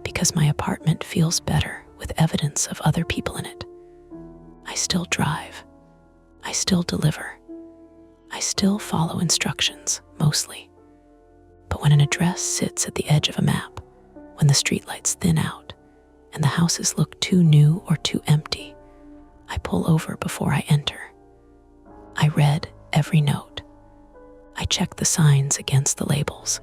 because my apartment feels better with evidence of other people in it. I still drive. I still deliver. I still follow instructions, mostly. But when an address sits at the edge of a map, when the streetlights thin out, and the houses look too new or too empty, I pull over before I enter. I read every note. I check the signs against the labels.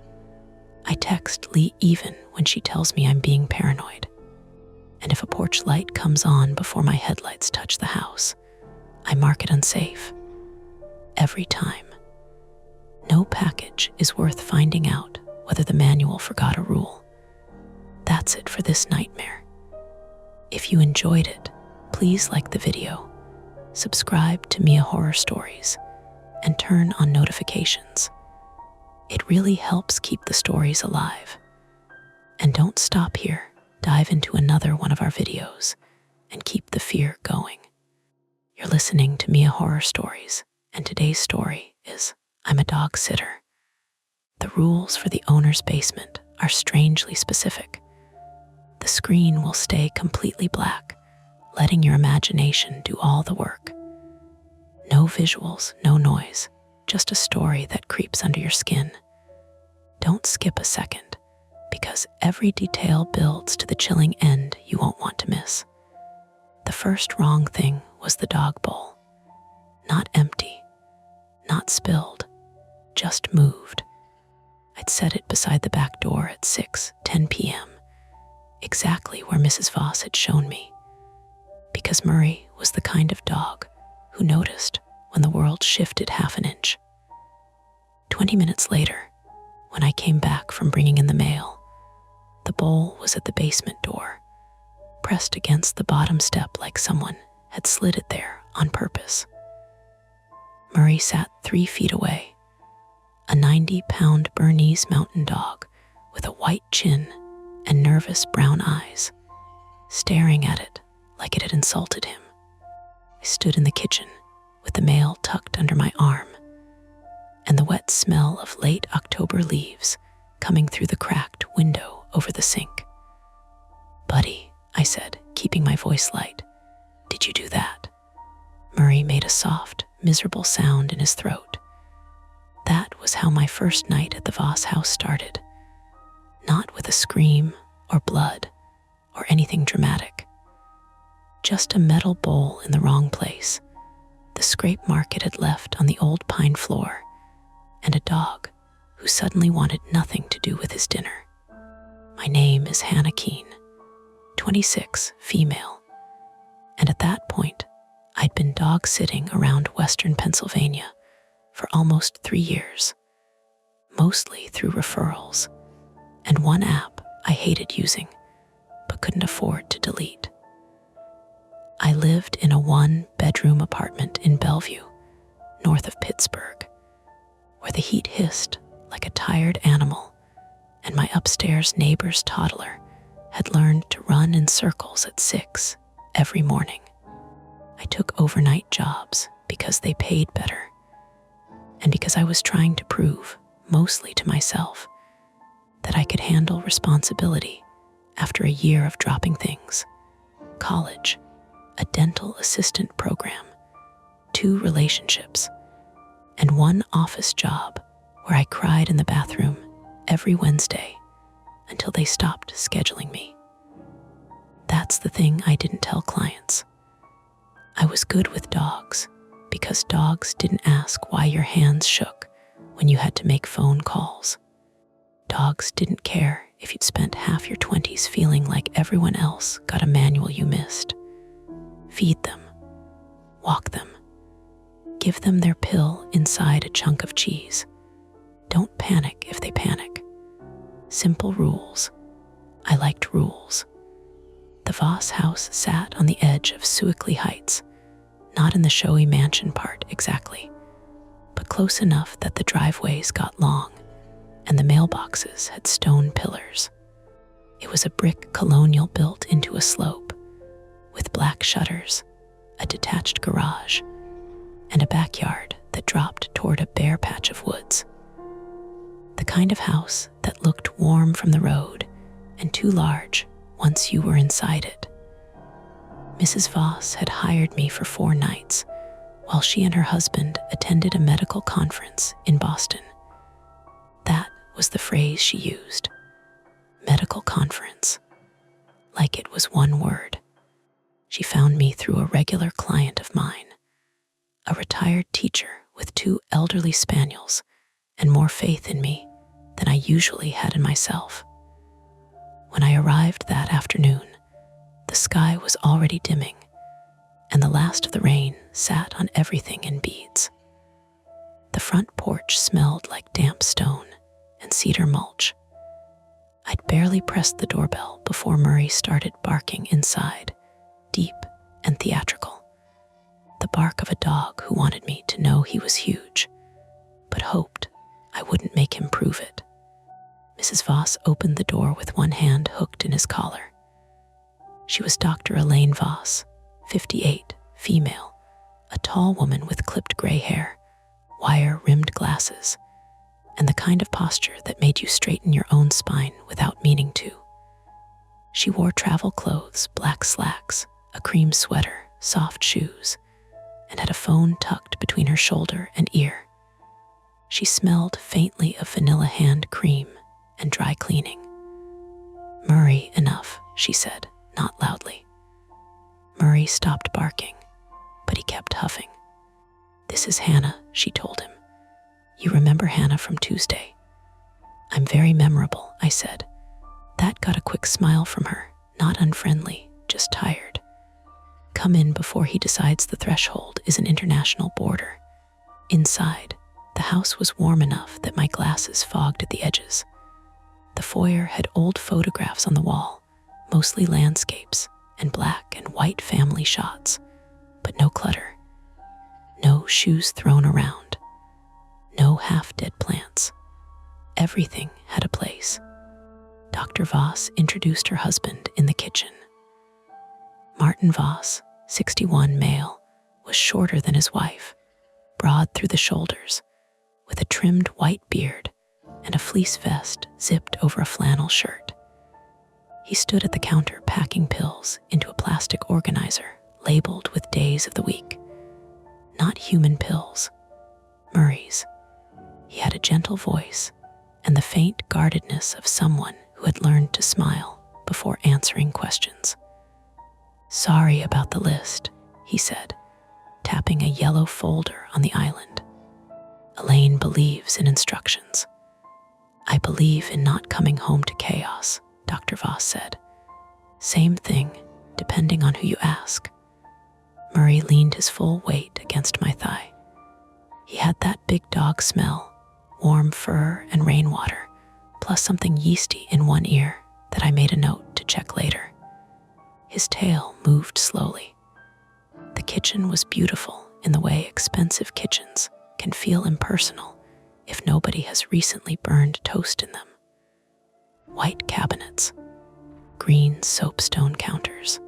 I text Lee even when she tells me I'm being paranoid. And if a porch light comes on before my headlights touch the house, I mark it unsafe. Every time. No package is worth finding out whether the manual forgot a rule. That's it for this nightmare. If you enjoyed it, please like the video, subscribe to Mia Horror Stories, and turn on notifications. It really helps keep the stories alive. And don't stop here. Dive into another one of our videos and keep the fear going. You're listening to Mia Horror Stories, and today's story is I'm a Dog Sitter. The rules for the owner's basement are strangely specific. The screen will stay completely black, letting your imagination do all the work. No visuals, no noise, just a story that creeps under your skin. Don't skip a second, because every detail builds to the chilling end you won't want to miss. The first wrong thing was the dog bowl. Not empty, not spilled, just moved. I'd set it beside the back door at 6:10 p.m., exactly where Mrs. Voss had shown me, because Murray was the kind of dog who noticed when the world shifted half an inch. 20 minutes later, when I came back from bringing in the mail, the bowl was at the basement door, pressed against the bottom step like someone had slid it there on purpose. Murray sat 3 feet away, a 90-pound Bernese mountain dog with a white chin and nervous brown eyes, staring at it like it had insulted him. I stood in the kitchen with the mail tucked under my arm, and the wet smell of late October leaves coming through the cracked window over the sink. "Buddy," I said, keeping my voice light, "did you do that?" Murray made a soft, miserable sound in his throat. That was how my first night at the Voss house started. Not with a scream or blood or anything dramatic. Just a metal bowl in the wrong place, the scrape mark it had left on the old pine floor, and a dog who suddenly wanted nothing to do with his dinner. My name is Hannah Keene, 26, female, and at that point, I'd been dog-sitting around Western Pennsylvania for almost 3 years, mostly through referrals, and one app I hated using, but couldn't afford to delete. I lived in a one-bedroom apartment in Bellevue, north of Pittsburgh, where the heat hissed like a tired animal, and my upstairs neighbor's toddler had learned to run in circles at 6 every morning. I took overnight jobs because they paid better, and because I was trying to prove, mostly to myself, that I could handle responsibility after a year of dropping things: college, a dental assistant program, 2 relationships, and 1 office job where I cried in the bathroom every Wednesday until they stopped scheduling me. That's the thing I didn't tell clients. I was good with dogs because dogs didn't ask why your hands shook when you had to make phone calls. Dogs didn't care if you'd spent half your 20s feeling like everyone else got a manual you missed. Feed them, walk them, give them their pill inside a chunk of cheese. Don't panic if they panic. Simple rules. I liked rules. The Voss house sat on the edge of Sewickley Heights, not in the showy mansion part exactly, but close enough that the driveways got long and the mailboxes had stone pillars. It was a brick colonial built into a slope, with black shutters, a detached garage, and a backyard that dropped toward a bare patch of woods. The kind of house that looked warm from the road and too large once you were inside it. Mrs. Voss had hired me for 4 nights while she and her husband attended a medical conference in Boston. That was the phrase she used: medical conference, like it was one word. She found me through a regular client of mine, a retired teacher with 2 elderly spaniels and more faith in me than I usually had in myself. When I arrived that afternoon, the sky was already dimming, and the last of the rain sat on everything in beads. The front porch smelled like damp stone and cedar mulch. I'd barely pressed the doorbell before Murray started barking inside, deep and theatrical. The bark of a dog who wanted me to know he was huge, but hoped I wouldn't make him prove it. Mrs. Voss opened the door with one hand hooked in his collar. She was Dr. Elaine Voss, 58, female, a tall woman with clipped gray hair, wire-rimmed glasses, and the kind of posture that made you straighten your own spine without meaning to. She wore travel clothes, black slacks, a cream sweater, soft shoes, and had a phone tucked between her shoulder and ear. She smelled faintly of vanilla hand cream and dry cleaning. "Murray, enough," she said, not loudly. Murray stopped barking, but he kept huffing. "This is Hannah," she told him. "You remember Hannah from Tuesday?" "I'm very memorable," I said. That got a quick smile from her, not unfriendly, just tired. Come in before he decides the threshold is an international border. Inside, the house was warm enough that my glasses fogged at the edges. The foyer had old photographs on the wall, mostly landscapes and black and white family shots, but no clutter. No shoes thrown around. No half-dead plants. Everything had a place. Dr. Voss introduced her husband in the kitchen. Martin Voss, 61 male, was shorter than his wife, broad through the shoulders, with a trimmed white beard and a fleece vest zipped over a flannel shirt. He stood at the counter packing pills into a plastic organizer labeled with days of the week. Not human pills, Murray's. He had a gentle voice and the faint guardedness of someone who had learned to smile before answering questions. "Sorry about the list," he said, tapping a yellow folder on the island. "Elaine believes in instructions." "I believe in not coming home to chaos," Dr. Voss said. "Same thing, depending on who you ask." Murray leaned his full weight against my thigh. He had that big dog smell, warm fur and rainwater, plus something yeasty in one ear that I made a note to check later. His tail moved slowly, The kitchen was beautiful in the way expensive kitchens can feel impersonal if nobody has recently burned toast in them. White cabinets, green soapstone counters,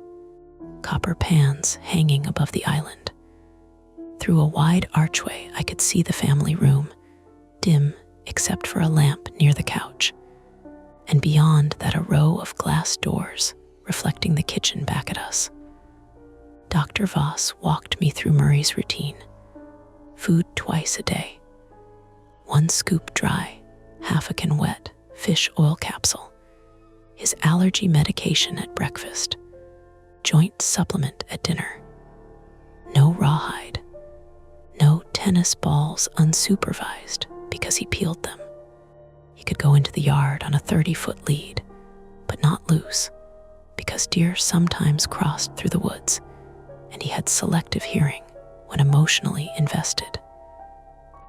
copper pans hanging above the island. Through a wide archway, I could see the family room, dim except for a lamp near the couch, and beyond that a row of glass doors reflecting the kitchen back at us. Dr. Voss walked me through Murray's routine. Food twice a day. 1 scoop dry, half a can wet, fish oil capsule. His allergy medication at breakfast. Joint supplement at dinner. No rawhide. No tennis balls unsupervised because he peeled them. He could go into the yard on a 30-foot lead, but not loose, because deer sometimes crossed through the woods, and he had selective hearing when emotionally invested.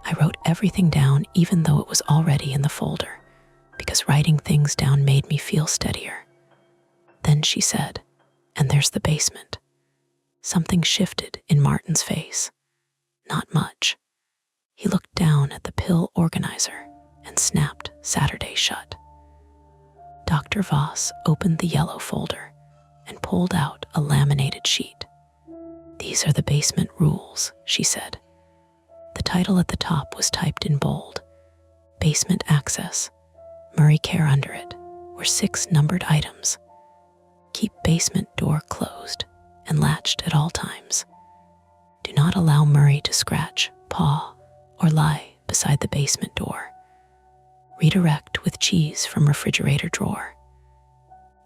I wrote everything down even though it was already in the folder, because writing things down made me feel steadier. Then she said, "And there's the basement." Something shifted in Martin's face. Not much. He looked down at the pill organizer and snapped Saturday shut. Dr. Voss opened the yellow folder and pulled out a laminated sheet. "These are the basement rules," she said. The title at the top was typed in bold. Basement access, Murray care under it, were 6 numbered items. Keep basement door closed and latched at all times. Do not allow Murray to scratch, paw, or lie beside the basement door. Redirect with cheese from refrigerator drawer.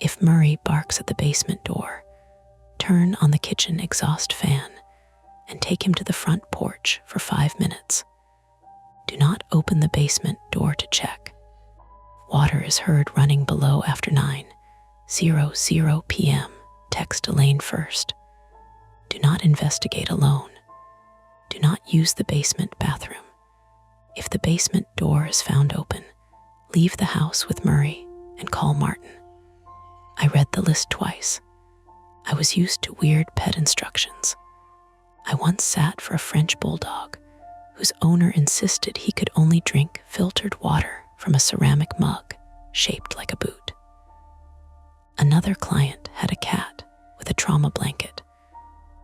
If Murray barks at the basement door, turn on the kitchen exhaust fan and take him to the front porch for 5 minutes. Do not open the basement door to check. Water is heard running below after 9:00 p.m. Text Elaine first. Do not investigate alone. Do not use the basement bathroom. If the basement door is found open, leave the house with Murray and call Martin. I read the list twice. I was used to weird pet instructions. I once sat for a French bulldog whose owner insisted he could only drink filtered water from a ceramic mug shaped like a boot. Another client had a cat with a trauma blanket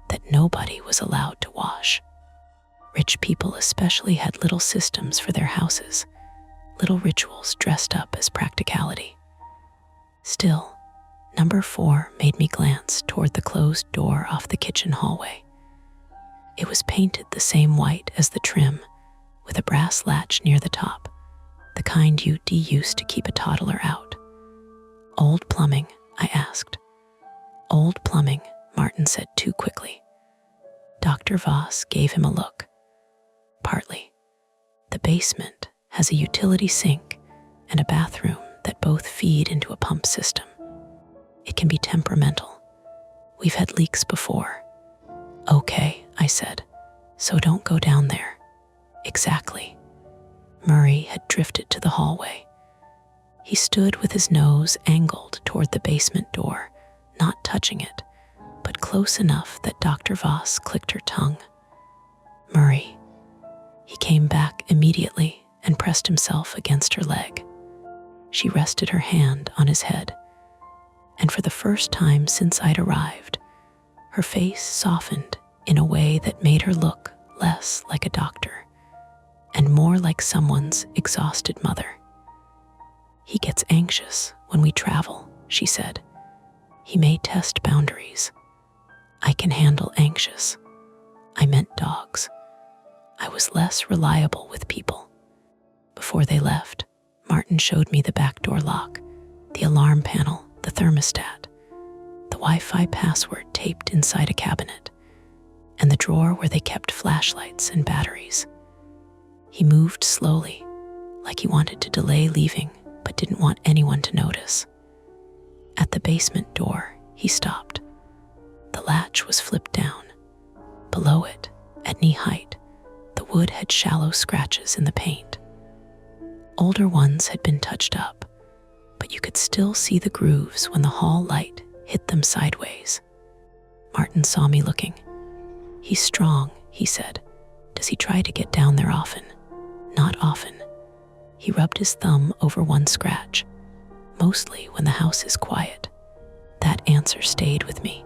that nobody was allowed to wash. Rich people especially had little systems for their houses, little rituals dressed up as practicality. Still, number 4 made me glance toward the closed door off the kitchen hallway. It was painted the same white as the trim, with a brass latch near the top, the kind you'd use to keep a toddler out. "Old plumbing?" I asked. "Old plumbing," Martin said too quickly. Dr. Voss gave him a look. "Partly. The basement has a utility sink and a bathroom that both feed into a pump system. It can be temperamental. We've had leaks before." "Okay," I said, "so don't go down there." "Exactly." Murray had drifted to the hallway. He stood with his nose angled toward the basement door, not touching it, but close enough that Dr. Voss clicked her tongue. "Murray." He came back immediately and pressed himself against her leg. She rested her hand on his head, and for the first time since I'd arrived, her face softened in a way that made her look less like a doctor and more like someone's exhausted mother. "He gets anxious when we travel," she said. "He may test boundaries. I can handle anxious." I meant dogs. I was less reliable with people. Before they left, Martin showed me the back door lock, the alarm panel, the thermostat, the Wi-Fi password taped inside a cabinet, and the drawer where they kept flashlights and batteries. He moved slowly, like he wanted to delay leaving but didn't want anyone to notice. At the basement door, he stopped. The latch was flipped down. Below it, at knee height, the wood had shallow scratches in the paint. Older ones had been touched up, but you could still see the grooves when the hall light hit them sideways. Martin saw me looking. "He's strong," he said. "Does he try to get down there often?" "Not often." He rubbed his thumb over one scratch. "Mostly when the house is quiet." That answer stayed with me.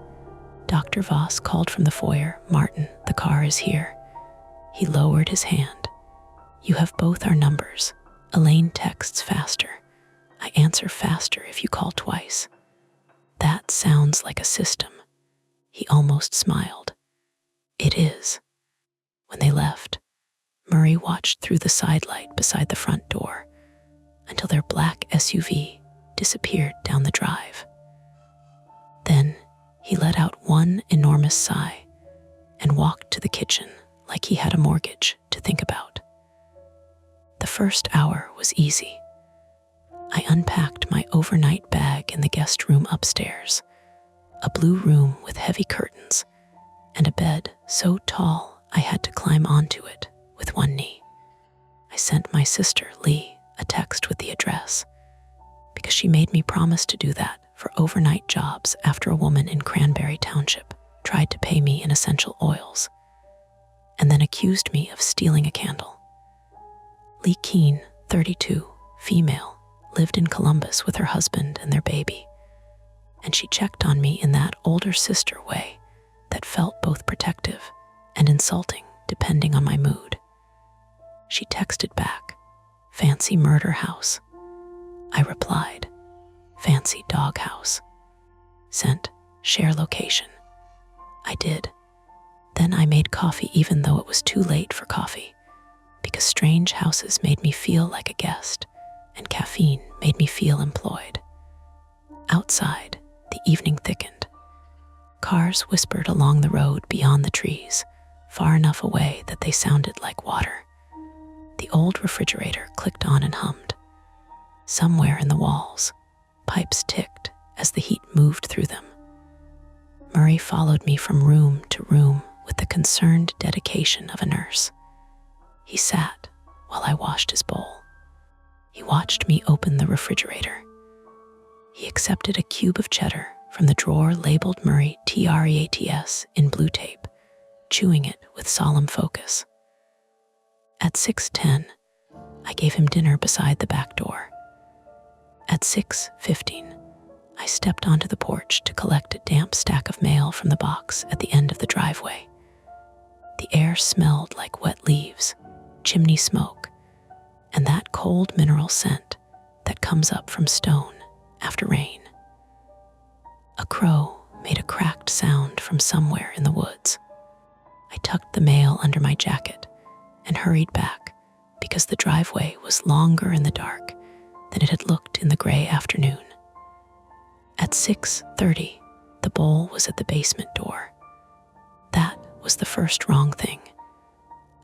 Dr. Voss called from the foyer, "Martin, the car is here." He lowered his hand. "You have both our numbers. Elaine texts faster. I answer faster if you call twice." "That sounds like a system." He almost smiled. "It is." When they left, Murray watched through the side light beside the front door until their black SUV disappeared down the drive. Then he let out one enormous sigh and walked to the kitchen like he had a mortgage to think about. The first hour was easy. I unpacked my overnight bag in the guest room upstairs, a blue room with heavy curtains and a bed so tall I had to climb onto it with one knee. I sent my sister, Lee, a text with the address because she made me promise to do that for overnight jobs after a woman in Cranberry Township tried to pay me in essential oils and then accused me of stealing a candle. Lee Keene, 32, female, lived in Columbus with her husband and their baby, and she checked on me in that older sister way that felt both protective and insulting depending on my mood. She texted back, "Fancy murder house." I replied, "Fancy dog house." Sent, "Share location." I did. Then I made coffee even though it was too late for coffee, because strange houses made me feel like a guest, and caffeine made me feel employed. Outside, the evening thickened. Cars whispered along the road beyond the trees, far enough away that they sounded like water. The old refrigerator clicked on and hummed. Somewhere in the walls, pipes ticked as the heat moved through them. Murray followed me from room to room with the concerned dedication of a nurse. He sat while I washed his bowl. He watched me open the refrigerator. He accepted a cube of cheddar from the drawer labeled Murray TREATS in blue tape, chewing it with solemn focus. At 6:10, I gave him dinner beside the back door. At 6:15, I stepped onto the porch to collect a damp stack of mail from the box at the end of the driveway. The air smelled like wet leaves, chimney smoke, and that cold mineral scent that comes up from stone after rain. A crow made a cracked sound from somewhere in the woods. I tucked the mail under my jacket and hurried back because the driveway was longer in the dark than it had looked in the gray afternoon. At 6:30, the bowl was at the basement door. That was the first wrong thing.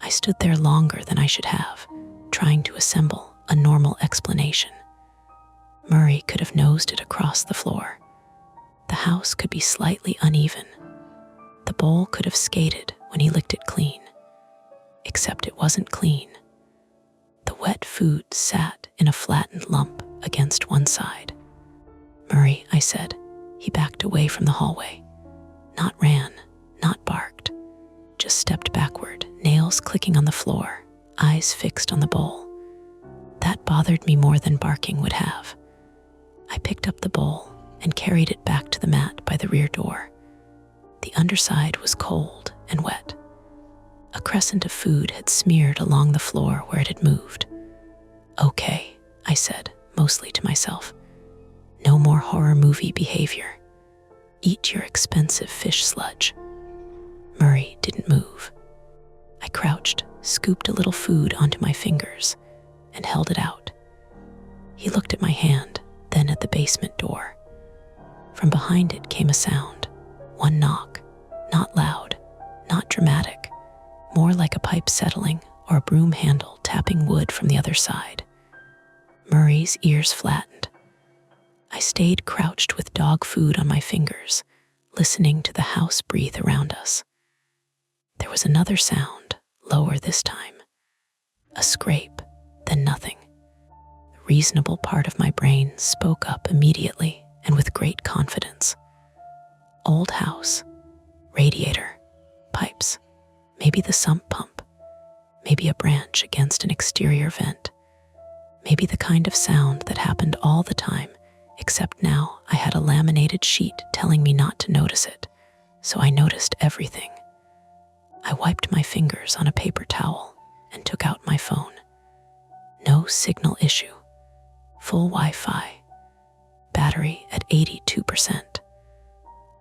I stood there longer than I should have, trying to assemble a normal explanation. Murray could have nosed it across the floor. The house could be slightly uneven. The bowl could have skated when he licked it clean. Except it wasn't clean. The wet food sat in a flattened lump against one side. "Murray," I said. He backed away from the hallway. Not ran, not barked. Just stepped backward, nails clicking on the floor, eyes fixed on the bowl. That bothered me more than barking would have. I picked up the bowl and carried it back to the mat by the rear door. The underside was cold and wet. A crescent of food had smeared along the floor where it had moved. "Okay," I said, mostly to myself. "No more horror movie behavior. Eat your expensive fish sludge." Murray didn't move. I crouched, scooped a little food onto my fingers, and held it out. He looked at my hand, then at the basement door. From behind it came a sound. One knock, not loud, not dramatic, more like a pipe settling or a broom handle tapping wood from the other side. Murray's ears flattened. I stayed crouched with dog food on my fingers, listening to the house breathe around us. There was another sound, lower this time. A scrape, then nothing. The reasonable part of my brain spoke up immediately and with great confidence. Old house, radiator, pipes. Maybe the sump pump. Maybe a branch against an exterior vent. Maybe the kind of sound that happened all the time, except now I had a laminated sheet telling me not to notice it, so I noticed everything. I wiped my fingers on a paper towel and took out my phone. No signal issue. Full Wi-Fi. Battery at 82%.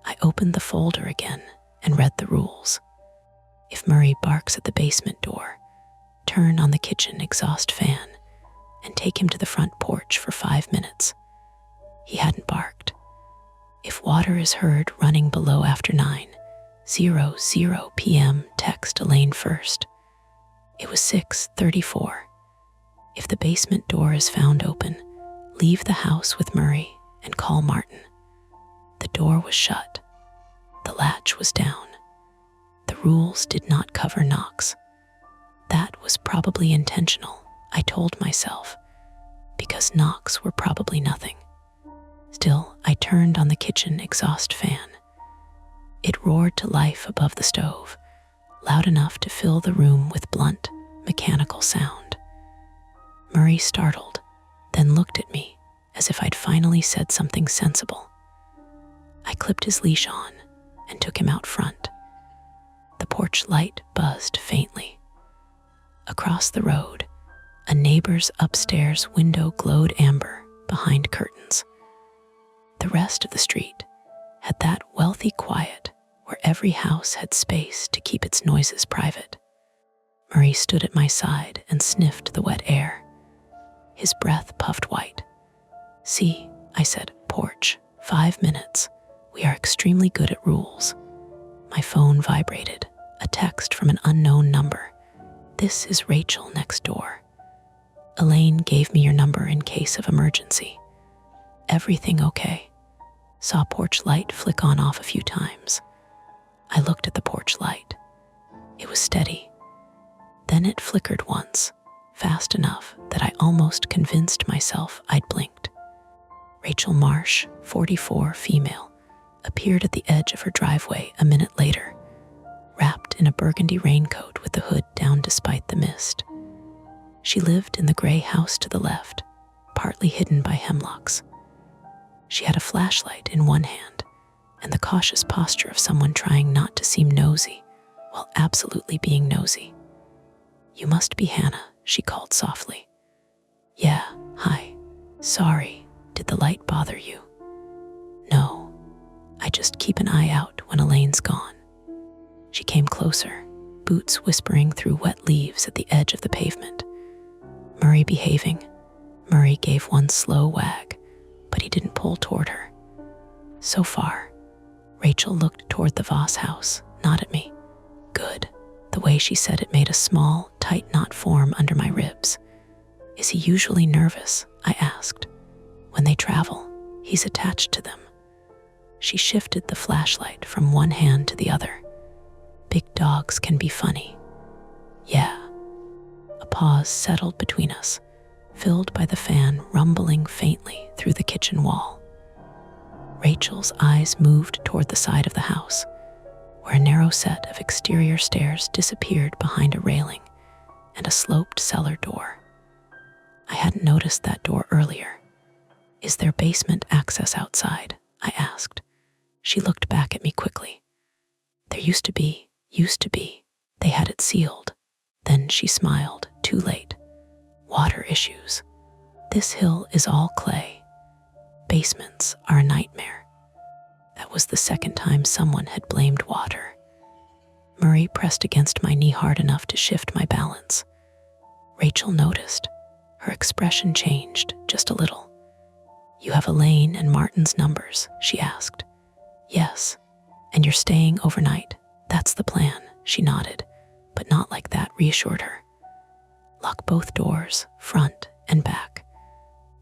I opened the folder again and read the rules. If Murray barks at the basement door, turn on the kitchen exhaust fan and take him to the front porch for 5 minutes. He hadn't barked. If water is heard running below after 9:00 p.m., text Elaine first. It was 6:34. If the basement door is found open, leave the house with Murray and call Martin. The door was shut. The latch was down. The rules did not cover knocks. That was probably intentional, I told myself, because knocks were probably nothing. Still, I turned on the kitchen exhaust fan. It roared to life above the stove, loud enough to fill the room with blunt, mechanical sound. Murray startled, then looked at me as if I'd finally said something sensible. I clipped his leash on and took him out front. The porch light buzzed faintly. Across the road, a neighbor's upstairs window glowed amber behind curtains. The rest of the street had that wealthy quiet where every house had space to keep its noises private. Murray stood at my side and sniffed the wet air. His breath puffed white. "See," I said, "porch, 5 minutes. We are extremely good at rules." My phone vibrated, a text from an unknown number. "This is Rachel next door. Elaine gave me your number in case of emergency. Everything okay?" Saw porch light flick on off a few times. I looked at the porch light. It was steady. Then it flickered once, fast enough that I almost convinced myself I'd blinked. Rachel Marsh, 44, female, appeared at the edge of her driveway a minute later, wrapped in a burgundy raincoat with the hood down despite the mist. She lived in the gray house to the left, partly hidden by hemlocks. She had a flashlight in one hand and the cautious posture of someone trying not to seem nosy while absolutely being nosy. "You must be Hannah," she called softly. "Yeah, hi. Sorry, did the light bother you?" "No, I just keep an eye out when Elaine's gone." She came closer, boots whispering through wet leaves at the edge of the pavement. Murray behaving. Murray gave one slow wag, but he didn't pull toward her. So far. Rachel looked toward the Voss house, not at me. "Good." The way she said it made a small, tight knot form under my ribs. "Is he usually nervous?" I asked. "When they travel, he's attached to them." She shifted the flashlight from one hand to the other. "Big dogs can be funny." "Yeah." A pause settled between us, filled by the fan rumbling faintly through the kitchen wall. Rachel's eyes moved toward the side of the house, where a narrow set of exterior stairs disappeared behind a railing and a sloped cellar door. I hadn't noticed that door earlier. "Is there basement access outside?" I asked. She looked back at me quickly. "There used to be. They had it sealed." Then she smiled, too late. "Water issues. This hill is all clay. Basements are a nightmare." That was the second time someone had blamed water. Murray pressed against my knee hard enough to shift my balance. Rachel noticed. Her expression changed just a little. "You have Elaine and Martin's numbers?" she asked. "Yes. And you're staying overnight?" "That's the plan," she nodded, but not like that reassured her. "Lock both doors, front and back.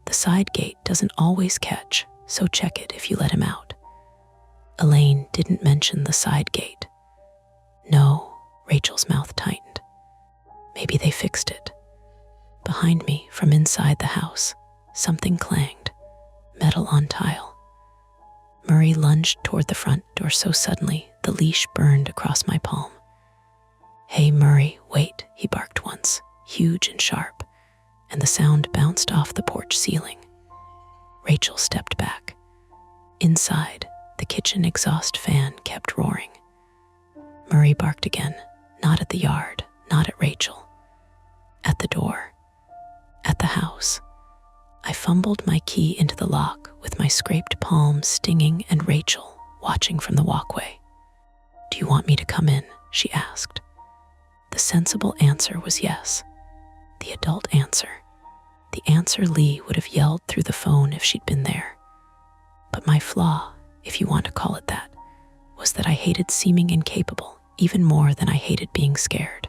The side gate doesn't always catch, so check it if you let him out." Elaine didn't mention the side gate. "No," Rachel's mouth tightened. "Maybe they fixed it." Behind me, from inside the house, something clanged, metal on tile. Murray lunged toward the front door so suddenly the leash burned across my palm. "Hey, Murray, wait," he barked once, huge and sharp, and the sound bounced off the porch ceiling. Rachel stepped back. Inside, the kitchen exhaust fan kept roaring. Murray barked again, not at the yard, not at Rachel. At the door. At the house. I fumbled my key into the lock with my scraped palm stinging and Rachel watching from the walkway. "Do you want me to come in?" she asked. The sensible answer was yes. The adult answer. The answer Lee would have yelled through the phone if she'd been there. But my flaw, if you want to call it that, was that I hated seeming incapable even more than I hated being scared.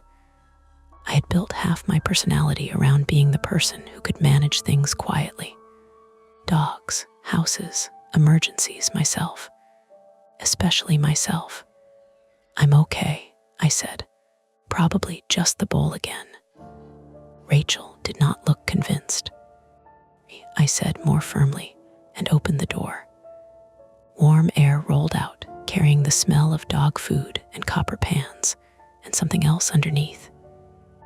I had built half my personality around being the person who could manage things quietly. Dogs, houses, emergencies, myself. Especially myself. "I'm okay," I said. "Probably just the bowl again." Rachel did not look convinced. I said more firmly and opened the door. Warm air rolled out, carrying the smell of dog food and copper pans and something else underneath.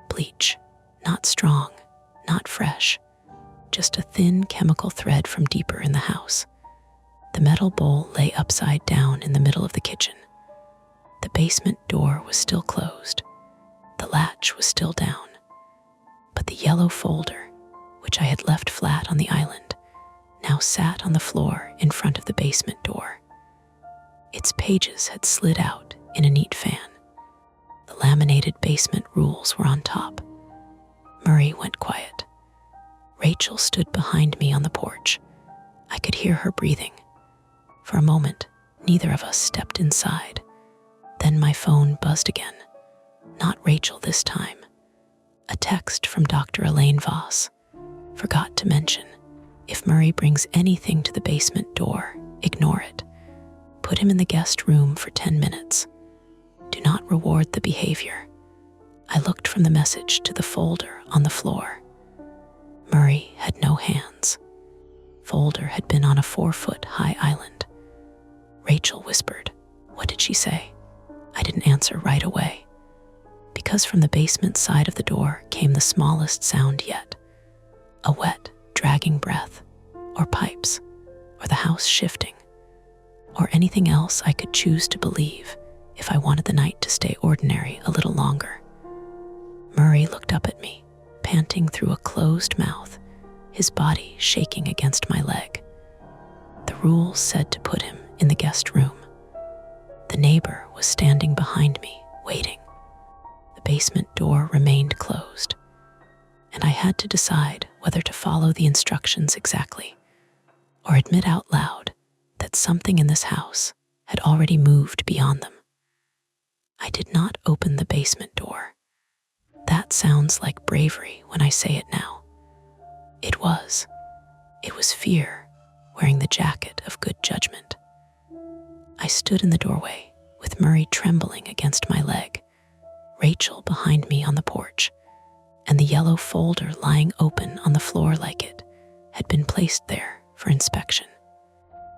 Bleach, not strong, not fresh, just a thin chemical thread from deeper in the house. The metal bowl lay upside down in the middle of the kitchen. The basement door was still closed. The latch was still down. But the yellow folder, which I had left flat on the island, now sat on the floor in front of the basement door. Its pages had slid out in a neat fan. The laminated basement rules were on top. Murray went quiet. Rachel stood behind me on the porch. I could hear her breathing. For a moment, neither of us stepped inside. Then my phone buzzed again. Not Rachel this time. A text from Dr. Elaine Voss. "Forgot to mention, if Murray brings anything to the basement door, ignore it. Put him in the guest room for 10 minutes. Do not reward the behavior." I looked from the message to the folder on the floor. Murray had no hands. Folder had been on a 4-foot-high island. Rachel whispered. What did she say? I didn't answer right away, because from the basement side of the door came the smallest sound yet. A wet, dragging breath, or pipes, or the house shifting, or anything else I could choose to believe if I wanted the night to stay ordinary a little longer. Murray looked up at me, panting through a closed mouth, his body shaking against my leg. The rules said to put him in the guest room. The neighbor was standing behind me, waiting. The basement door remained closed, and I had to decide whether to follow the instructions exactly, or admit out loud that something in this house had already moved beyond them. I did not open the basement door. That sounds like bravery when I say it now. It was fear wearing the jacket of good judgment. I stood in the doorway with Murray trembling against my leg, Rachel behind me on the porch, and the yellow folder lying open on the floor like it had been placed there for inspection.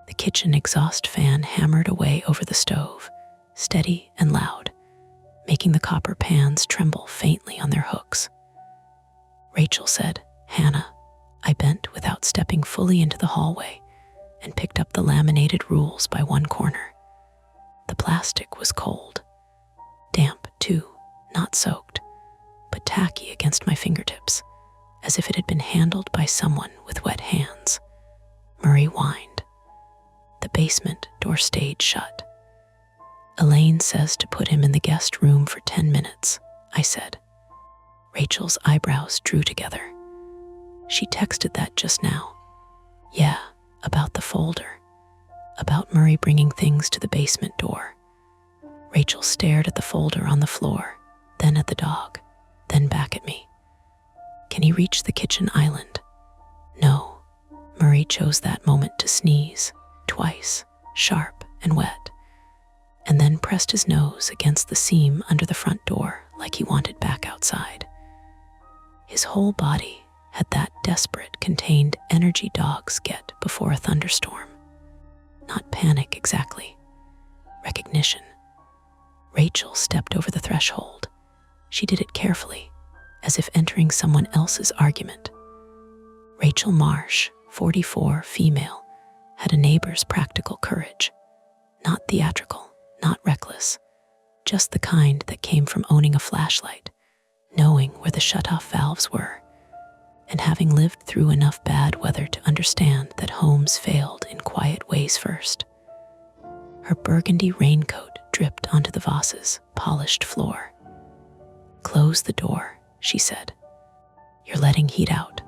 The kitchen exhaust fan hammered away over the stove, steady and loud, making the copper pans tremble faintly on their hooks. Rachel said, "Hannah." I bent without stepping fully into the hallway and picked up the laminated rules by one corner. The plastic was cold. Damp, too, not soaked, but tacky against my fingertips, as if it had been handled by someone with wet hands. Murray whined. The basement door stayed shut. Elaine says to put him in the guest room for 10 minutes, I said. Rachel's eyebrows drew together. She texted that just now. Yeah, about the folder. About Murray bringing things to the basement door. Rachel stared at the folder on the floor, then at the dog, then back at me. Can he reach the kitchen island? No. Murray chose that moment to sneeze, twice, sharp and wet, and then pressed his nose against the seam under the front door like he wanted back outside. His whole body had that desperate, contained energy dogs get before a thunderstorm. Not panic exactly. Recognition. Rachel stepped over the threshold, She did it carefully, as if entering someone else's argument. Rachel Marsh, 44, female, had a neighbor's practical courage. Not theatrical, not reckless, just the kind that came from owning a flashlight, knowing where the shut-off valves were, and having lived through enough bad weather to understand that homes failed in quiet ways first. Her burgundy raincoat dripped onto the Voss's polished floor. "Close the door," she said. "You're letting heat out."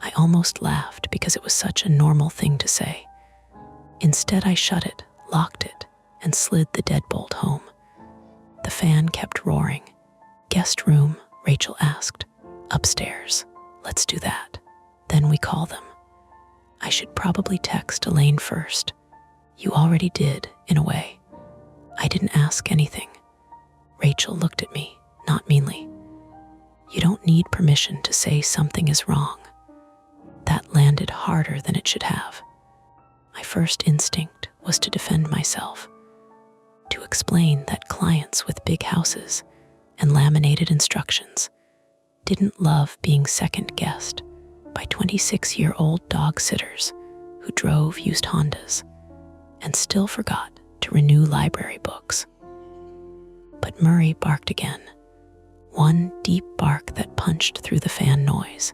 I almost laughed because it was such a normal thing to say. Instead, I shut it, locked it, and slid the deadbolt home. The fan kept roaring. "Guest room?" Rachel asked. "Upstairs. Let's do that. Then we call them." I should probably text Elaine first. You already did, in a way. I didn't ask anything. Rachel looked at me, not meanly. "You don't need permission to say something is wrong." That landed harder than it should have. My first instinct was to defend myself, to explain that clients with big houses and laminated instructions didn't love being second-guessed by 26-year-old dog sitters who drove used Hondas and still forgot to renew library books. But Murray barked again, one deep bark that punched through the fan noise,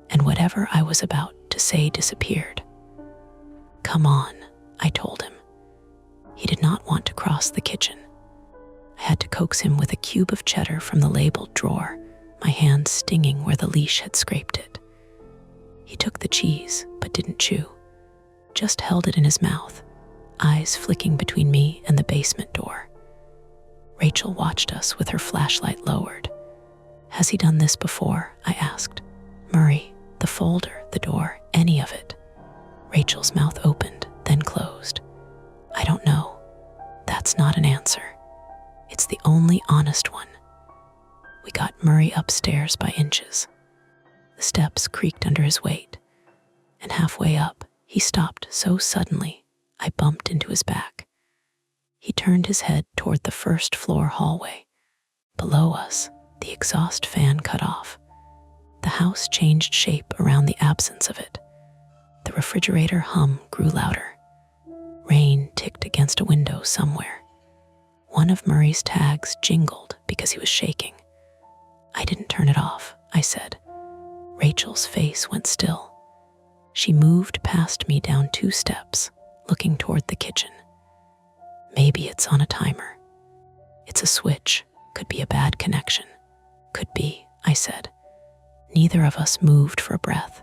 and whatever I was about to say disappeared. "Come on," I told him. He did not want to cross the kitchen. I had to coax him with a cube of cheddar from the labeled drawer, my hand stinging where the leash had scraped it. He took the cheese, but didn't chew, just held it in his mouth, eyes flicking between me and the basement door. Rachel watched us with her flashlight lowered. "Has he done this before?" I asked. "Murray, the folder, the door, any of it." Rachel's mouth opened, then closed. "I don't know. That's not an answer. It's the only honest one." We got Murray upstairs by inches. The steps creaked under his weight, and halfway up, he stopped so suddenly I bumped into his back. He turned his head toward the first-floor hallway. Below us, the exhaust fan cut off. The house changed shape around the absence of it. The refrigerator hum grew louder. Rain ticked against a window somewhere. One of Murray's tags jingled because he was shaking. "I didn't turn it off," I said. Rachel's face went still. She moved past me down 2 steps, looking toward the kitchen. "Maybe it's on a timer. It's a switch, could be a bad connection." "Could be," I said. Neither of us moved for a breath.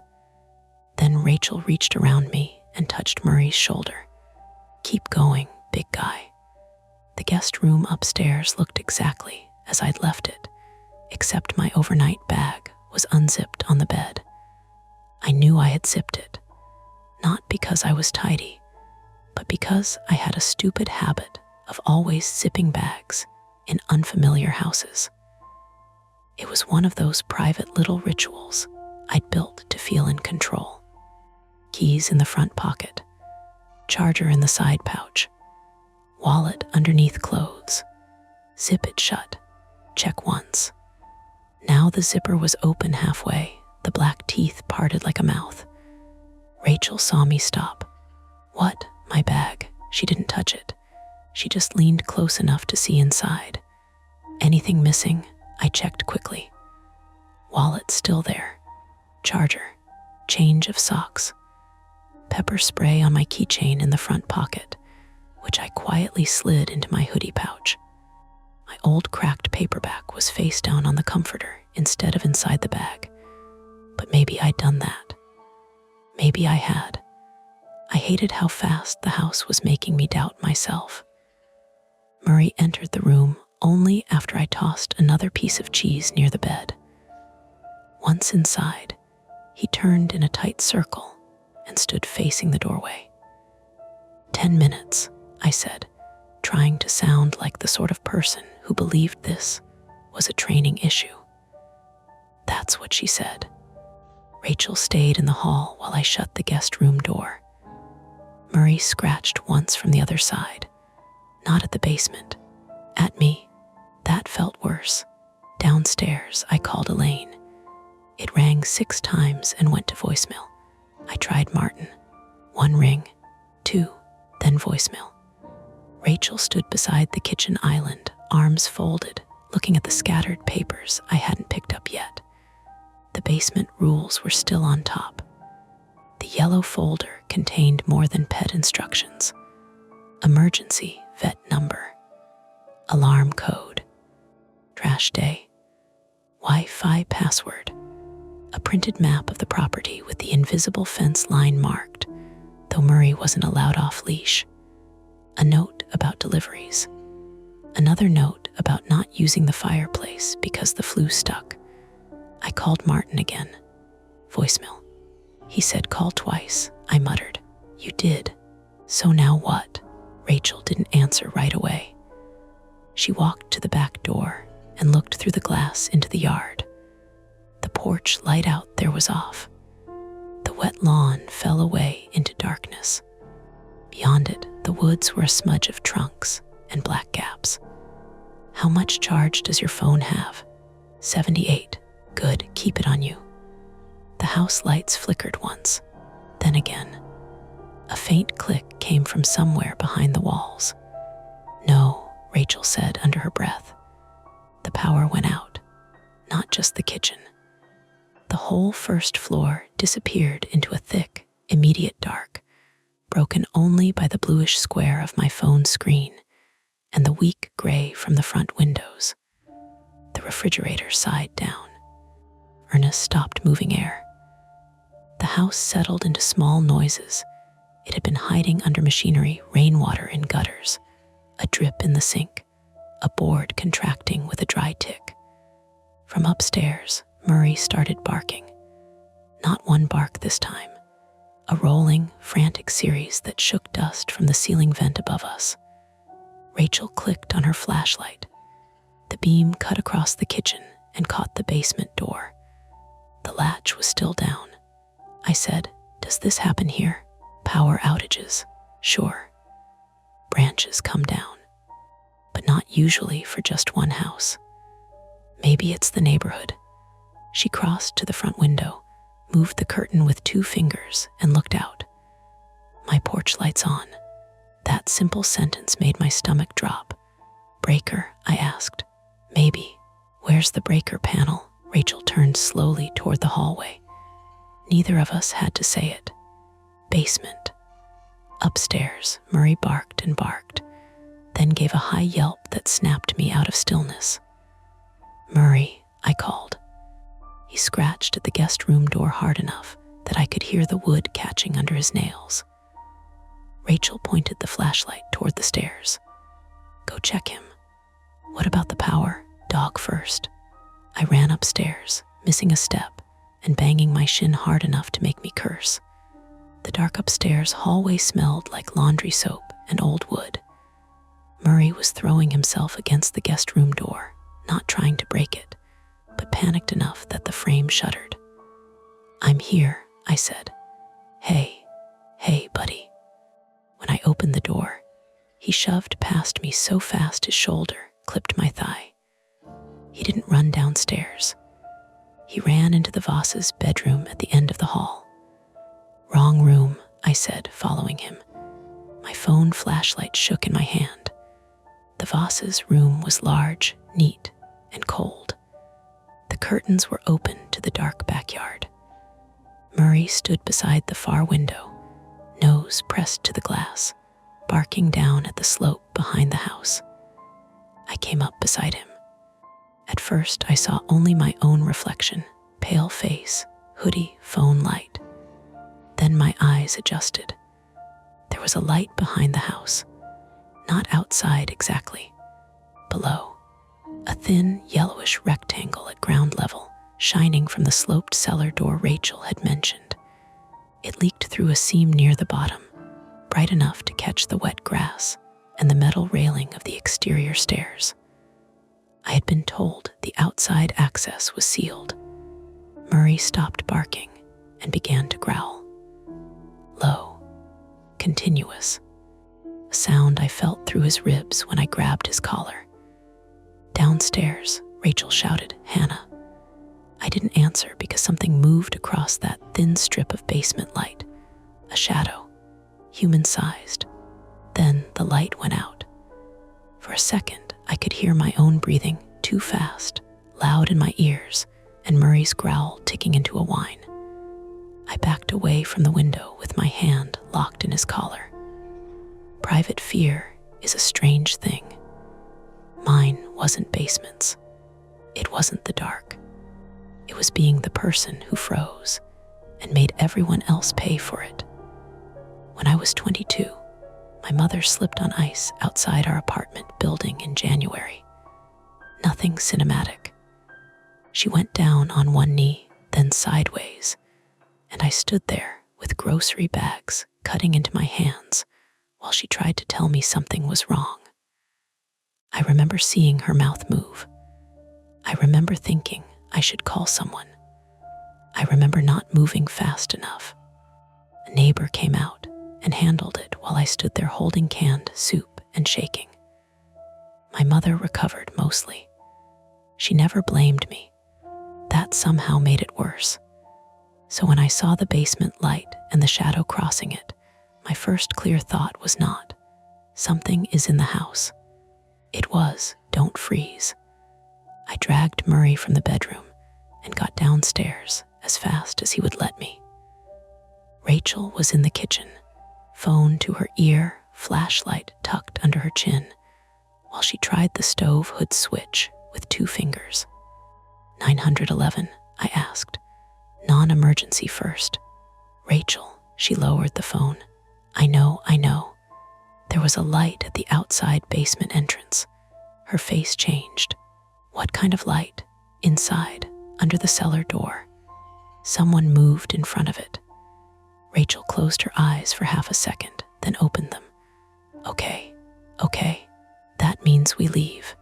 Then Rachel reached around me and touched Murray's shoulder. "Keep going, big guy." The guest room upstairs looked exactly as I'd left it, except my overnight bag was unzipped on the bed. I knew I had zipped it, not because I was tidy, but because I had a stupid habit of always zipping bags in unfamiliar houses. It was one of those private little rituals I'd built to feel in control. Keys in the front pocket, charger in the side pouch, wallet underneath clothes. Zip it shut, check once. Now the zipper was open halfway, the black teeth parted like a mouth. Rachel saw me stop. "What?" "My bag." She didn't touch it. She just leaned close enough to see inside. "Anything missing?" I checked quickly. Wallet still there. Charger. Change of socks. Pepper spray on my keychain in the front pocket, which I quietly slid into my hoodie pouch. My old cracked paperback was face down on the comforter instead of inside the bag. But maybe I'd done that. Maybe I had. I hated how fast the house was making me doubt myself. Murray entered the room only after I tossed another piece of cheese near the bed. Once inside, he turned in a tight circle and stood facing the doorway. 10 minutes, I said, trying to sound like the sort of person who believed this was a training issue. That's what she said. Rachel stayed in the hall while I shut the guest room door. Murray scratched once from the other side, not at the basement, at me. That felt worse. Downstairs, I called Elaine. It rang 6 times and went to voicemail. I tried Martin. 1 ring, 2, then voicemail. Rachel stood beside the kitchen island, arms folded, looking at the scattered papers I hadn't picked up yet. The basement rules were still on top. The yellow folder contained more than pet instructions. Emergency vet number. Alarm code. Trash day. Wi-Fi password. A printed map of the property with the invisible fence line marked, though Murray wasn't allowed off leash. A note about deliveries. Another note about not using the fireplace because the flue stuck. I called Martin again. Voicemail. He said call twice. I muttered. You did. So now what? Rachel didn't answer right away. She walked to the back door and looked through the glass into the yard. The porch light out there was off. The wet lawn fell away into darkness. Beyond it, the woods were a smudge of trunks and black gaps. How much charge does your phone have? 78. Good, keep it on you. The house lights flickered once, then again. A faint click came from somewhere behind the walls. No, Rachel said under her breath. The power went out, not just the kitchen. The whole first floor disappeared into a thick, immediate dark, broken only by the bluish square of my phone screen and the weak gray from the front windows. The refrigerator sighed down. Ernest stopped moving air. The house settled into small noises. It had been hiding under machinery, rainwater in gutters, a drip in the sink, a board contracting with a dry tick. From upstairs, Murray started barking. Not one bark this time. A rolling, frantic series that shook dust from the ceiling vent above us. Rachel clicked on her flashlight. The beam cut across the kitchen and caught the basement door. The latch was still down. I said, does this happen here? Power outages. Sure. Branches come down. But not usually for just one house. Maybe it's the neighborhood. She crossed to the front window, moved the curtain with 2 fingers, and looked out. My porch light's on. That simple sentence made my stomach drop. Breaker? I asked. Maybe. Where's the breaker panel? Rachel turned slowly toward the hallway. Neither of us had to say it. Basement. Upstairs, Murray barked and barked, then gave a high yelp that snapped me out of stillness. Murray, I called. He scratched at the guest room door hard enough that I could hear the wood catching under his nails. Rachel pointed the flashlight toward the stairs. Go check him. What about the power? Dog first. I ran upstairs, missing a step, and banging my shin hard enough to make me curse. The dark upstairs hallway smelled like laundry soap and old wood. Murray was throwing himself against the guest room door, not trying to break it, but panicked enough that the frame shuddered. I'm here, I said. Hey, buddy. When I opened the door, he shoved past me so fast his shoulder clipped my thigh. He didn't run downstairs. He ran into the Voss's bedroom at the end of the hall. Wrong room, I said, following him. My phone flashlight shook in my hand. The Voss's room was large, neat, and cold. The curtains were open to the dark backyard. Murray stood beside the far window, nose pressed to the glass, barking down at the slope behind the house. I came up beside him. At first, I saw only my own reflection, pale face, hoodie, phone light. Then my eyes adjusted. There was a light behind the house, not outside exactly, below. A thin, yellowish rectangle at ground level, shining from the sloped cellar door Rachel had mentioned. It leaked through a seam near the bottom, bright enough to catch the wet grass and the metal railing of the exterior stairs. I had been told the outside access was sealed. Murray stopped barking and began to growl. Low, continuous, a sound I felt through his ribs when I grabbed his collar. Downstairs, Rachel shouted, "Hannah." I didn't answer because something moved across that thin strip of basement light, a shadow, human-sized. Then the light went out. For a second, I could hear my own breathing, too fast, loud in my ears, and Murray's growl ticking into a whine. I backed away from the window with my hand locked in his collar. Private fear is a strange thing. Mine wasn't basements. It wasn't the dark. It was being the person who froze and made everyone else pay for it. When I was 22, my mother slipped on ice outside our apartment building in January. Nothing cinematic. She went down on one knee, then sideways, and I stood there with grocery bags cutting into my hands while she tried to tell me something was wrong. I remember seeing her mouth move. I remember thinking I should call someone. I remember not moving fast enough. A neighbor came out and handled it while I stood there holding canned soup and shaking. My mother recovered mostly. She never blamed me. That somehow made it worse. So when I saw the basement light and the shadow crossing it, my first clear thought was not, "Something is in the house." It was, "Don't freeze." I dragged Murray from the bedroom and got downstairs as fast as he would let me. Rachel was in the kitchen, phone to her ear, flashlight tucked under her chin, while she tried the stove hood switch with 2 fingers. 911, I asked. Non-emergency first. Rachel, she lowered the phone. I know. There was a light at the outside basement entrance. Her face changed. What kind of light? Inside, under the cellar door. Someone moved in front of it. Rachel closed her eyes for half a second, then opened them. Okay. That means we leave.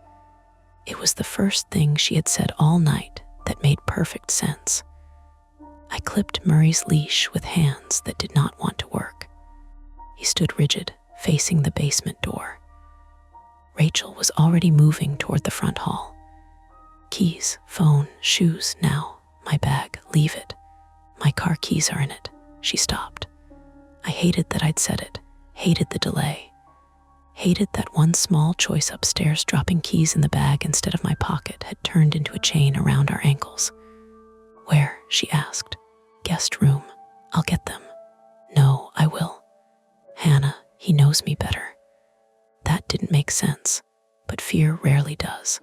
It was the first thing she had said all night that made perfect sense. I clipped Murray's leash with hands that did not want to work. He stood rigid, facing the basement door. Rachel was already moving toward the front hall. Keys, phone, shoes, now, my bag, leave it. My car keys are in it. She stopped. I hated that I'd said it, hated the delay. Hated that one small choice upstairs, dropping keys in the bag instead of my pocket, had turned into a chain around our ankles. Where? She asked. Guest room. I'll get them. No, I will. Hannah, he knows me better. That didn't make sense, but fear rarely does.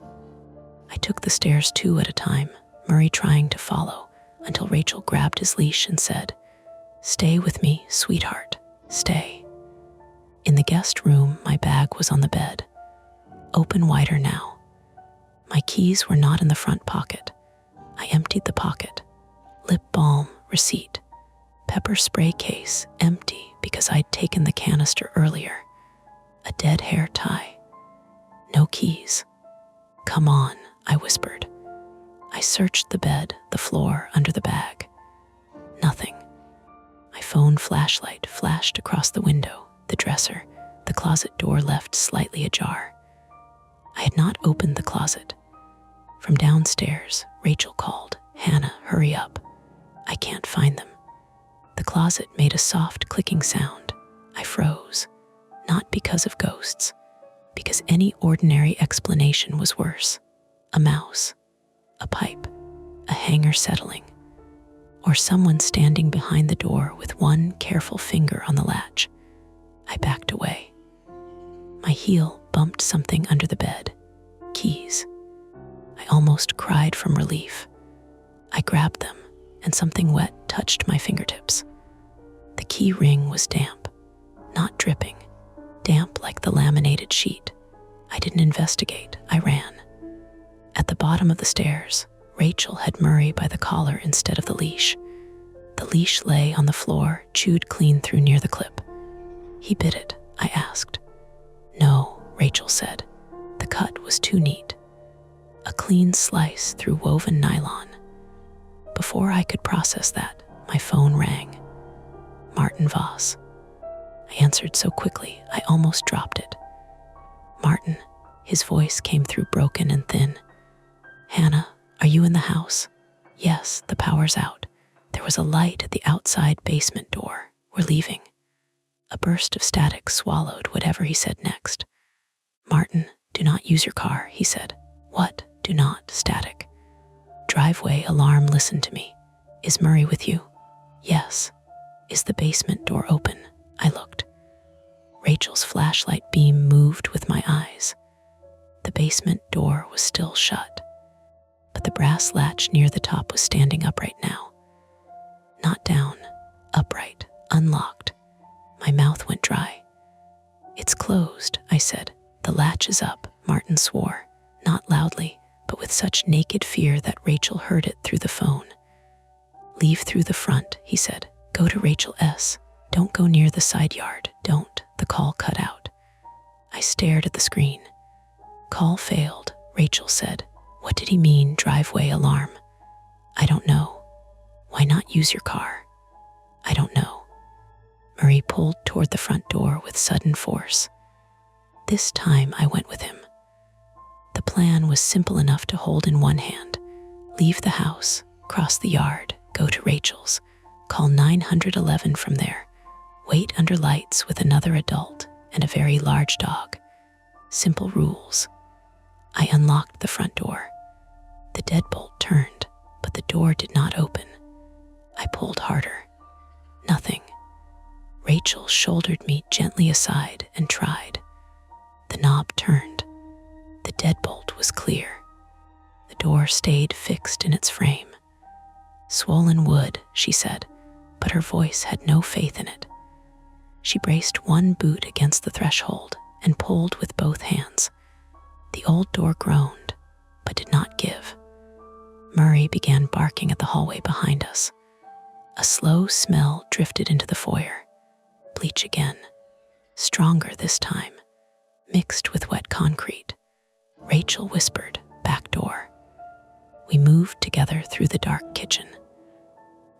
I took the stairs 2 at a time, Murray trying to follow, until Rachel grabbed his leash and said, "Stay with me, sweetheart, stay." In the guest room, my bag was on the bed, open wider now. My keys were not in the front pocket. I emptied the pocket. Lip balm, receipt, pepper spray case, empty because I'd taken the canister earlier. A dead hair tie. No keys. Come on, I whispered. I searched the bed, the floor, under the bag. Nothing. My phone flashlight flashed across the window, the dresser, the closet door left slightly ajar. I had not opened the closet. From downstairs, Rachel called, "Hannah, hurry up. I can't find them." The closet made a soft clicking sound. I froze, not because of ghosts, because any ordinary explanation was worse. A mouse, a pipe, a hanger settling, or someone standing behind the door with one careful finger on the latch. I backed away. My heel bumped something under the bed. Keys. I almost cried from relief. I grabbed them, and something wet touched my fingertips. The key ring was damp, not dripping, damp like the laminated sheet. I didn't investigate, I ran. At the bottom of the stairs, Rachel had Murray by the collar instead of the leash. The leash lay on the floor, chewed clean through near the clip. He bit it, I asked. No, Rachel said. The cut was too neat. A clean slice through woven nylon. Before I could process that, my phone rang. Martin Voss. I answered so quickly, I almost dropped it. Martin, his voice came through broken and thin. "Hannah, are you in the house?" "Yes, the power's out." There was a light at the outside basement door. "We're leaving." A burst of static swallowed whatever he said next. "Martin, do not use your car," he said. "What? Do not?" Static. "Driveway alarm, listen to me." "Is Murray with you?" "Yes." "Is the basement door open?" I looked. Rachel's flashlight beam moved with my eyes. The basement door was still shut, but the brass latch near the top was standing upright now. Not down, upright, unlocked. My mouth went dry. "It's closed," I said. "The latch is up," Martin swore, not loudly, but with such naked fear that Rachel heard it through the phone. "Leave through the front," he said. "Go to Rachel S. Don't go near the side yard. Don't." The call cut out. I stared at the screen. "Call failed," Rachel said. "What did he mean, driveway alarm?" "I don't know." "Why not use your car?" "I don't know." Murray pulled toward the front door with sudden force. This time I went with him. The plan was simple enough to hold in one hand. Leave the house, cross the yard, go to Rachel's, call 911 from there, wait under lights with another adult and a very large dog. Simple rules. I unlocked the front door. The deadbolt turned, but the door did not open. I pulled harder. Nothing. Rachel shouldered me gently aside and tried. The knob turned. The deadbolt was clear. The door stayed fixed in its frame. "Swollen wood," she said, but her voice had no faith in it. She braced one boot against the threshold and pulled with both hands. The old door groaned, but did not give. Murray began barking at the hallway behind us. A slow smell drifted into the foyer. Bleach again, stronger this time, mixed with wet concrete. Rachel whispered, "Back door." We moved together through the dark kitchen.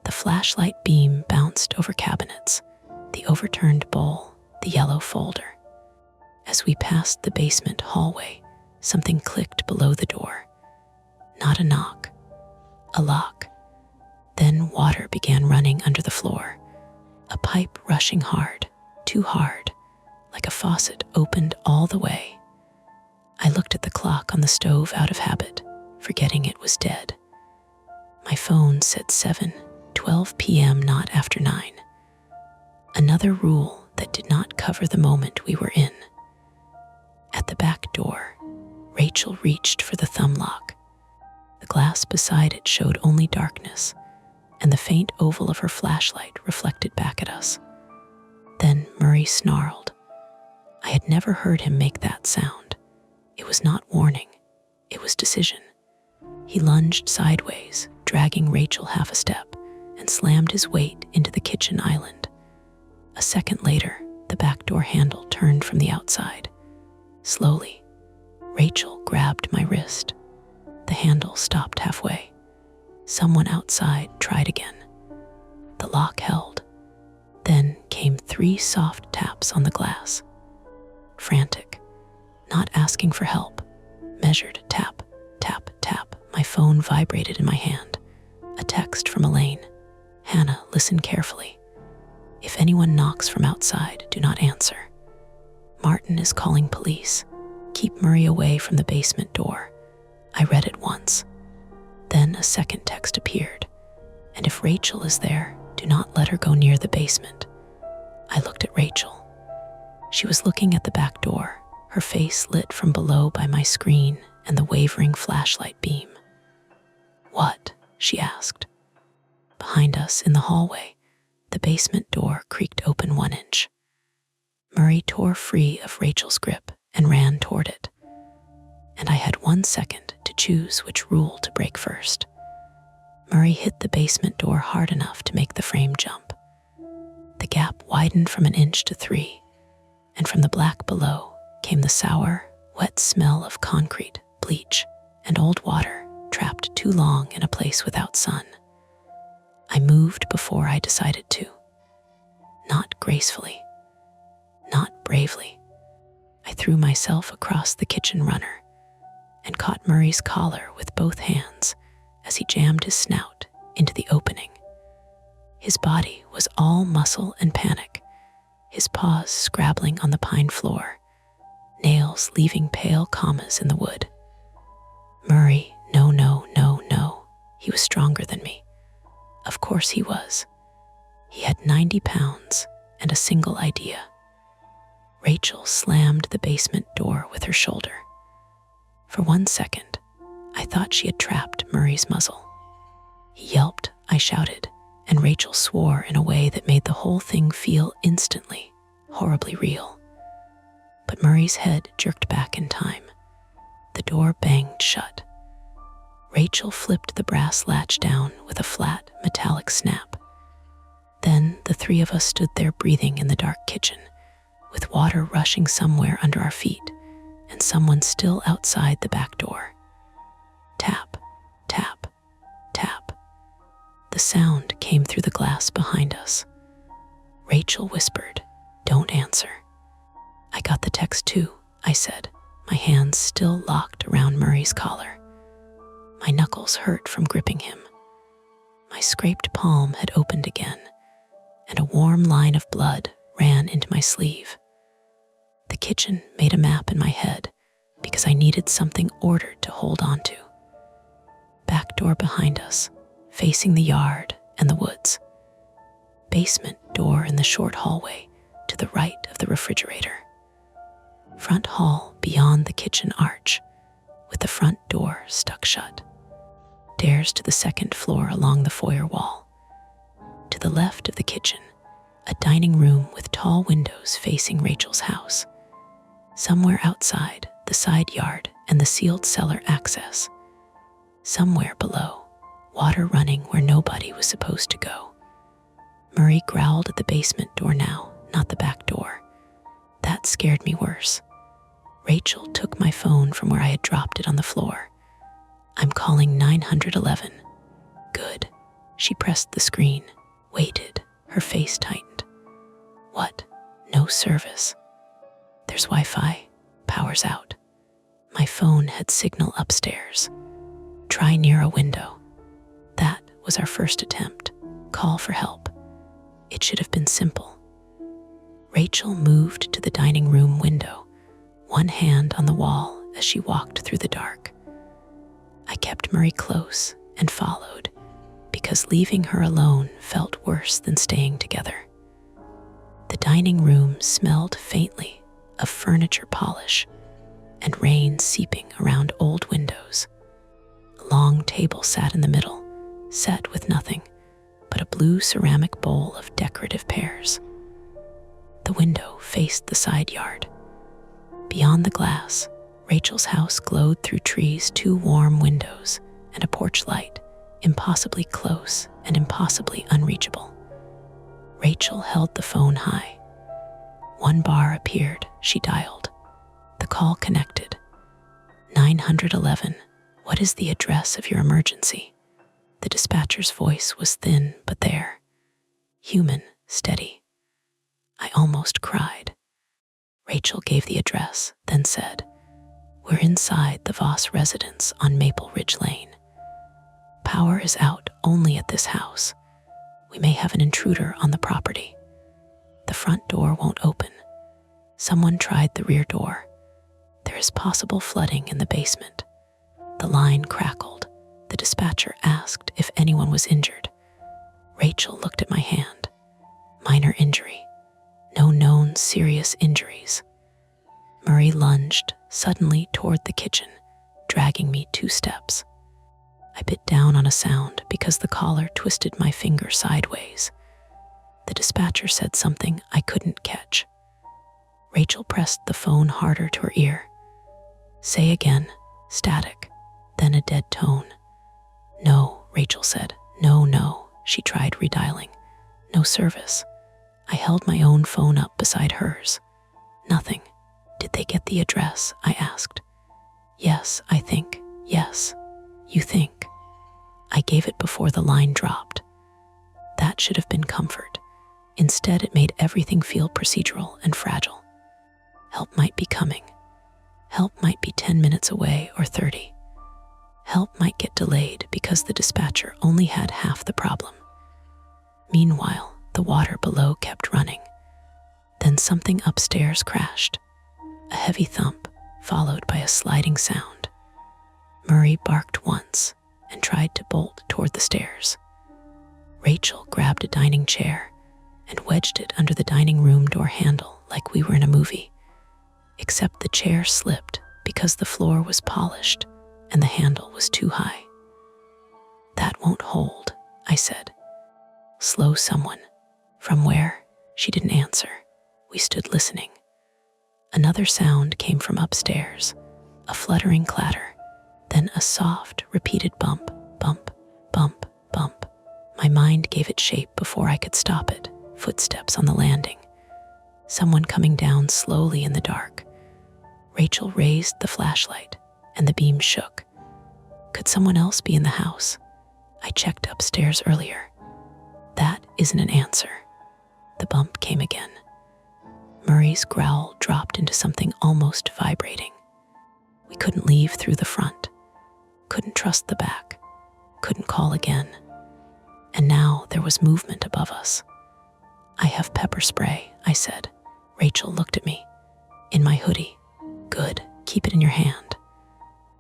The flashlight beam bounced over cabinets, the overturned bowl, the yellow folder. As we passed the basement hallway, something clicked below the door. Not a knock, a lock. Then water began running under the floor, a pipe rushing hard, too hard, like a faucet opened all the way. I looked at the clock on the stove out of habit, forgetting it was dead. My phone said 7:12 p.m., not after 9. Another rule that did not cover the moment we were in. At the back door, Rachel reached for the thumb lock. The glass beside it showed only darkness, and the faint oval of her flashlight reflected back at us. Then Murray snarled. I had never heard him make that sound. It was not warning, it was decision. He lunged sideways, dragging Rachel half a step, and slammed his weight into the kitchen island. A second later, the back door handle turned from the outside. Slowly, Rachel grabbed my wrist. The handle stopped halfway. Someone outside tried again. The lock held. Then came 3 soft taps on the glass. Frantic, not asking for help, measured tap, tap, tap. My phone vibrated in my hand. A text from Elaine. Hannah, listen carefully. If anyone knocks from outside, do not answer. Martin is calling police. Keep Murray away from the basement door. I read it once. Then a second text appeared. And if Rachel is there, do not let her go near the basement. I looked at Rachel. She was looking at the back door, her face lit from below by my screen and the wavering flashlight beam. What? She asked. Behind us in the hallway, the basement door creaked open 1 inch. Murray tore free of Rachel's grip and ran toward it. And I had 1 second to choose which rule to break first. Murray hit the basement door hard enough to make the frame jump. The gap widened from 1 inch to 3, and from the black below came the sour, wet smell of concrete, bleach, and old water trapped too long in a place without sun. I moved before I decided to. Not gracefully, not bravely. I threw myself across the kitchen runner, and caught Murray's collar with both hands as he jammed his snout into the opening. His body was all muscle and panic, his paws scrabbling on the pine floor, nails leaving pale commas in the wood. Murray, no, no, no, no. He was stronger than me. Of course he was. He had 90 pounds and a single idea. Rachel slammed the basement door with her shoulder. For 1 second, I thought she had trapped Murray's muzzle. He yelped, I shouted, and Rachel swore in a way that made the whole thing feel instantly, horribly real. But Murray's head jerked back in time. The door banged shut. Rachel flipped the brass latch down with a flat, metallic snap. Then the three of us stood there breathing in the dark kitchen, with water rushing somewhere under our feet, and someone still outside the back door. Tap, tap, tap. The sound came through the glass behind us. Rachel whispered, "Don't answer." "I got the text too," I said, my hands still locked around Murray's collar. My knuckles hurt from gripping him. My scraped palm had opened again, and a warm line of blood ran into my sleeve. The kitchen made a map in my head because I needed something ordered to hold on to. Back door behind us, facing the yard and the woods. Basement door in the short hallway to the right of the refrigerator. Front hall beyond the kitchen arch, with the front door stuck shut. Stairs to the second floor along the foyer wall. To the left of the kitchen, a dining room with tall windows facing Rachel's house. Somewhere outside, the side yard and the sealed cellar access. Somewhere below, water running where nobody was supposed to go. Murray growled at the basement door now, not the back door. That scared me worse. Rachel took my phone from where I had dropped it on the floor. "I'm calling 911. Good. She pressed the screen, waited, her face tightened. What? No service. There's Wi-Fi. Power's out. My phone had signal upstairs. Try near a window. That was our first attempt. Call for help. It should have been simple. Rachel moved to the dining room window, one hand on the wall as she walked through the dark. I kept Murray close and followed, because leaving her alone felt worse than staying together. The dining room smelled faintly of furniture polish and rain seeping around old windows. A long table sat in the middle, set with nothing but a blue ceramic bowl of decorative pears. The window faced the side yard. Beyond the glass, Rachel's house glowed through trees, 2 warm windows, and a porch light, impossibly close and impossibly unreachable. Rachel held the phone high. 1 bar appeared, she dialed. The call connected. 911, what is the address of your emergency? The dispatcher's voice was thin but there. Human, steady. I almost cried. Rachel gave the address, then said, "We're inside the Voss residence on Maple Ridge Lane. Power is out only at this house. We may have an intruder on the property. The front door won't open. Someone tried the rear door. There is possible flooding in the basement." The line crackled. The dispatcher asked if anyone was injured. Rachel looked at my hand. Minor injury. No known serious injuries. Murray lunged suddenly toward the kitchen, dragging me 2 steps. I bit down on a sound because the collar twisted my finger sideways. The dispatcher said something I couldn't catch. Rachel pressed the phone harder to her ear. "Say again," static, then a dead tone. "No," Rachel said. "No, no." She tried redialing. No service. I held my own phone up beside hers. Nothing. "Did they get the address?" I asked. "Yes, I think. Yes. You think?" I gave it before the line dropped. That should have been comfort. Instead, it made everything feel procedural and fragile. Help might be coming. Help might be 10 minutes away or 30. Help might get delayed because the dispatcher only had half the problem. Meanwhile, the water below kept running. Then something upstairs crashed. A heavy thump, followed by a sliding sound. Murray barked once and tried to bolt toward the stairs. Rachel grabbed a dining chair and wedged it under the dining room door handle like we were in a movie. Except the chair slipped because the floor was polished and the handle was too high. "That won't hold," I said. "Slow someone." "From where?" She didn't answer. We stood listening. Another sound came from upstairs, a fluttering clatter, then a soft, repeated bump, bump, bump, bump. My mind gave it shape before I could stop it. Footsteps on the landing. Someone coming down slowly in the dark. Rachel raised the flashlight, and the beam shook. Could someone else be in the house? I checked upstairs earlier. That isn't an answer. The bump came again. Murray's growl dropped into something almost vibrating. We couldn't leave through the front, couldn't trust the back, couldn't call again. And now there was movement above us. "I have pepper spray," I said. Rachel looked at me. "In my hoodie." "Good, keep it in your hand."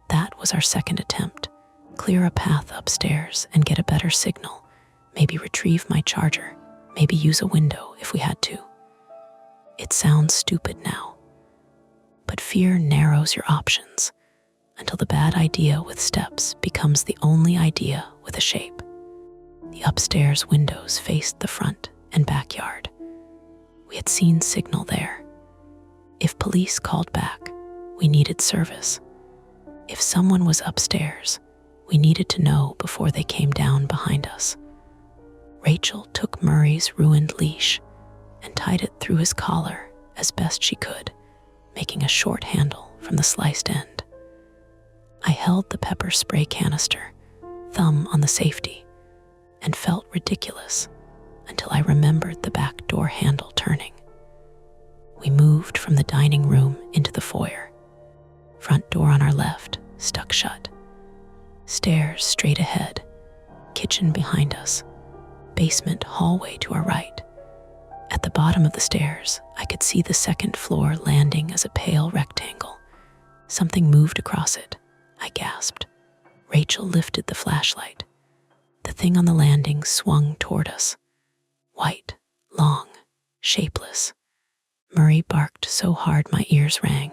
That was our second attempt. Clear a path upstairs and get a better signal. Maybe retrieve my charger. Maybe use a window if we had to. It sounds stupid now, but fear narrows your options until the bad idea with steps becomes the only idea with a shape. The upstairs windows faced the front and backyard. We had seen signal there. If police called back, we needed service. If someone was upstairs, we needed to know before they came down behind us. Rachel took Murray's ruined leash and tied it through his collar as best she could, making a short handle from the sliced end. I held the pepper spray canister, thumb on the safety, and felt ridiculous until I remembered the back door handle turning. We moved from the dining room into the foyer. Front door on our left, stuck shut. Stairs straight ahead, kitchen behind us, basement hallway to our right. At the bottom of the stairs, I could see the second floor landing as a pale rectangle. Something moved across it. I gasped. Rachel lifted the flashlight. The thing on the landing swung toward us. White, long, shapeless. Murray barked so hard my ears rang.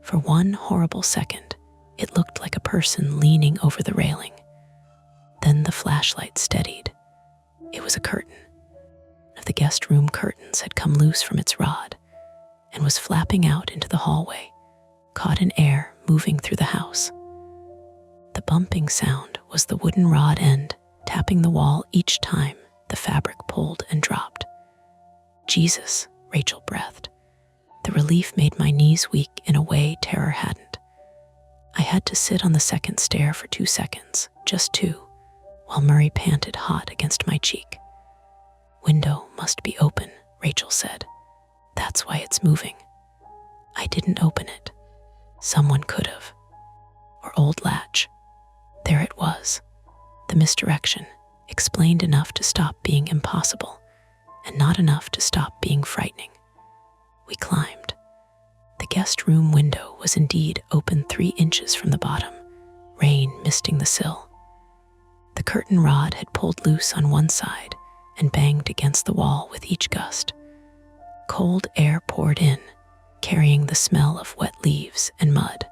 For one horrible second, it looked like a person leaning over the railing. Then the flashlight steadied. It was a curtain. One of the guest room curtains had come loose from its rod and was flapping out into the hallway, caught in air moving through the house. The bumping sound was the wooden rod end tapping the wall each time the fabric pulled and dropped. "Jesus," Rachel breathed. The relief made my knees weak in a way terror hadn't. I had to sit on the second stair for 2 seconds, just 2, while Murray panted hot against my cheek. "Window must be open," Rachel said. "That's why it's moving." I didn't open it. Someone could have. Or old latch. There it was. The misdirection, explained enough to stop being impossible, and not enough to stop being frightening. We climbed. The guest room window was indeed open 3 inches from the bottom, rain misting the sill. The curtain rod had pulled loose on one side and banged against the wall with each gust. Cold air poured in, carrying the smell of wet leaves and mud.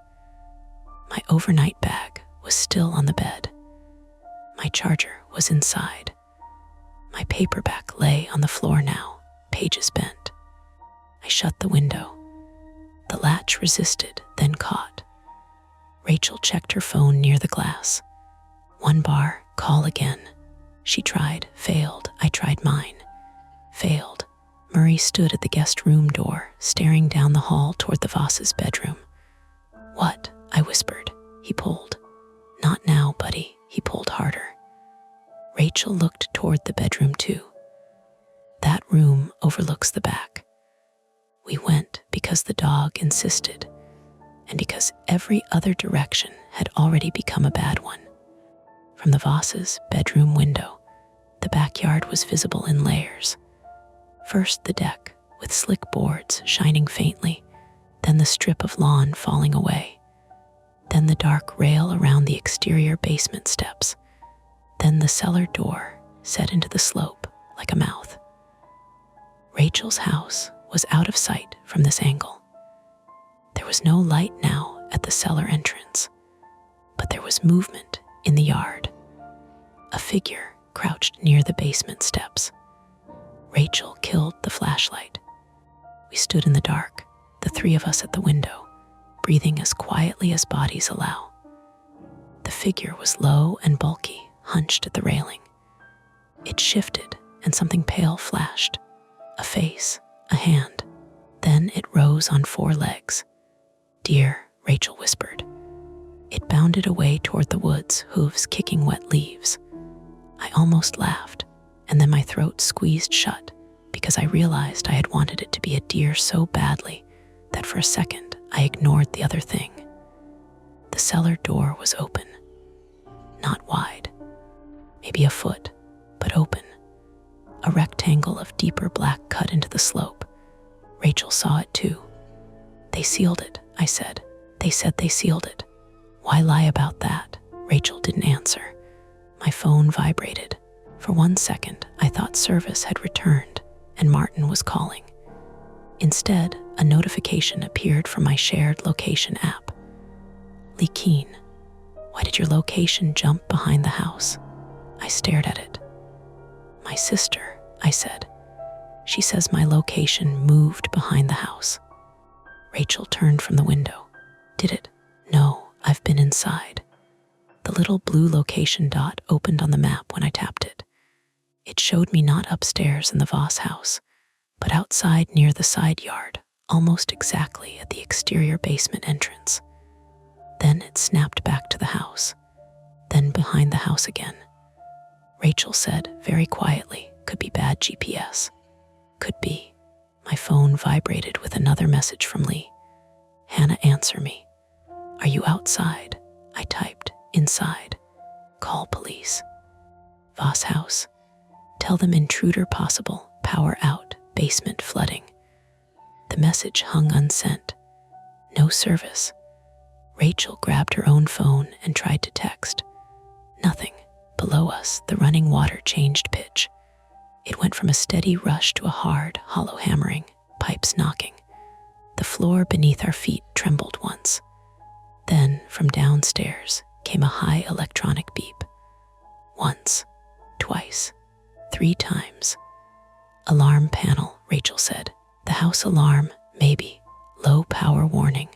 My overnight bag was still on the bed. My charger was inside. My paperback lay on the floor now, pages bent. I shut the window. The latch resisted, then caught. Rachel checked her phone near the glass. 1 bar, call again. She tried, failed. I tried mine. Failed. Murray stood at the guest room door, staring down the hall toward the Voss's bedroom. "What?" I whispered. He pulled. "Not now, buddy." He pulled harder. Rachel looked toward the bedroom too. "That room overlooks the back." We went because the dog insisted. and because every other direction had already become a bad one. From the Voss's bedroom window, the backyard was visible in layers. First the deck, with slick boards shining faintly, then the strip of lawn falling away, then the dark rail around the exterior basement steps, then the cellar door set into the slope like a mouth. Rachel's house was out of sight from this angle. There was no light now at the cellar entrance, but there was movement in the yard. A figure crouched near the basement steps. Rachel killed the flashlight. We stood in the dark, the three of us at the window, breathing as quietly as bodies allow. The figure was low and bulky, hunched at the railing. It shifted, and something pale flashed. A face, a hand. Then it rose on 4 legs. "Dear," Rachel whispered. It bounded away toward the woods, hooves kicking wet leaves. I almost laughed, and then my throat squeezed shut because I realized I had wanted it to be a deer so badly that for a second I ignored the other thing. The cellar door was open. Not wide, maybe a foot, but open. A rectangle of deeper black cut into the slope. Rachel saw it too. "They sealed it," I said. "They said they sealed it." "Why lie about that?" Rachel didn't answer. My phone vibrated. For 1 second, I thought service had returned and Martin was calling. Instead, a notification appeared from my shared location app. "Lee Keen, why did your location jump behind the house?" I stared at it. "My sister," I said. "She says my location moved behind the house." Rachel turned from the window. "Did it?" "No, I've been inside." The little blue location dot opened on the map when I tapped it. It showed me not upstairs in the Voss house, but outside near the side yard, almost exactly at the exterior basement entrance. Then it snapped back to the house, then behind the house again. Rachel said very quietly, "Could be bad GPS." "Could be." My phone vibrated with another message from Lee. "Hannah, answer me." "Are you outside?" I typed. "Inside." "Call police." "Voss house. Tell them intruder possible, power out, basement flooding." The message hung unsent. No service. Rachel grabbed her own phone and tried to text. Nothing. Below us, the running water changed pitch. It went from a steady rush to a hard, hollow hammering, pipes knocking. The floor beneath our feet trembled once. Then, from downstairs, came a high electronic beep. Once, twice, 3 times. "Alarm panel," Rachel said. "The house alarm, maybe. Low power warning.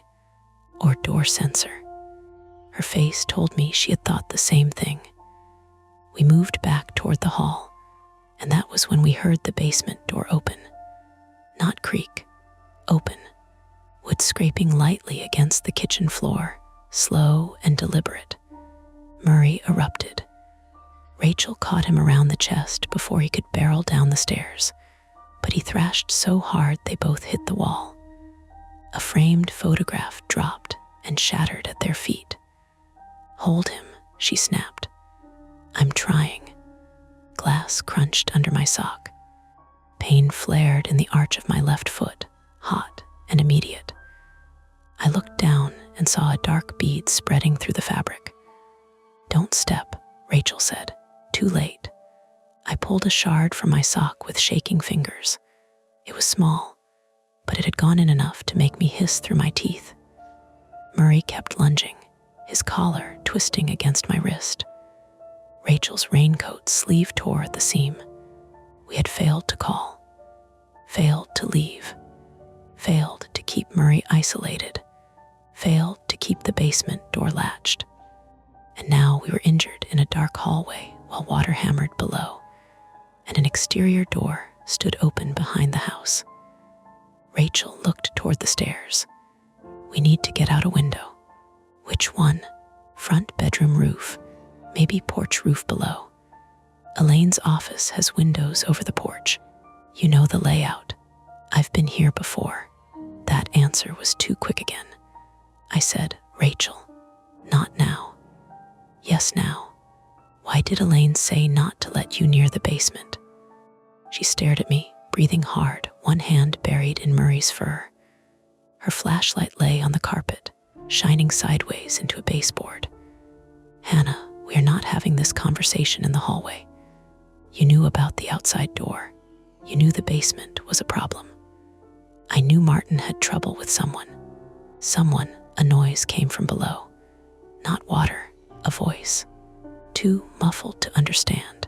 Or door sensor." Her face told me she had thought the same thing. We moved back toward the hall, and that was when we heard the basement door open. Not creak, open. Wood scraping lightly against the kitchen floor, slow and deliberate. Murray erupted. Rachel caught him around the chest before he could barrel down the stairs, but he thrashed so hard they both hit the wall. A framed photograph dropped and shattered at their feet. "Hold him," she snapped. "I'm trying." Glass crunched under my sock. Pain flared in the arch of my left foot, hot and immediate. I looked down and saw a dark bead spreading through the fabric. "Don't step," Rachel said. "Too late." I pulled a shard from my sock with shaking fingers. It was small, but it had gone in enough to make me hiss through my teeth. Murray kept lunging, his collar twisting against my wrist. Rachel's raincoat sleeve tore at the seam. We had failed to call, failed to leave, failed to keep Murray isolated, failed to keep the basement door latched. And now we were injured in a dark hallway while water hammered below, and an exterior door stood open behind the house. Rachel looked toward the stairs. "We need to get out a window." "Which one?" "Front bedroom roof, maybe porch roof below. Elaine's office has windows over the porch. You know the layout. I've been here before." That answer was too quick again. I said. Rachel, not now. Yes, now. Why did Elaine say not to let you near the basement? She stared at me, breathing hard, one hand buried in Murray's fur. Her flashlight lay on the carpet, shining sideways into a baseboard. Hannah, we are not having this conversation in the hallway. You knew about the outside door. You knew the basement was a problem. I knew Martin had trouble with someone. A noise came from below. Not water, a voice. Too muffled to understand,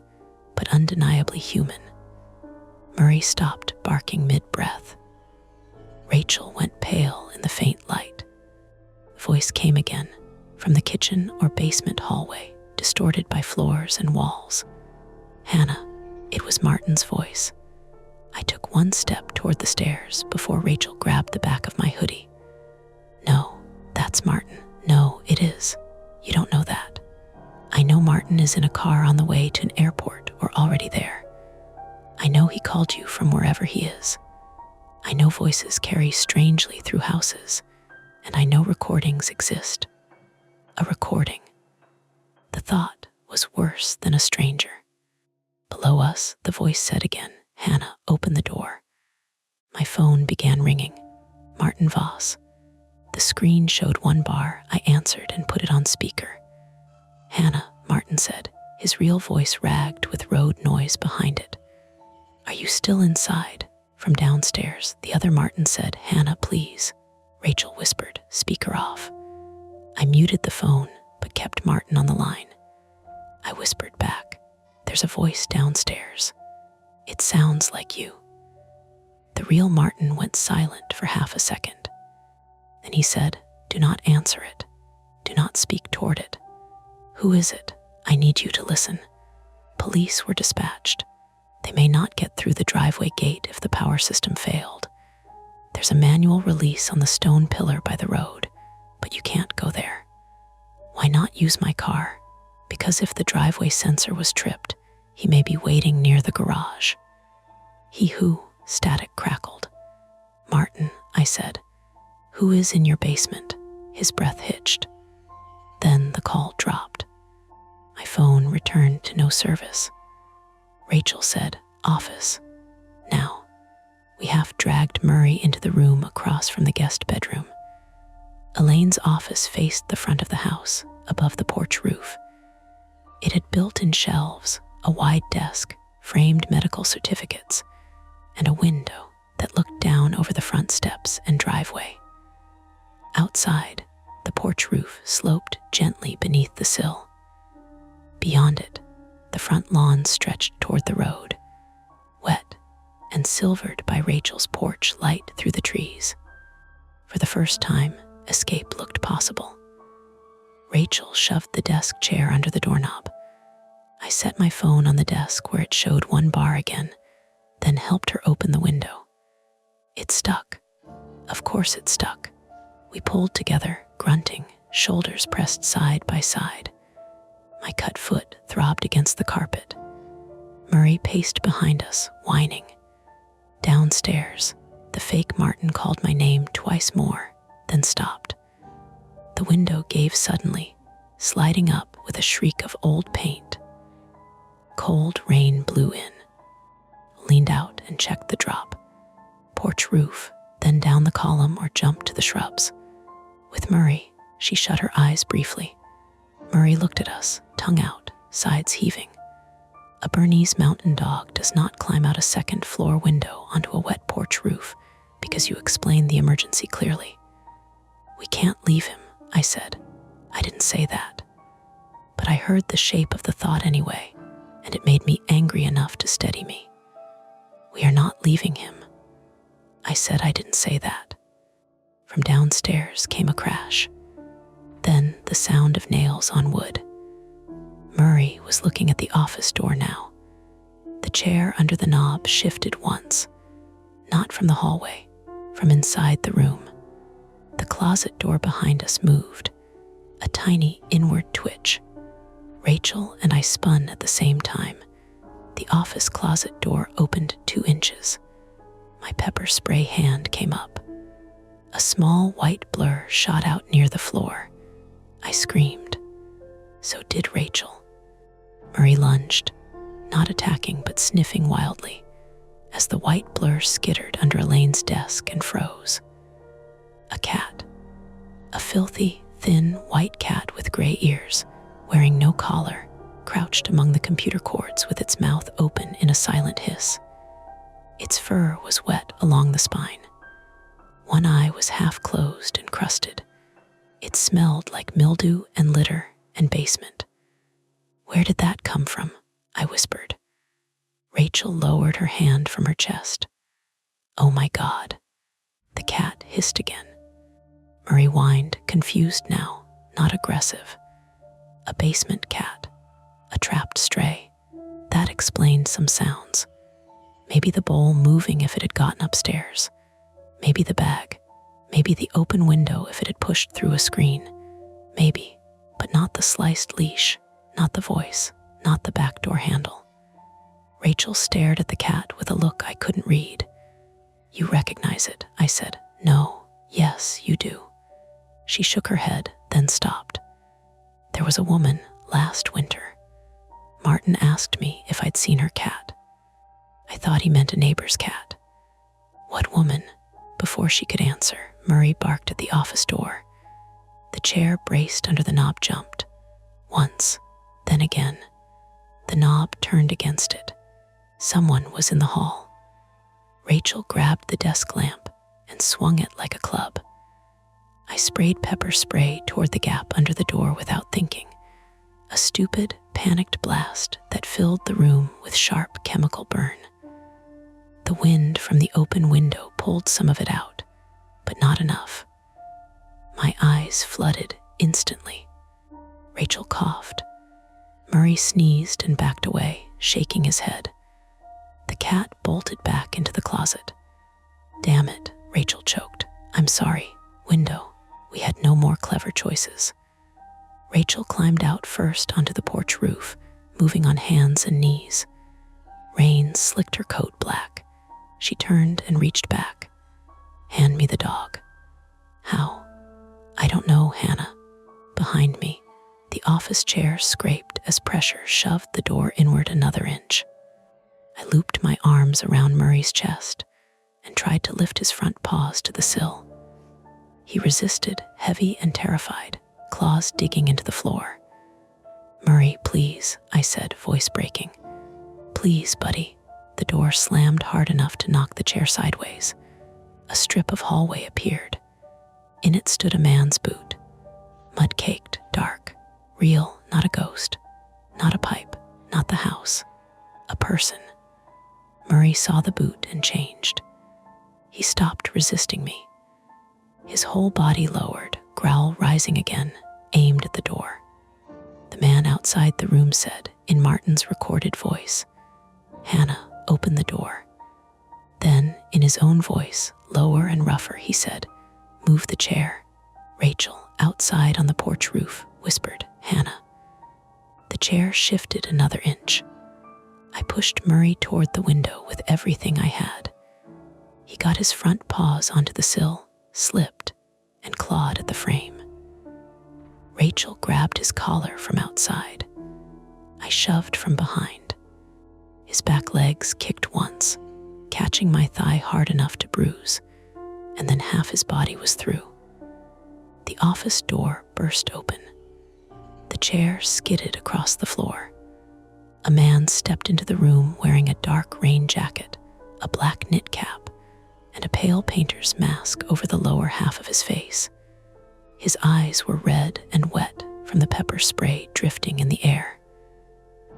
but undeniably human. Murray stopped barking mid-breath. Rachel went pale in the faint light. The voice came again, from the kitchen or basement hallway, distorted by floors and walls. Hannah, it was Martin's voice. I took one step toward the stairs before Rachel grabbed the back of my hoodie. No, that's Martin. No, it is. You don't know that. I know Martin is in a car on the way to an airport or already there. I know he called you from wherever he is. I know voices carry strangely through houses, and I know recordings exist. A recording. The thought was worse than a stranger. Below us, the voice said again, Hannah, open the door. My phone began ringing. Martin Voss. The screen showed one bar. I answered and put it on speaker. Hannah, Martin said, his real voice ragged with road noise behind it. Are you still inside? From downstairs, the other Martin said, Hannah, please. Rachel whispered, speaker off. I muted the phone, but kept Martin on the line. I whispered back, there's a voice downstairs. It sounds like you. The real Martin went silent for half a second. Then he said, do not answer it. Do not speak toward it. Who is it? I need you to listen. Police were dispatched. They may not get through the driveway gate if the power system failed. There's a manual release on the stone pillar by the road, but you can't go there. Why not use my car? Because if the driveway sensor was tripped, he may be waiting near the garage. He who? Static crackled. Martin, I said. Who is in your basement? His breath hitched. Then the call dropped. My phone returned to no service. Rachel said, office. Now. We half dragged Murray into the room across from the guest bedroom. Elaine's office faced the front of the house, above the porch roof. It had built-in shelves, a wide desk, framed medical certificates, and a window that looked down over the front steps and driveway. Outside, the porch roof sloped gently beneath the sill. Beyond it, the front lawn stretched toward the road, wet and silvered by Rachel's porch light through the trees. For the first time, escape looked possible. Rachel shoved the desk chair under the doorknob. I set my phone on the desk where it showed one bar again, then helped her open the window. It stuck. Of course it stuck. We pulled together, grunting, shoulders pressed side by side. My cut foot throbbed against the carpet. Murray paced behind us, whining. Downstairs, the fake Martin called my name twice more, then stopped. The window gave suddenly, sliding up with a shriek of old paint. Cold rain blew in. Leaned out and checked the drop. Porch roof, then down the column or jumped to the shrubs. With Murray, she shut her eyes briefly. Murray looked at us, tongue out, sides heaving. A Bernese mountain dog does not climb out a second-floor window onto a wet porch roof because you explain the emergency clearly. We can't leave him, I said. I didn't say that. But I heard the shape of the thought anyway, and it made me angry enough to steady me. We are not leaving him. I said I didn't say that. From downstairs came a crash. Then the sound of nails on wood. Murray was looking at the office door now. The chair under the knob shifted once, not from the hallway, from inside the room. The closet door behind us moved, a tiny inward twitch. Rachel and I spun at the same time. The office closet door opened 2 inches. My pepper spray hand came up. A small white blur shot out near the floor. I screamed. So did Rachel. Murray lunged, not attacking but sniffing wildly, as the white blur skittered under Elaine's desk and froze. A cat. A filthy, thin, white cat with gray ears, wearing no collar, crouched among the computer cords with its mouth open in a silent hiss. Its fur was wet along the spine. One eye was half closed and crusted. It smelled like mildew and litter and basement. "Where did that come from?" I whispered. Rachel lowered her hand from her chest. "Oh my God." The cat hissed again. Murray whined, confused now, not aggressive. A basement cat. A trapped stray. That explained some sounds. Maybe the bowl moving if it had gotten upstairs. Maybe the bag. Maybe the open window if it had pushed through a screen. Maybe, but not the sliced leash, not the voice, not the back door handle. Rachel stared at the cat with a look I couldn't read. "You recognize it," I said. "No, yes, you do." She shook her head, then stopped. "There was a woman last winter. Martin asked me if I'd seen her cat. I thought he meant a neighbor's cat." "What woman?" Before she could answer, Murray barked at the office door. The chair braced under the knob jumped. Once, then again. The knob turned against it. Someone was in the hall. Rachel grabbed the desk lamp and swung it like a club. I sprayed pepper spray toward the gap under the door without thinking. A stupid, panicked blast that filled the room with sharp chemical burn. The wind from the open window pulled some of it out, but not enough. My eyes flooded instantly. Rachel coughed. Murray sneezed and backed away, shaking his head. The cat bolted back into the closet. "Damn it," Rachel choked. "I'm sorry. Window. We had no more clever choices." Rachel climbed out first onto the porch roof, moving on hands and knees. Rain slicked her coat black. She turned and reached back. "Hand me the dog." "How?" "I don't know, Hannah." Behind me, the office chair scraped as pressure shoved the door inward another inch. I looped my arms around Murray's chest and tried to lift his front paws to the sill. He resisted, heavy and terrified, claws digging into the floor. "Murray, please," I said, voice breaking. "Please, buddy." The door slammed hard enough to knock the chair sideways. A strip of hallway appeared. In it stood a man's boot. Mud-caked, dark, real, not a ghost, not a pipe, not the house. A person. Murray saw the boot and changed. He stopped resisting me. His whole body lowered, growl rising again, aimed at the door. The man outside the room said, in Martin's recorded voice, "Hannah, open the door." Then, in his own voice, lower and rougher, he said, "Move the chair." Rachel, outside on the porch roof, whispered, "Hannah." The chair shifted another inch. I pushed Murray toward the window with everything I had. He got his front paws onto the sill, slipped, and clawed at the frame. Rachel grabbed his collar from outside. I shoved from behind. His back legs kicked once, catching my thigh hard enough to bruise, and then half his body was through. The office door burst open. The chair skidded across the floor. A man stepped into the room wearing a dark rain jacket, a black knit cap, and a pale painter's mask over the lower half of his face. His eyes were red and wet from the pepper spray drifting in the air.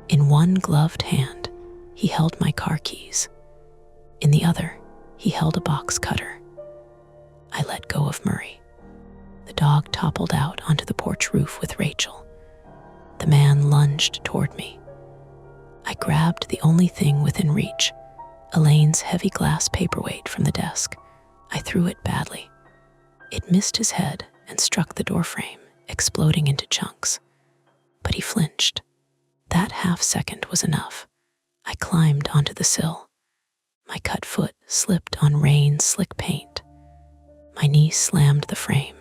In one gloved hand, he held my car keys. In the other, he held a box cutter. I let go of Murray. The dog toppled out onto the porch roof with Rachel. The man lunged toward me. I grabbed the only thing within reach, Elaine's heavy glass paperweight from the desk. I threw it badly. It missed his head and struck the doorframe, exploding into chunks. But he flinched. That half second was enough. I climbed onto the sill. My cut foot slipped on rain-slick paint. My My knee slammed the frame.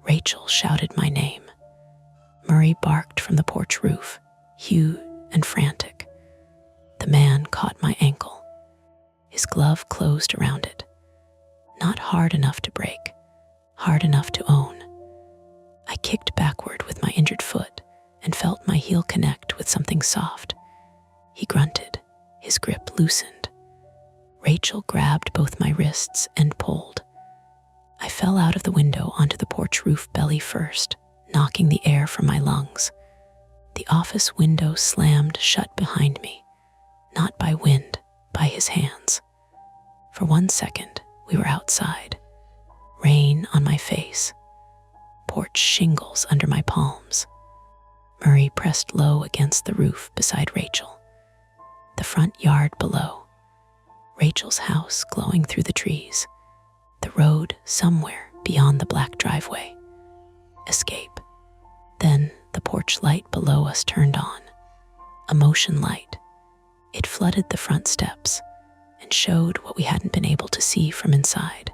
Rachel shouted my name. Murray barked from the porch roof, huge and frantic. The man caught my ankle. His glove closed around it. Not hard enough to break, hard enough to own. I kicked backward with my injured foot and felt my heel connect with something soft. He grunted, his grip loosened. Rachel grabbed both my wrists and pulled. I fell out of the window onto the porch roof belly first, knocking the air from my lungs. The office window slammed shut behind me, not by wind, by his hands. For 1 second, we were outside. Rain on my face, porch shingles under my palms. Murray pressed low against the roof beside Rachel. The front yard below. Rachel's house glowing through the trees. The road somewhere beyond the black driveway. Escape. Then the porch light below us turned on. A motion light. It flooded the front steps and showed what we hadn't been able to see from inside.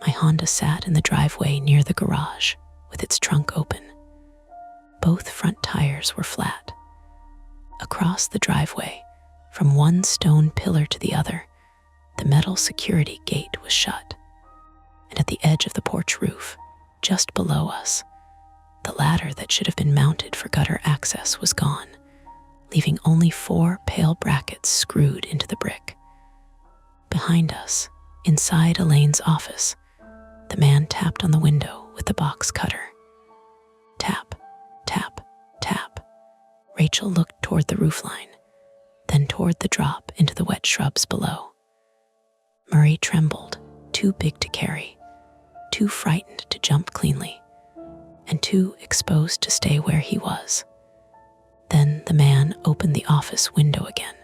My Honda sat in the driveway near the garage with its trunk open. Both front tires were flat. Across the driveway, from one stone pillar to the other, the metal security gate was shut. And at the edge of the porch roof, just below us, the ladder that should have been mounted for gutter access was gone, leaving only 4 pale brackets screwed into the brick. Behind us, inside Elaine's office, the man tapped on the window with the box cutter. Tap, tap, tap. Rachel looked toward the roofline, then toward the drop into the wet shrubs below. Murray trembled, too big to carry, too frightened to jump cleanly, and too exposed to stay where he was. Then the man opened the office window again.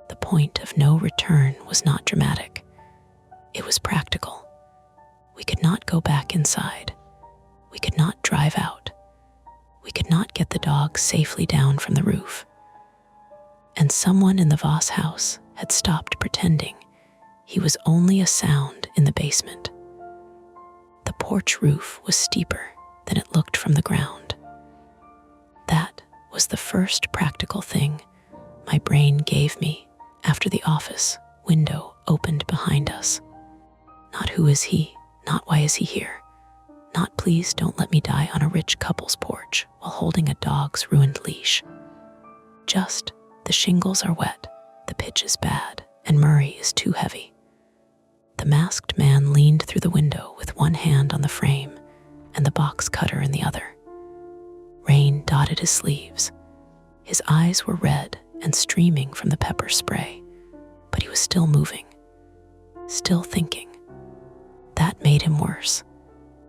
The point of no return was not dramatic. It was practical. We could not go back inside. We could not drive out. We could not get the dog safely down from the roof. And someone in the Voss house had stopped pretending he was only a sound in the basement. The porch roof was steeper than it looked from the ground. That was the first practical thing my brain gave me after the office window opened behind us. Not who is he, not why is he here, not please don't let me die on a rich couple's porch while holding a dog's ruined leash. Just the shingles are wet, the pitch is bad, and Murray is too heavy. The masked man leaned through the window with one hand on the frame and the box cutter in the other. Rain dotted his sleeves. His eyes were red and streaming from the pepper spray, but he was still moving, still thinking. That made him worse.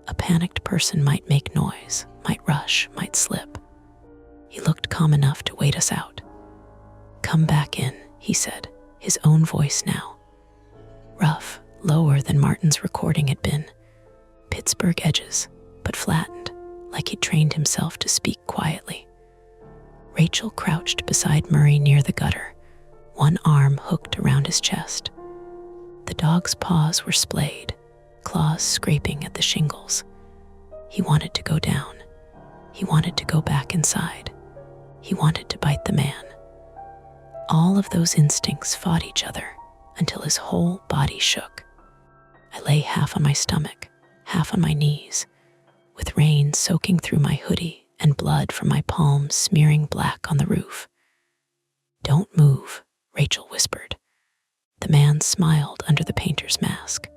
A panicked person might make noise, might rush, might slip. He looked calm enough to wait us out. "Come back in," he said, his own voice now. Rough, lower than Martin's recording had been. Pittsburgh edges, but flattened, like he'd trained himself to speak quietly. Rachel crouched beside Murray near the gutter, one arm hooked around his chest. The dog's paws were splayed, claws scraping at the shingles. He wanted to go down. He wanted to go back inside. He wanted to bite the man. All of those instincts fought each other until his whole body shook. I lay half on my stomach, half on my knees, with rain soaking through my hoodie and blood from my palms smearing black on the roof. "Don't move," Rachel whispered. The man smiled under the painter's mask.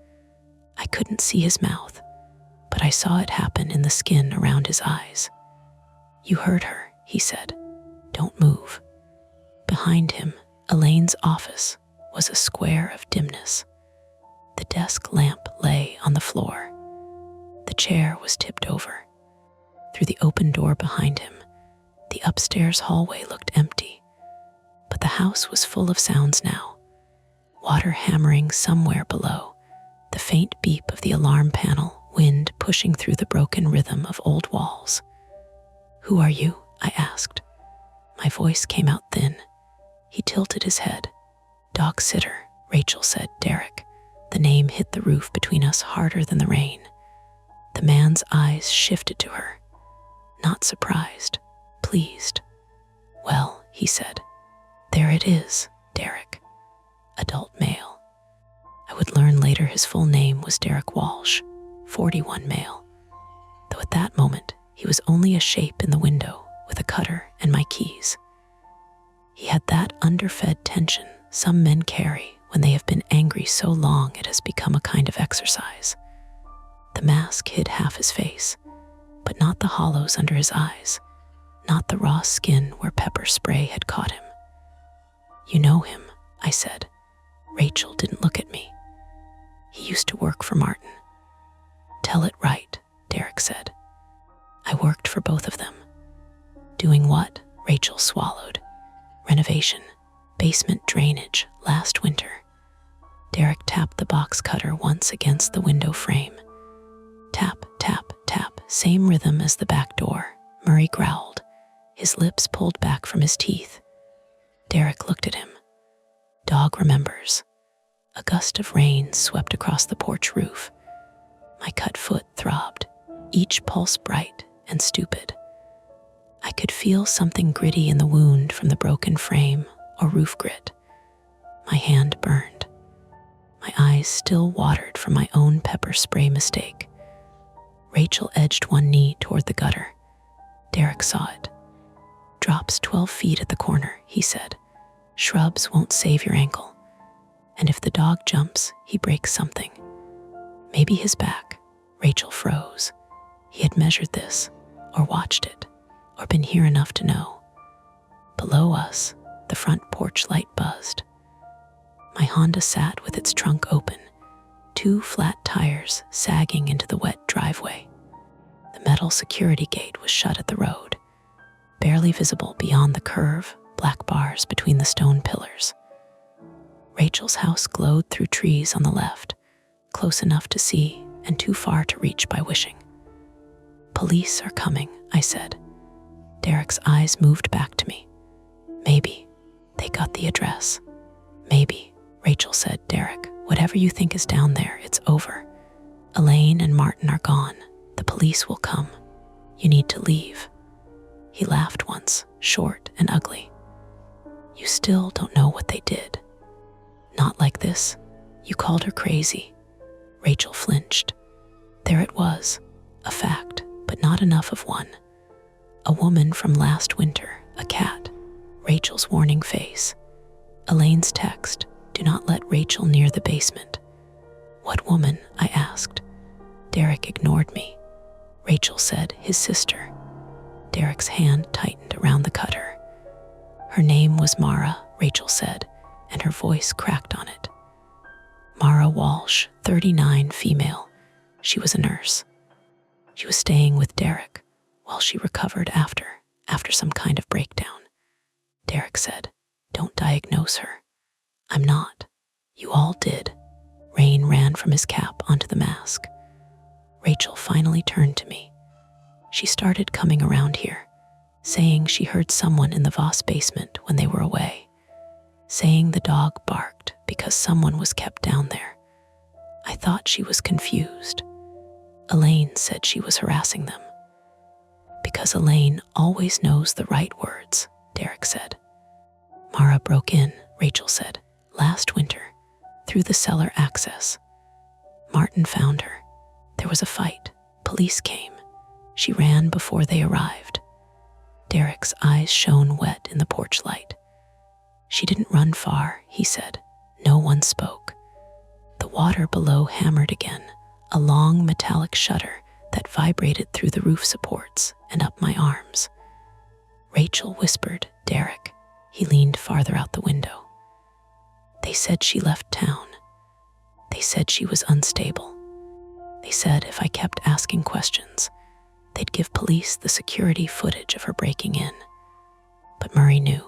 I couldn't see his mouth, but I saw it happen in the skin around his eyes. "You heard her," he said. "Don't move." Behind him, Elaine's office was a square of dimness. The desk lamp lay on the floor. The chair was tipped over. Through the open door behind him, the upstairs hallway looked empty, but the house was full of sounds now. Water hammering somewhere below, the faint beep of the alarm panel, wind pushing through the broken rhythm of old walls. "Who are you?" I asked. My voice came out thin. He tilted his head. "Dog sitter," Rachel said, "Derek." The name hit the roof between us harder than the rain. The man's eyes shifted to her, not surprised, pleased. "Well," he said, "there it is, Derek. Adult male." I would learn later his full name was Derek Walsh, 41 male, though at that moment he was only a shape in the window with a cutter and my keys. He had that underfed tension some men carry when they have been angry so long it has become a kind of exercise. The mask hid half his face, but not the hollows under his eyes, not the raw skin where pepper spray had caught him. "You know him," I said. Rachel didn't look at me. "He used to work for Martin." "Tell it right," Derek said. "I worked for both of them." "Doing what?" Rachel swallowed. "Renovation, basement drainage, last winter." Derek tapped the box cutter once against the window frame. Tap, tap, tap, same rhythm as the back door. Murray growled, his lips pulled back from his teeth. Derek looked at him. "Dog remembers." A gust of rain swept across the porch roof. My cut foot throbbed, each pulse bright and stupid. I could feel something gritty in the wound from the broken frame or roof grit. My hand burned. My eyes still watered from my own pepper spray mistake. Rachel edged one knee toward the gutter. Derek saw it. "Drops 12 feet at the corner," he said. "Shrubs won't save your ankle. And if the dog jumps, he breaks something. Maybe his back." Rachel froze. He had measured this, or watched it, or been here enough to know. Below us, the front porch light buzzed. My Honda sat with its trunk open, 2 flat tires sagging into the wet driveway. The metal security gate was shut at the road, barely visible beyond the curve, black bars between the stone pillars. Rachel's house glowed through trees on the left, close enough to see and too far to reach by wishing. "Police are coming," I said. Derek's eyes moved back to me. "Maybe they got the address." "Maybe," Rachel said. "Derek, whatever you think is down there, it's over. Elaine and Martin are gone. The police will come. You need to leave." He laughed once, short and ugly. "You still don't know what they did." "Not like this. You called her crazy." Rachel flinched. There it was, a fact, but not enough of one. A woman from last winter, a cat, Rachel's warning face. Elaine's text, "Do not let Rachel near the basement." "What woman?" I asked. Derek ignored me. Rachel said, "His sister." Derek's hand tightened around the cutter. "Her name was Mara," Rachel said, and her voice cracked on it. "Mara Walsh, 39, female. She was a nurse. She was staying with Derek while she recovered after some kind of breakdown." Derek said, "Don't diagnose her." "I'm not. You all did." Rain ran from his cap onto the mask. Rachel finally turned to me. She started coming around here, saying she heard someone in the Voss basement when they were away, saying the dog barked because someone was kept down there. I thought she was confused. Elaine said she was harassing them. "Because Elaine always knows the right words," Derek said. "Mara broke in," Rachel said, "last winter, through the cellar access. Martin found her. There was a fight. Police came. She ran before they arrived." Derek's eyes shone wet in the porch light. "She didn't run far," he said. No one spoke. The water below hammered again, a long metallic shudder that vibrated through the roof supports and up my arms. Rachel whispered, "Derek." He leaned farther out the window. "They said she left town. They said she was unstable. They said if I kept asking questions, they'd give police the security footage of her breaking in." But Murray knew.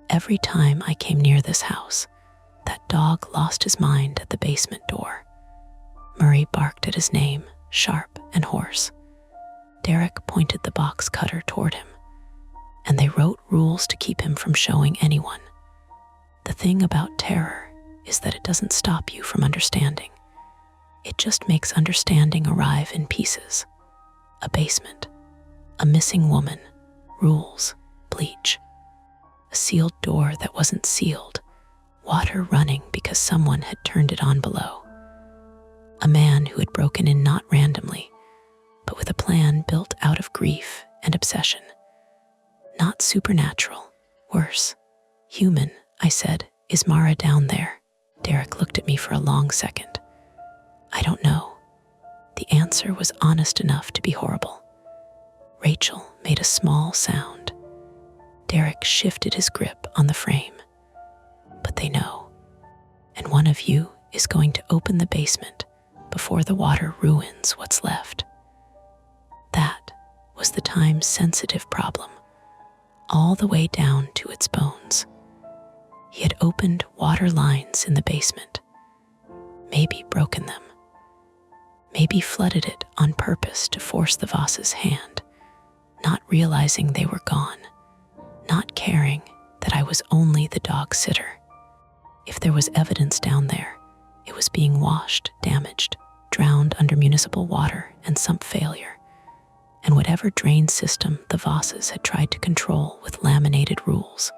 Every time I came near this house, that dog lost his mind at the basement door. Murray barked at his name, sharp and hoarse. Derek pointed the box cutter toward him, and they wrote rules to keep him from showing anyone. The thing about terror is that it doesn't stop you from understanding. It just makes understanding arrive in pieces. A basement, a missing woman, rules, bleach, a sealed door that wasn't sealed, water running because someone had turned it on below, a man who had broken in not randomly, but with a plan built out of grief and obsession. Not supernatural, worse, human, I said. Is Mara down there? Derek looked at me for a long second. I don't know. The answer was honest enough to be horrible. Rachel made a small sound. Derek shifted his grip on the frame. But they know. And one of you is going to open the basement before the water ruins what's left. That was the time-sensitive problem, all the way down to its bones. He had opened water lines in the basement, maybe broken them, maybe flooded it on purpose to force the Voss's hand, not realizing they were gone, not caring that I was only the dog sitter. If there was evidence down there, it was being washed, damaged, drowned under municipal water and sump failure, and whatever drain system the Vosses had tried to control with laminated rules.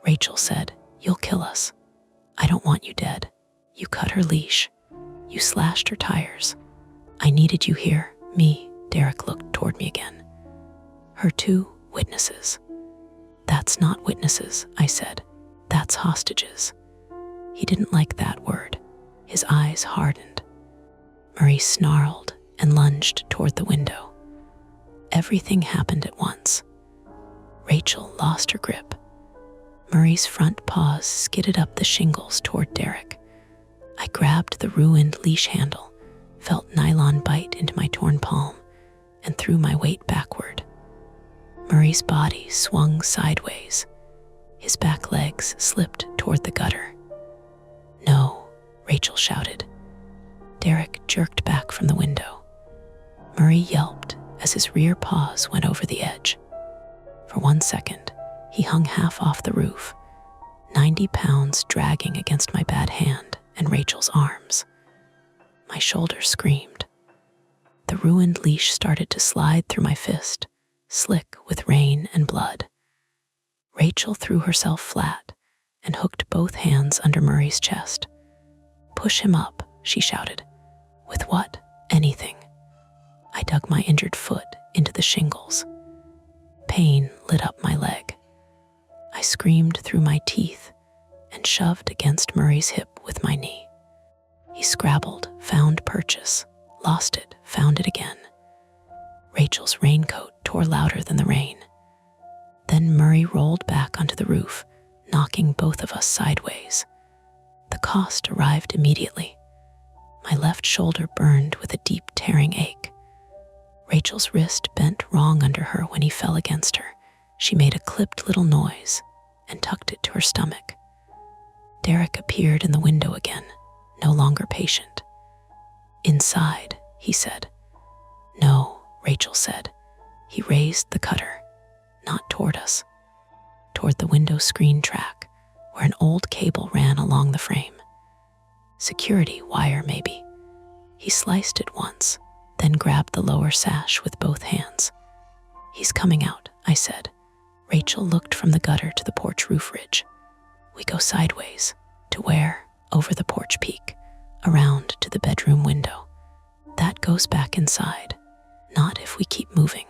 Rachel said, "You'll kill us. I don't want you dead. You cut her leash. You slashed her tires. I needed you here, me." Derek looked toward me again. "Her two witnesses." "That's not witnesses," I said. "That's hostages." He didn't like that word. His eyes hardened. Murray snarled and lunged toward the window. Everything happened at once. Rachel lost her grip. Murray's front paws skidded up the shingles toward Derek. I grabbed the ruined leash handle, felt nylon bite into my torn palm, and threw my weight backward. Murray's body swung sideways. His back legs slipped toward the gutter. "No," Rachel shouted. Derek jerked back from the window. Murray yelped as his rear paws went over the edge. For 1 second, he hung half off the roof, 90 pounds dragging against my bad hand and Rachel's arms. My shoulder screamed. The ruined leash started to slide through my fist, slick with rain and blood. Rachel threw herself flat and hooked both hands under Murray's chest. "Push him up," she shouted. "With what? Anything." I dug my injured foot into the shingles. Pain lit up my leg. I screamed through my teeth and shoved against Murray's hip with my knee. He scrabbled, found purchase, lost it, found it again. Rachel's raincoat tore louder than the rain. Then Murray rolled back onto the roof, knocking both of us sideways. The cost arrived immediately. My left shoulder burned with a deep tearing ache. Rachel's wrist bent wrong under her when he fell against her. She made a clipped little noise and tucked it to her stomach. Derek appeared in the window again, no longer patient. "Inside," he said. "No," Rachel said. He raised the cutter, not toward us, toward the window screen track where an old cable ran along the frame. Security wire, maybe. He sliced it once, then grabbed the lower sash with both hands. "He's coming out," I said. Rachel looked from the gutter to the porch roof ridge. We go sideways, to where, over the porch peak, around to the bedroom window. That goes back inside, not if we keep moving.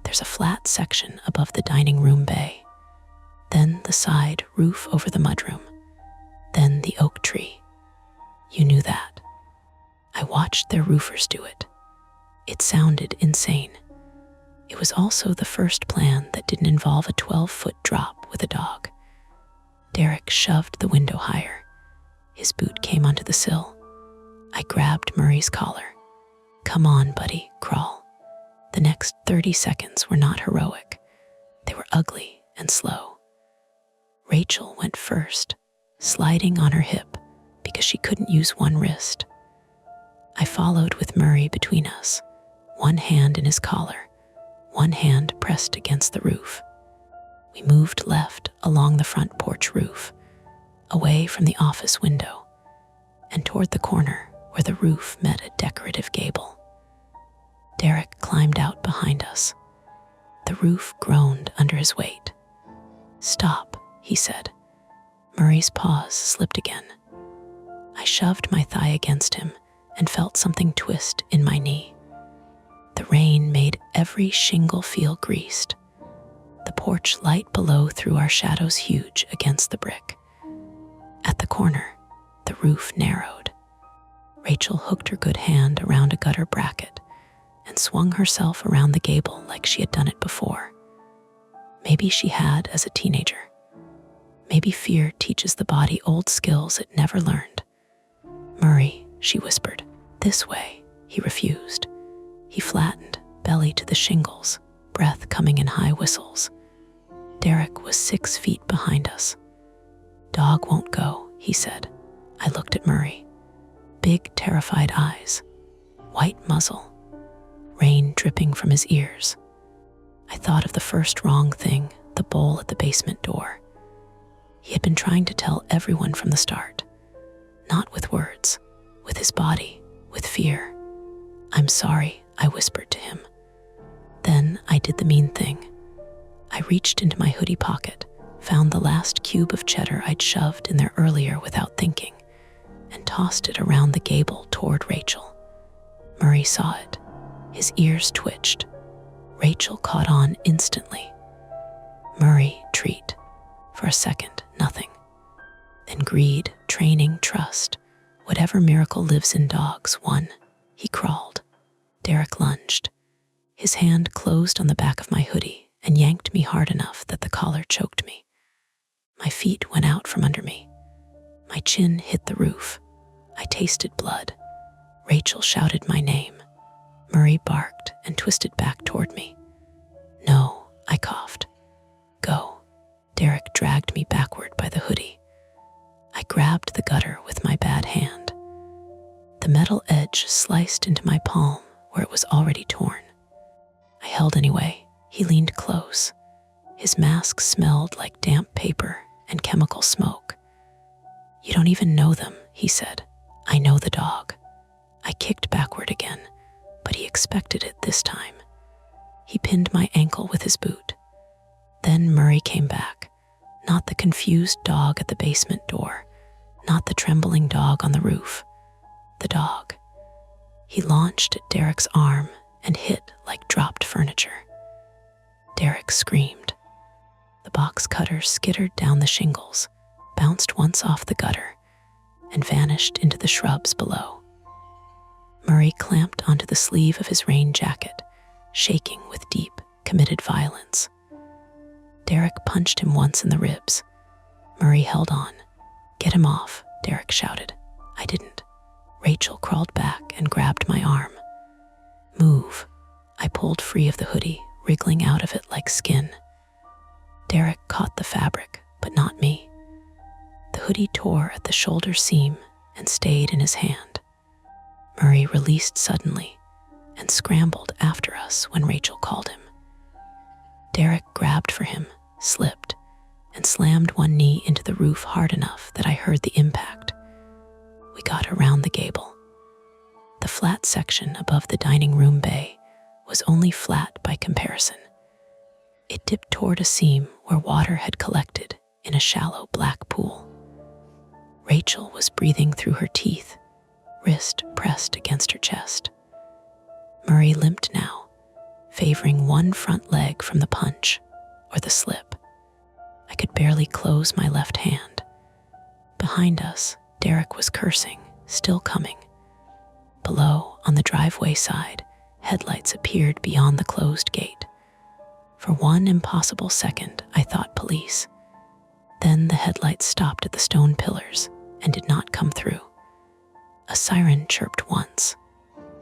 There's a flat section above the dining room bay. Then the side roof over the mudroom. Then the oak tree. You knew that. I watched their roofers do it. It sounded insane. It was also the first plan that didn't involve a 12-foot drop with a dog. Derek shoved the window higher. His boot came onto the sill. I grabbed Murray's collar. "Come on, buddy, crawl." The next 30 seconds were not heroic. They were ugly and slow. Rachel went first, sliding on her hip because she couldn't use one wrist. I followed with Murray between us, one hand in his collar, one hand pressed against the roof. We moved left along the front porch roof, away from the office window and toward the corner where the roof met a decorative gable. Derek climbed out behind us. The roof groaned under his weight. "Stop," he said. Murray's paws slipped again. I shoved my thigh against him and felt something twist in my knee. The rain made every shingle feel greased. The porch light below threw our shadows huge against the brick. At the corner, the roof narrowed. Rachel hooked her good hand around a gutter bracket and swung herself around the gable like she had done it before. Maybe she had as a teenager. Maybe fear teaches the body old skills it never learned. "Murray," she whispered. "This way." He refused. He flattened, belly to the shingles, breath coming in high whistles. Derek was 6 feet behind us. "Dog won't go," he said. I looked at Murray. Big, terrified eyes, white muzzle, rain dripping from his ears. I thought of the first wrong thing, the bowl at the basement door. He had been trying to tell everyone from the start, not with words, with his body, with fear. "I'm sorry," I whispered to him. Then I did the mean thing. I reached into my hoodie pocket, found the last cube of cheddar I'd shoved in there earlier without thinking, and tossed it around the gable toward Rachel. Murray saw it. His ears twitched. Rachel caught on instantly. Murray, treat. For a second, nothing. Then greed, training, trust. Whatever miracle lives in dogs, won. He crawled. Derek lunged. His hand closed on the back of my hoodie and yanked me hard enough that the collar choked me. My feet went out from under me. My chin hit the roof. I tasted blood. Rachel shouted my name. Murray barked and twisted back toward me. "No," I coughed. "Go." Derek dragged me backward by the hoodie. I grabbed the gutter with my bad hand. The metal edge sliced into my palm where it was already torn. I held anyway. He leaned close. His mask smelled like damp paper and chemical smoke. "You don't even know them," he said. "I know the dog." I kicked backward again, but he expected it this time. He pinned my ankle with his boot. Then Murray came back, not the confused dog at the basement door, not the trembling dog on the roof. The dog. He launched at Derek's arm and hit like dropped furniture. Derek screamed. The box cutter skittered down the shingles, bounced once off the gutter, and vanished into the shrubs below. Murray clamped onto the sleeve of his rain jacket, shaking with deep, committed violence. Derek punched him once in the ribs. Murray held on. "Get him off," Derek shouted. I didn't. Rachel crawled back and grabbed my arm. "Move." I pulled free of the hoodie, wriggling out of it like skin. Derek caught the fabric, but not me. The hoodie tore at the shoulder seam and stayed in his hand. Murray released suddenly and scrambled after us when Rachel called him. Derek grabbed for him, slipped, and slammed one knee into the roof hard enough that I heard the impact. We got around the gable. The flat section above the dining room bay was only flat by comparison. It dipped toward a seam where water had collected in a shallow black pool. Rachel was breathing through her teeth, wrist pressed against her chest. Murray limped now, favoring one front leg from the punch or the slip. I could barely close my left hand. Behind us, Derek was cursing, still coming. Below, on the driveway side, headlights appeared beyond the closed gate. For one impossible second, I thought police. Then the headlights stopped at the stone pillars and did not come through. A siren chirped once,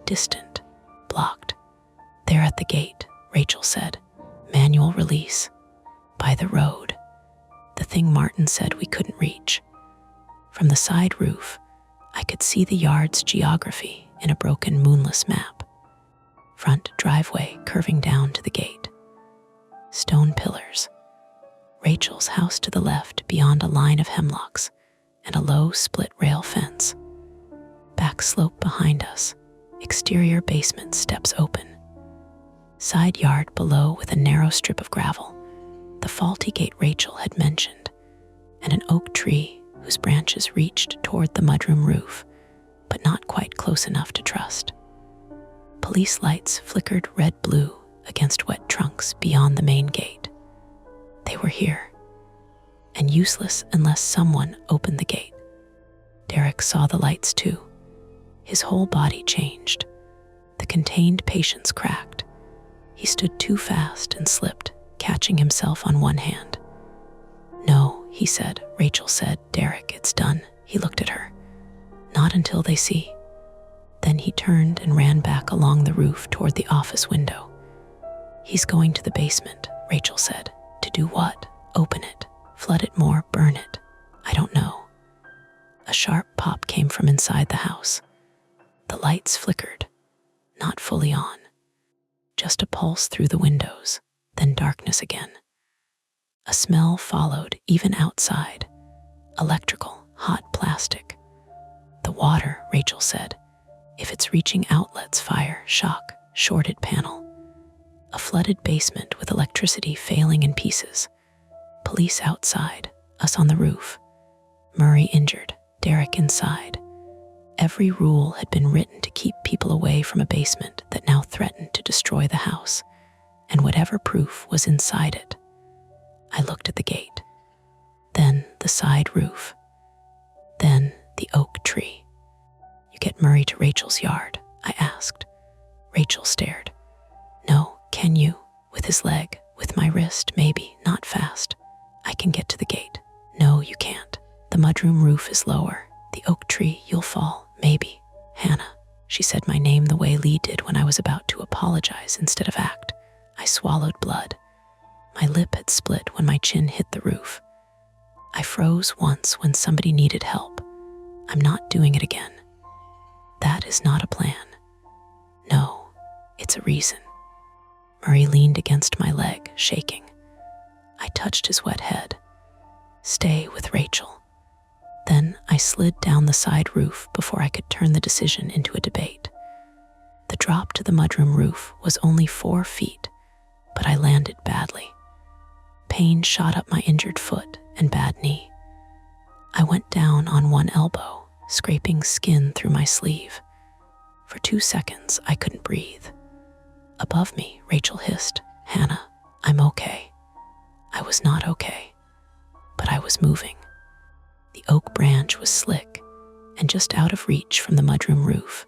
distant, blocked. "There at the gate," Rachel said. "Manual release. By the road." The thing Martin said we couldn't reach. From the side roof, I could see the yard's geography in a broken moonless map. Front driveway curving down to the gate. Stone pillars. Rachel's house to the left beyond a line of hemlocks, and a low split rail fence. Back slope behind us, exterior basement steps open. Side yard below with a narrow strip of gravel, the faulty gate Rachel had mentioned, and an oak tree whose branches reached toward the mudroom roof, but not quite close enough to trust. Police lights flickered red-blue against wet trunks beyond the main gate. They were here, and useless unless someone opened the gate. Derek saw the lights too. His whole body changed. The contained patience cracked. He stood too fast and slipped, catching himself on one hand. "No," he said. Rachel said, "Derek, it's done." He looked at her. "Not until they see." Then he turned and ran back along the roof toward the office window. "He's going to the basement," Rachel said. "To do what? Open it, flood it more, burn it? I don't know." A sharp pop came from inside the house. The lights flickered, not fully on. Just a pulse through the windows, then darkness again. A smell followed, even outside. Electrical, hot plastic. "The water," Rachel said. "If it's reaching outlets, fire, shock, shorted panel." A flooded basement with electricity failing in pieces. Police outside, us on the roof. Murray injured, Derek inside. Every rule had been written to keep people away from a basement that now threatened to destroy the house, and whatever proof was inside it. I looked at the gate, then the side roof, then the oak tree. "You get Murray to Rachel's yard?" I asked. Rachel stared. "No, can you? With his leg, with my wrist, maybe, not fast. I can get to the gate." "No, you can't. The mudroom roof is lower. The oak tree, you'll fall, maybe." "Hannah," she said my name the way Lee did when I was about to apologize instead of act. I swallowed blood. My lip had split when my chin hit the roof. I froze once when somebody needed help. I'm not doing it again. That is not a plan. No, it's a reason. Murray leaned against my leg, shaking. I touched his wet head. "Stay with Rachel." Then I slid down the side roof before I could turn the decision into a debate. The drop to the mudroom roof was only 4 feet, but I landed badly. Pain shot up my injured foot and bad knee. I went down on one elbow, scraping skin through my sleeve. For 2 seconds, I couldn't breathe. Above me, Rachel hissed, "Hannah, I'm okay." I was not okay, but I was moving. The oak branch was slick and just out of reach from the mudroom roof.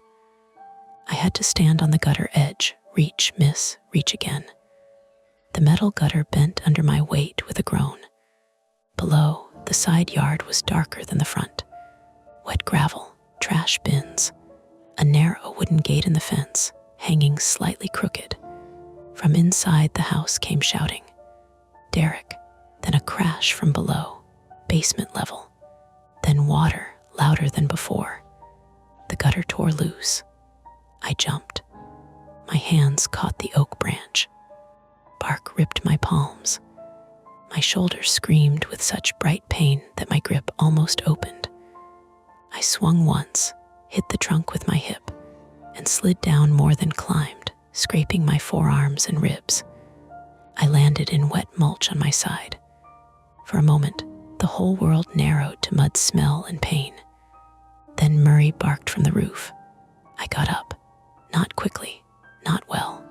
I had to stand on the gutter edge, reach, miss, reach again. The metal gutter bent under my weight with a groan. Below, the side yard was darker than the front. Wet gravel, trash bins, a narrow wooden gate in the fence, hanging slightly crooked. From inside the house came shouting. Derek, then a crash from below, basement level, then water louder than before. The gutter tore loose. I jumped. My hands caught the oak branch. Bark ripped my palms. My shoulders screamed with such bright pain that my grip almost opened. I swung once, hit the trunk with my hip, and slid down more than climbed, scraping my forearms and ribs. I landed in wet mulch on my side. For a moment, the whole world narrowed to mud smell and pain. Then Murray barked from the roof. I got up, not quickly, not well.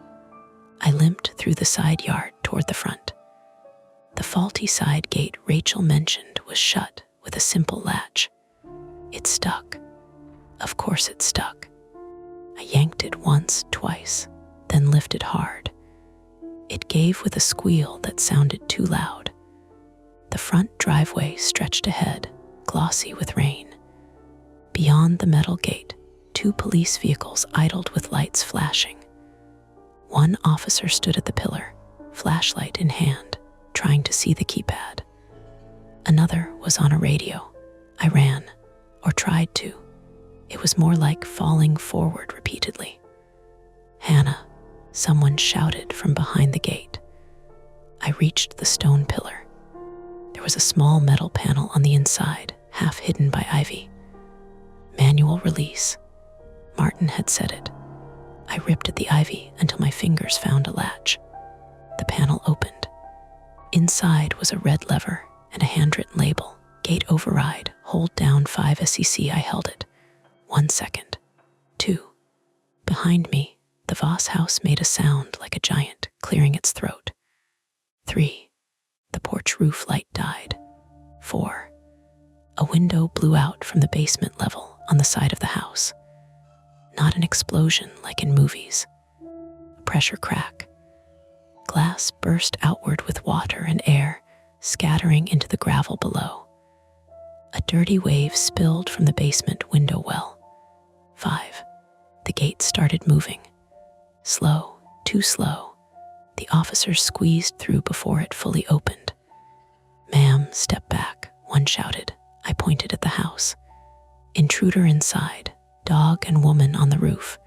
I limped through the side yard toward the front. The faulty side gate Rachel mentioned was shut with a simple latch. It stuck. Of course it stuck. I yanked it once, twice, then lifted hard. It gave with a squeal that sounded too loud. The front driveway stretched ahead, glossy with rain. Beyond the metal gate, 2 police vehicles idled with lights flashing. One officer stood at the pillar, flashlight in hand, trying to see the keypad. Another was on a radio. I ran, or tried to. It was more like falling forward repeatedly. "Hannah," someone shouted from behind the gate. I reached the stone pillar. There was a small metal panel on the inside, half hidden by ivy. Manual release. Martin had said it. I ripped at the ivy until my fingers found a latch. The panel opened. Inside was a red lever and a handwritten label. Gate override. Hold down 5 SEC. I held it. 1 second. 2. Behind me, the Voss house made a sound like a giant clearing its throat. 3. The porch roof light died. 4. A window blew out from the basement level on the side of the house. Not an explosion like in movies. A pressure crack. Glass burst outward with water and air scattering into the gravel below. A dirty wave spilled from the basement window well. 5. The gate started moving. Slow, too slow. The officers squeezed through before it fully opened. "Ma'am, step back," one shouted. I pointed at the house. Intruder inside, dog and woman on the roof,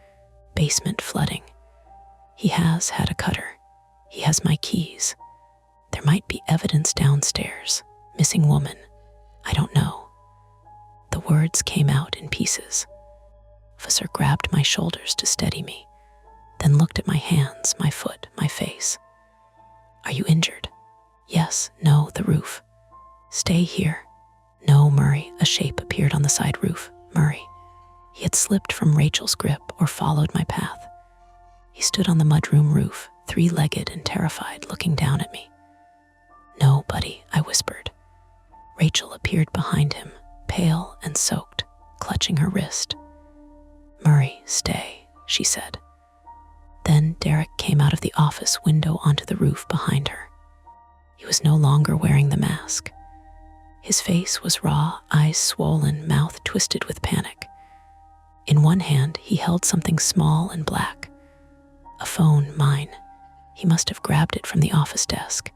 basement flooding. He has had a cutter. He has my keys. There might be evidence downstairs. Missing woman. I don't know. The words came out in pieces. Officer grabbed my shoulders to steady me, then looked at my hands, my foot, my face. "Are you injured?" "Yes, no, the roof." "Stay here." "No, Murray." A shape appeared on the side roof. Murray. He had slipped from Rachel's grip or followed my path. He stood on the mudroom roof, 3-legged and terrified, looking down at me. "No, buddy," I whispered. Rachel appeared behind him, pale and soaked, clutching her wrist. "Murray, stay," she said. Then Derek came out of the office window onto the roof behind her. He was no longer wearing the mask. His face was raw, eyes swollen, mouth twisted with panic. In one hand, he held something small and black. A phone, mine. He must have grabbed it from the office desk.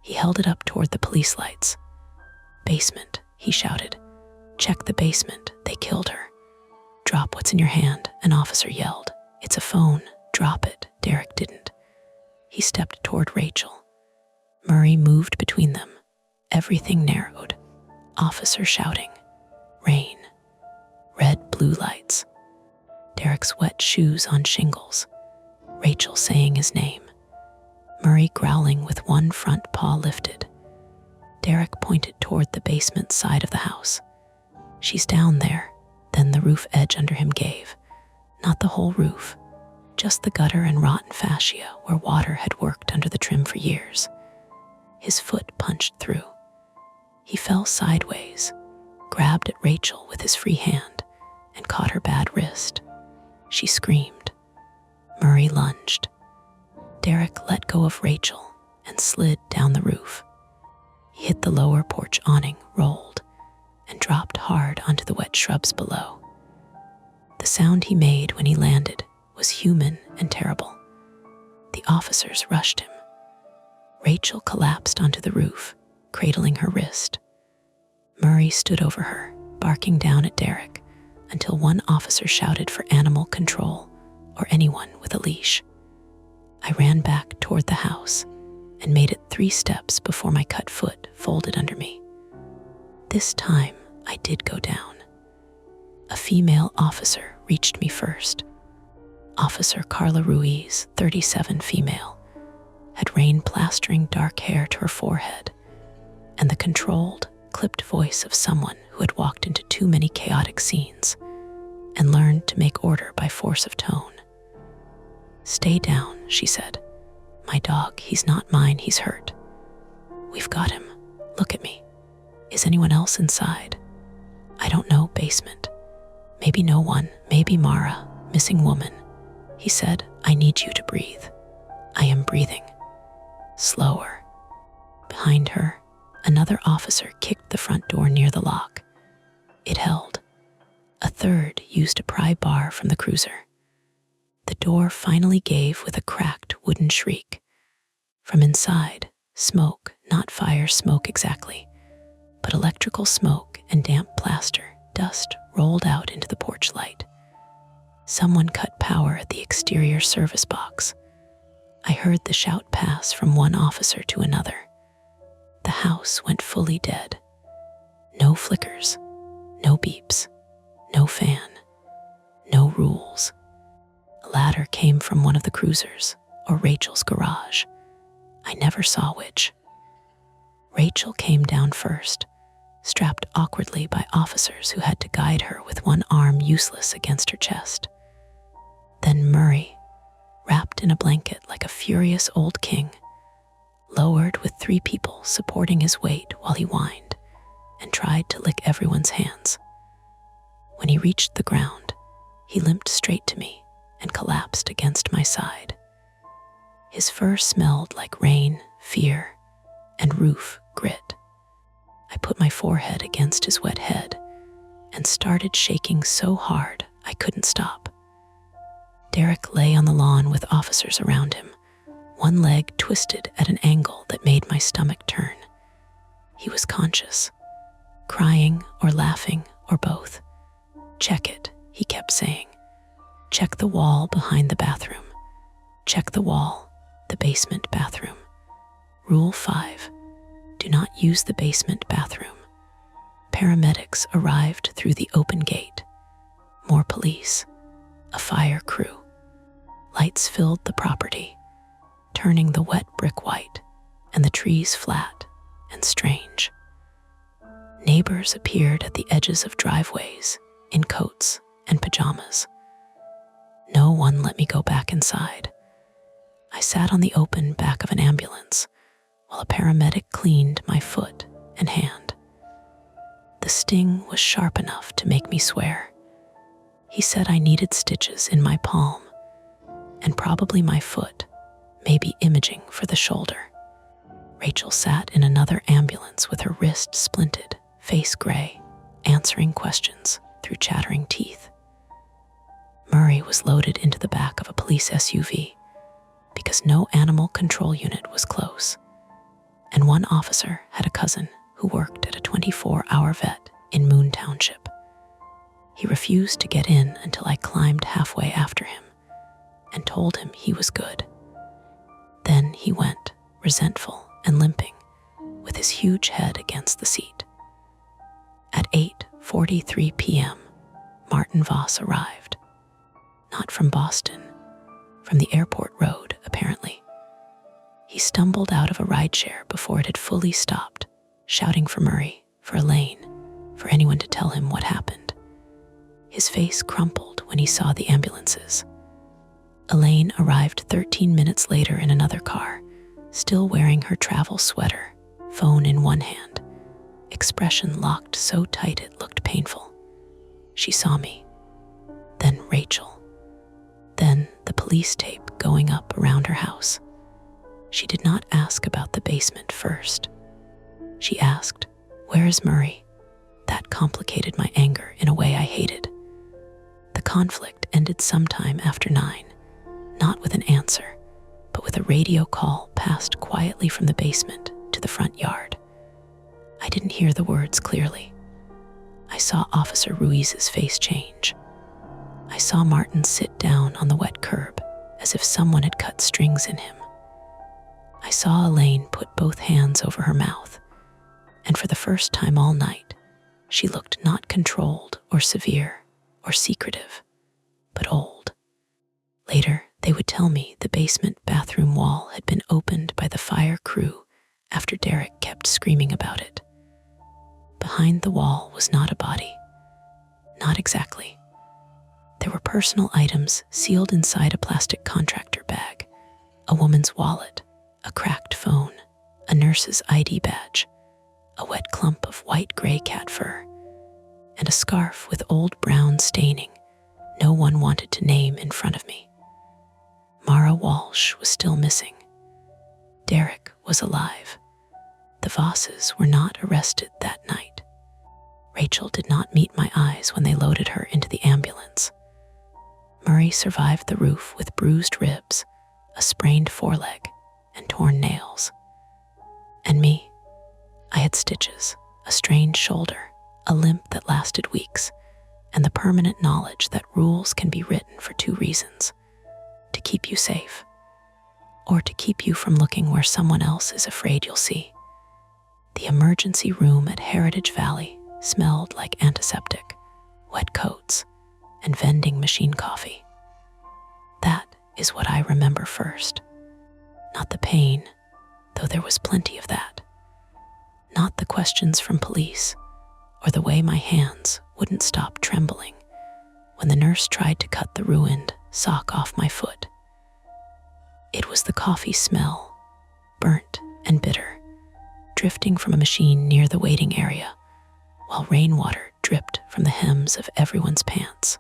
He held it up toward the police lights. "Basement," he shouted. "Check the basement. They killed her." "Drop what's in your hand," an officer yelled. "It's a phone. Drop it." Derek didn't. He stepped toward Rachel. Murray moved between them. Everything narrowed. Officer shouting. Rain. Red blue lights. Derek's wet shoes on shingles. Rachel saying his name. Murray growling with one front paw lifted. Derek pointed toward the basement side of the house. "She's down there." Then the roof edge under him gave. Not the whole roof, just the gutter and rotten fascia where water had worked under the trim for years. His foot punched through. He fell sideways, grabbed at Rachel with his free hand, and caught her bad wrist. She screamed. Murray lunged. Derek let go of Rachel and slid down the roof. He hit the lower porch awning, rolled, and dropped hard onto the wet shrubs below. The sound he made when he landed was human and terrible. The officers rushed him. Rachel collapsed onto the roof, cradling her wrist. Murray stood over her, barking down at Derek, until one officer shouted for animal control or anyone with a leash. I ran back toward the house and made it 3 steps before my cut foot folded under me. This time, I did go down. A female officer reached me first. Officer Carla Ruiz, 37, female, had rain plastering dark hair to her forehead, and the controlled, clipped voice of someone who had walked into too many chaotic scenes and learned to make order by force of tone. "Stay down," she said. "My dog, he's not mine, he's hurt. We've got him. Look at me. Is anyone else inside?" "I don't know, basement. Maybe no one, maybe Mara, missing woman." He said, "I need you to breathe." "I am breathing." Slower. Behind her, another officer kicked the front door near the lock. It held. A third used a pry bar from the cruiser. The door finally gave with a cracked wooden shriek. From inside, smoke, not fire smoke exactly, but electrical smoke and damp plaster, dust rolled out into the porch light. Someone cut power at the exterior service box. I heard the shout pass from one officer to another. The house went fully dead. No flickers, no beeps, no fan, no rules. A ladder came from one of the cruisers or Rachel's garage. I never saw which. Rachel came down first, strapped awkwardly by officers who had to guide her with one arm useless against her chest. Then Murray, wrapped in a blanket like a furious old king, lowered with 3 people supporting his weight while he whined and tried to lick everyone's hands. When he reached the ground, he limped straight to me and collapsed against my side. His fur smelled like rain, fear, and roof grit. I put my forehead against his wet head and started shaking so hard I couldn't stop. Derek lay on the lawn with officers around him, one leg twisted at an angle that made my stomach turn. He was conscious, crying or laughing or both. "Check it," he kept saying. "Check the wall behind the bathroom. Check the wall, the basement bathroom. Rule 5, do not use the basement bathroom." Paramedics arrived through the open gate. More police, a fire crew. Lights filled the property, turning the wet brick white and the trees flat and strange. Neighbors appeared at the edges of driveways in coats and pajamas. No one let me go back inside. I sat on the open back of an ambulance while a paramedic cleaned my foot and hand. The sting was sharp enough to make me swear. He said I needed stitches in my palm and probably my foot, maybe imaging for the shoulder. Rachel sat in another ambulance with her wrist splinted, face gray, answering questions through chattering teeth. Murray was loaded into the back of a police SUV because no animal control unit was close, and one officer had a cousin who worked at a 24-hour vet in Moon Township. He refused to get in until I climbed halfway after him and told him he was good. Then he went, resentful and limping, with his huge head against the seat. At 8:43 p.m., Martin Voss arrived. Not from Boston, from the airport road, apparently. He stumbled out of a rideshare before it had fully stopped, shouting for Murray, for Elaine, for anyone to tell him what happened. His face crumpled when he saw the ambulances. Elaine arrived 13 minutes later in another car, still wearing her travel sweater, phone in one hand, expression locked so tight it looked painful. She saw me, then Rachel, then the police tape going up around her house. She did not ask about the basement first. She asked, "Where is Murray?" That complicated my anger in a way I hated. The conflict ended sometime after 9, not with an answer, but with a radio call passed quietly from the basement to the front yard. I didn't hear the words clearly. I saw Officer Ruiz's face change. I saw Martin sit down on the wet curb as if someone had cut strings in him. I saw Elaine put both hands over her mouth, and for the first time all night, she looked not controlled or severe or secretive, but old. Later, they would tell me the basement bathroom wall had been opened by the fire crew after Derek kept screaming about it. Behind the wall was not a body. Not exactly. There were personal items sealed inside a plastic contractor bag, a woman's wallet, a cracked phone, a nurse's ID badge, a wet clump of white-gray cat fur, and a scarf with old brown staining no one wanted to name in front of me. Mara Walsh was still missing. Derek was alive. The Vosses were not arrested that night. Rachel did not meet my eyes when they loaded her into the ambulance. Murray survived the roof with bruised ribs, a sprained foreleg, and torn nails. And me, I had stitches, a strained shoulder, a limp that lasted weeks, and the permanent knowledge that rules can be written for 2 reasons: to keep you safe, or to keep you from looking where someone else is afraid you'll see. The emergency room at Heritage Valley smelled like antiseptic, wet coats, and vending machine coffee. That is what I remember first. Not the pain, though there was plenty of that. Not the questions from police, or the way my hands wouldn't stop trembling when the nurse tried to cut the ruined sock off my foot. It was the coffee smell, burnt and bitter, drifting from a machine near the waiting area, while rainwater dripped from the hems of everyone's pants.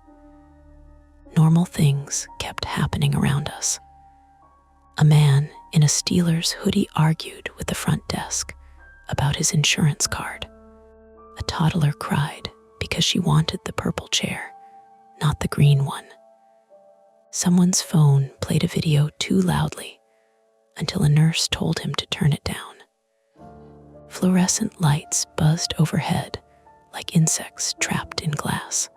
Normal things kept happening around us. A man in a Steelers hoodie argued with the front desk about his insurance card. A toddler cried because she wanted the purple chair, not the green one. Someone's phone played a video too loudly until a nurse told him to turn it down. Fluorescent lights buzzed overhead like insects trapped in glass.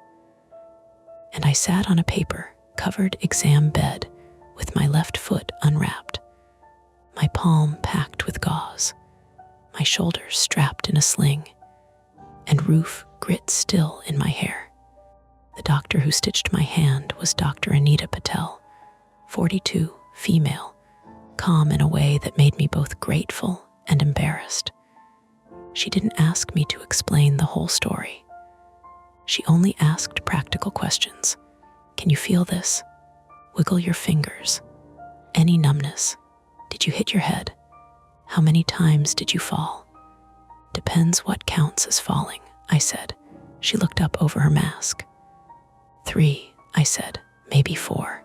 And I sat on a paper-covered exam bed with my left foot unwrapped, my palm packed with gauze, my shoulders strapped in a sling, and roof grit still in my hair. The doctor who stitched my hand was Dr. Anita Patel, 42, female, calm in a way that made me both grateful and embarrassed. She didn't ask me to explain the whole story. She only asked practical questions. Can you feel this? Wiggle your fingers. Any numbness? Did you hit your head? How many times did you fall? Depends what counts as falling, I said. She looked up over her mask. 3, I said, maybe 4.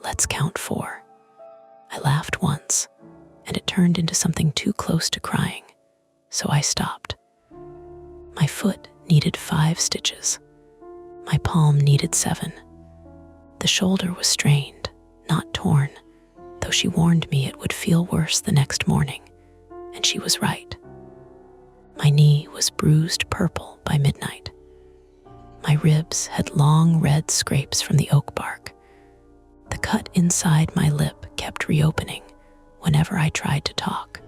Let's count 4. I laughed once, and it turned into something too close to crying, so I stopped. My foot needed 5 stitches. My palm needed 7. The shoulder was strained, not torn, though she warned me it would feel worse the next morning, and she was right. My knee was bruised purple by midnight. My ribs had long red scrapes from the oak bark. The cut inside my lip kept reopening whenever I tried to talk.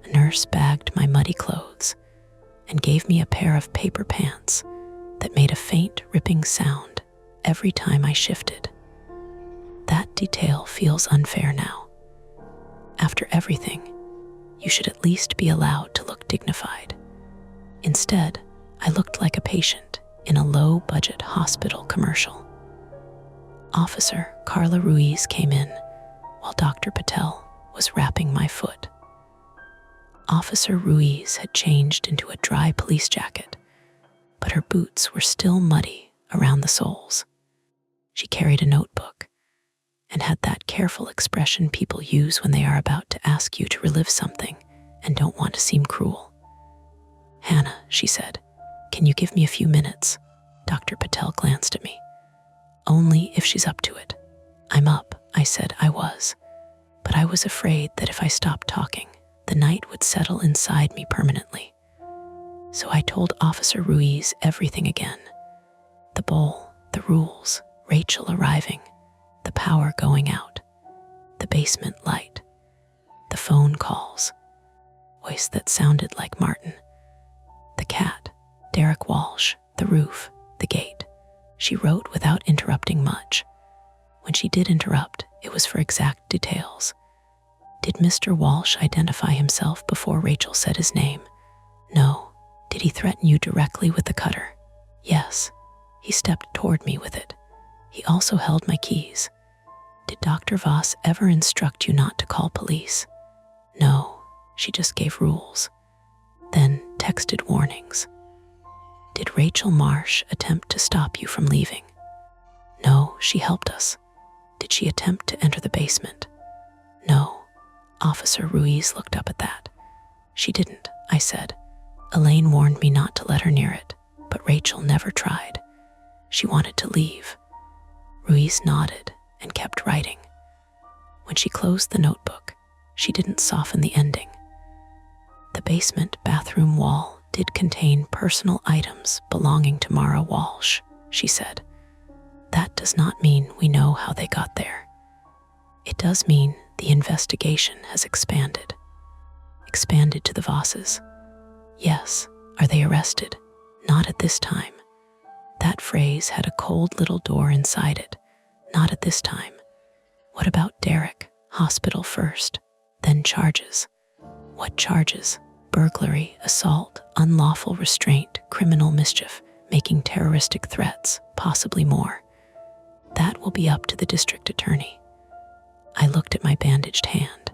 A nurse bagged my muddy clothes and gave me a pair of paper pants that made a faint ripping sound every time I shifted. That detail feels unfair now. After everything, you should at least be allowed to look dignified. Instead, I looked like a patient in a low-budget hospital commercial. Officer Carla Ruiz came in while Dr. Patel was wrapping my foot. Officer Ruiz had changed into a dry police jacket, but her boots were still muddy around the soles. She carried a notebook and had that careful expression people use when they are about to ask you to relive something and don't want to seem cruel. Hannah, she said, can you give me a few minutes? Dr. Patel glanced at me. Only if she's up to it. I'm up, I said I was, but I was afraid that if I stopped talking, the night would settle inside me permanently. So I told Officer Ruiz everything again. The bowl, the rules, Rachel arriving, the power going out, the basement light, the phone calls, voice that sounded like Martin, the cat, Derek Walsh, the roof, the gate. She wrote without interrupting much. When she did interrupt, it was for exact details. Did Mr. Walsh identify himself before Rachel said his name? No. Did he threaten you directly with the cutter? Yes. He stepped toward me with it. He also held my keys. Did Dr. Voss ever instruct you not to call police? No. She just gave rules. Then texted warnings. Did Rachel Marsh attempt to stop you from leaving? No, she helped us. Did she attempt to enter the basement? No. Officer Ruiz looked up at that. She didn't, I said. Elaine warned me not to let her near it, but Rachel never tried. She wanted to leave. Ruiz nodded and kept writing. When she closed the notebook, she didn't soften the ending. The basement bathroom wall did contain personal items belonging to Mara Walsh, she said. That does not mean we know how they got there. It does mean the investigation has expanded. Expanded to the Vosses. Yes. Are they arrested? Not at this time. That phrase had a cold little door inside it. Not at this time. What about Derek? Hospital first, then charges. What charges? Burglary, assault, unlawful restraint, criminal mischief, making terroristic threats, possibly more. That will be up to the district attorney. I looked at my bandaged hand.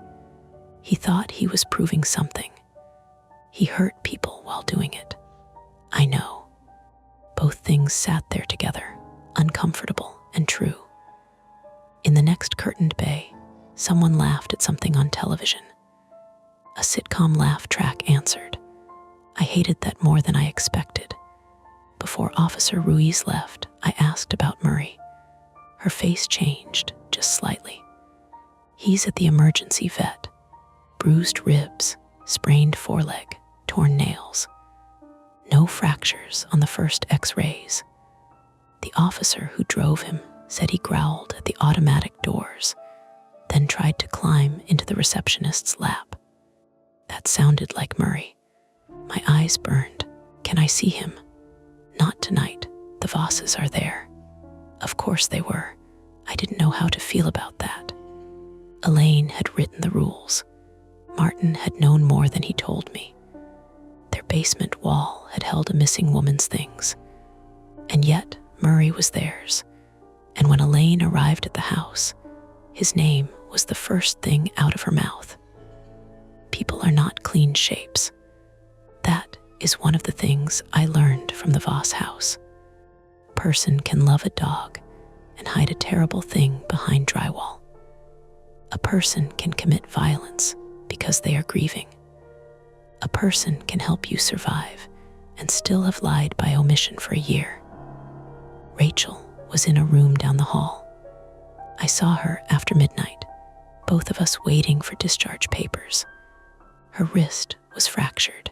He thought he was proving something. He hurt people while doing it. I know. Both things sat there together, uncomfortable and true. In the next curtained bay, someone laughed at something on television. A sitcom laugh track answered. I hated that more than I expected. Before Officer Ruiz left, I asked about Murray. Her face changed, just slightly. He's at the emergency vet. Bruised ribs, sprained foreleg, torn nails. No fractures on the first x-rays. The officer who drove him said he growled at the automatic doors, then tried to climb into the receptionist's lap. That sounded like Murray. My eyes burned. Can I see him? Not tonight. The Vosses are there. Of course they were. I didn't know how to feel about that. Elaine had written the rules. Martin had known more than he told me. Their basement wall had held a missing woman's things. And yet, Murray was theirs. And when Elaine arrived at the house, his name was the first thing out of her mouth. People are not clean shapes. That is one of the things I learned from the Voss house. A person can love a dog and hide a terrible thing behind drywall. A person can commit violence because they are grieving. A person can help you survive and still have lied by omission for a year. Rachel was in a room down the hall. I saw her after midnight, both of us waiting for discharge papers. Her wrist was fractured.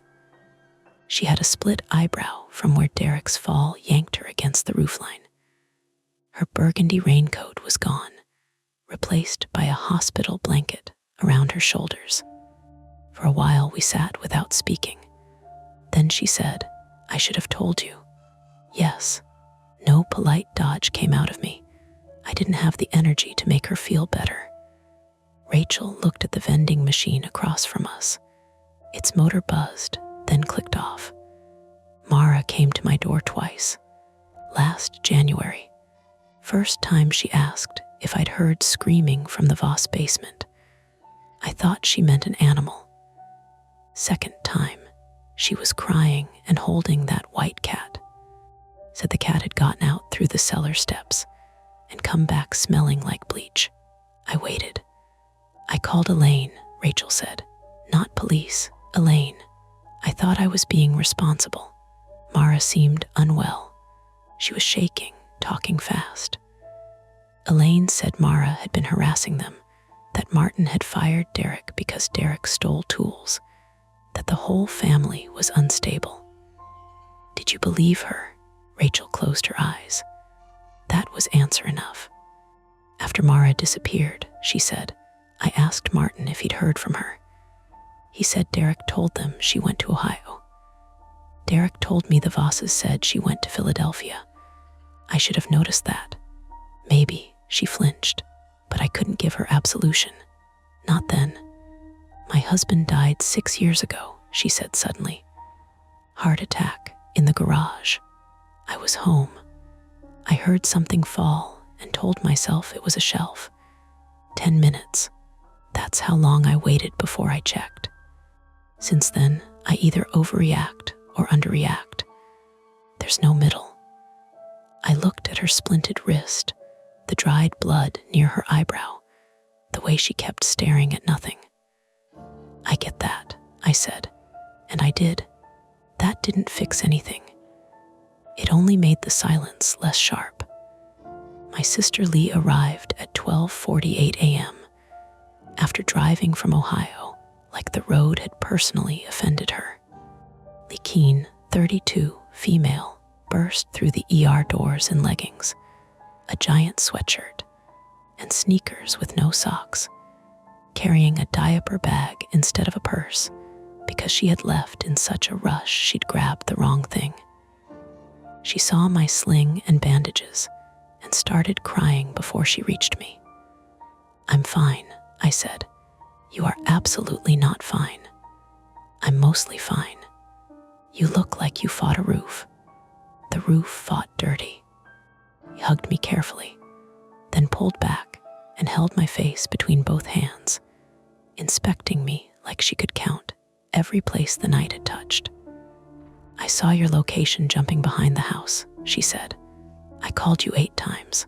She had a split eyebrow from where Derek's fall yanked her against the roofline. Her burgundy raincoat was gone, replaced by a hospital blanket around her shoulders. For a while we sat without speaking. Then she said, "I should have told you." Yes. No polite dodge came out of me. I didn't have the energy to make her feel better. Rachel looked at the vending machine across from us. Its motor buzzed, then clicked off. Mara came to my door twice. Last January. First time she asked if I'd heard screaming from the Voss basement. I thought she meant an animal. Second time, she was crying and holding that white cat. Said the cat had gotten out through the cellar steps and come back smelling like bleach. I waited. I called Elaine, Rachel said. Not police, Elaine. I thought I was being responsible. Mara seemed unwell. She was shaking, talking fast. Elaine said Mara had been harassing them, that Martin had fired Derek because Derek stole tools, that the whole family was unstable. Did you believe her? Rachel closed her eyes. That was answer enough. After Mara disappeared, she said, I asked Martin if he'd heard from her. He said Derek told them she went to Ohio. Derek told me the Vosses said she went to Philadelphia. I should have noticed that. Maybe, she flinched, but I couldn't give her absolution. Not then. My husband died 6 years ago, she said suddenly. Heart attack, in the garage. I was home. I heard something fall and told myself it was a shelf. 10 minutes. That's how long I waited before I checked. Since then, I either overreact or underreact. There's no middle. I looked at her splinted wrist, the dried blood near her eyebrow, the way she kept staring at nothing. I get that, I said, and I did. That didn't fix anything. It only made the silence less sharp. My sister Lee arrived at 12:48 a.m. after driving from Ohio like the road had personally offended her. Lee Keene, 32, female, burst through the ER doors in leggings, a giant sweatshirt, and sneakers with no socks, carrying a diaper bag instead of a purse because she had left in such a rush she'd grabbed the wrong thing. She saw my sling and bandages and started crying before she reached me. "I'm fine," I said. "You are absolutely not fine." "I'm mostly fine. You look like you fought a roof." "The roof fought dirty." He hugged me carefully, then pulled back and held my face between both hands, inspecting me like she could count every place the night had touched. "I saw your location jumping behind the house," she said. "I called you 8 times.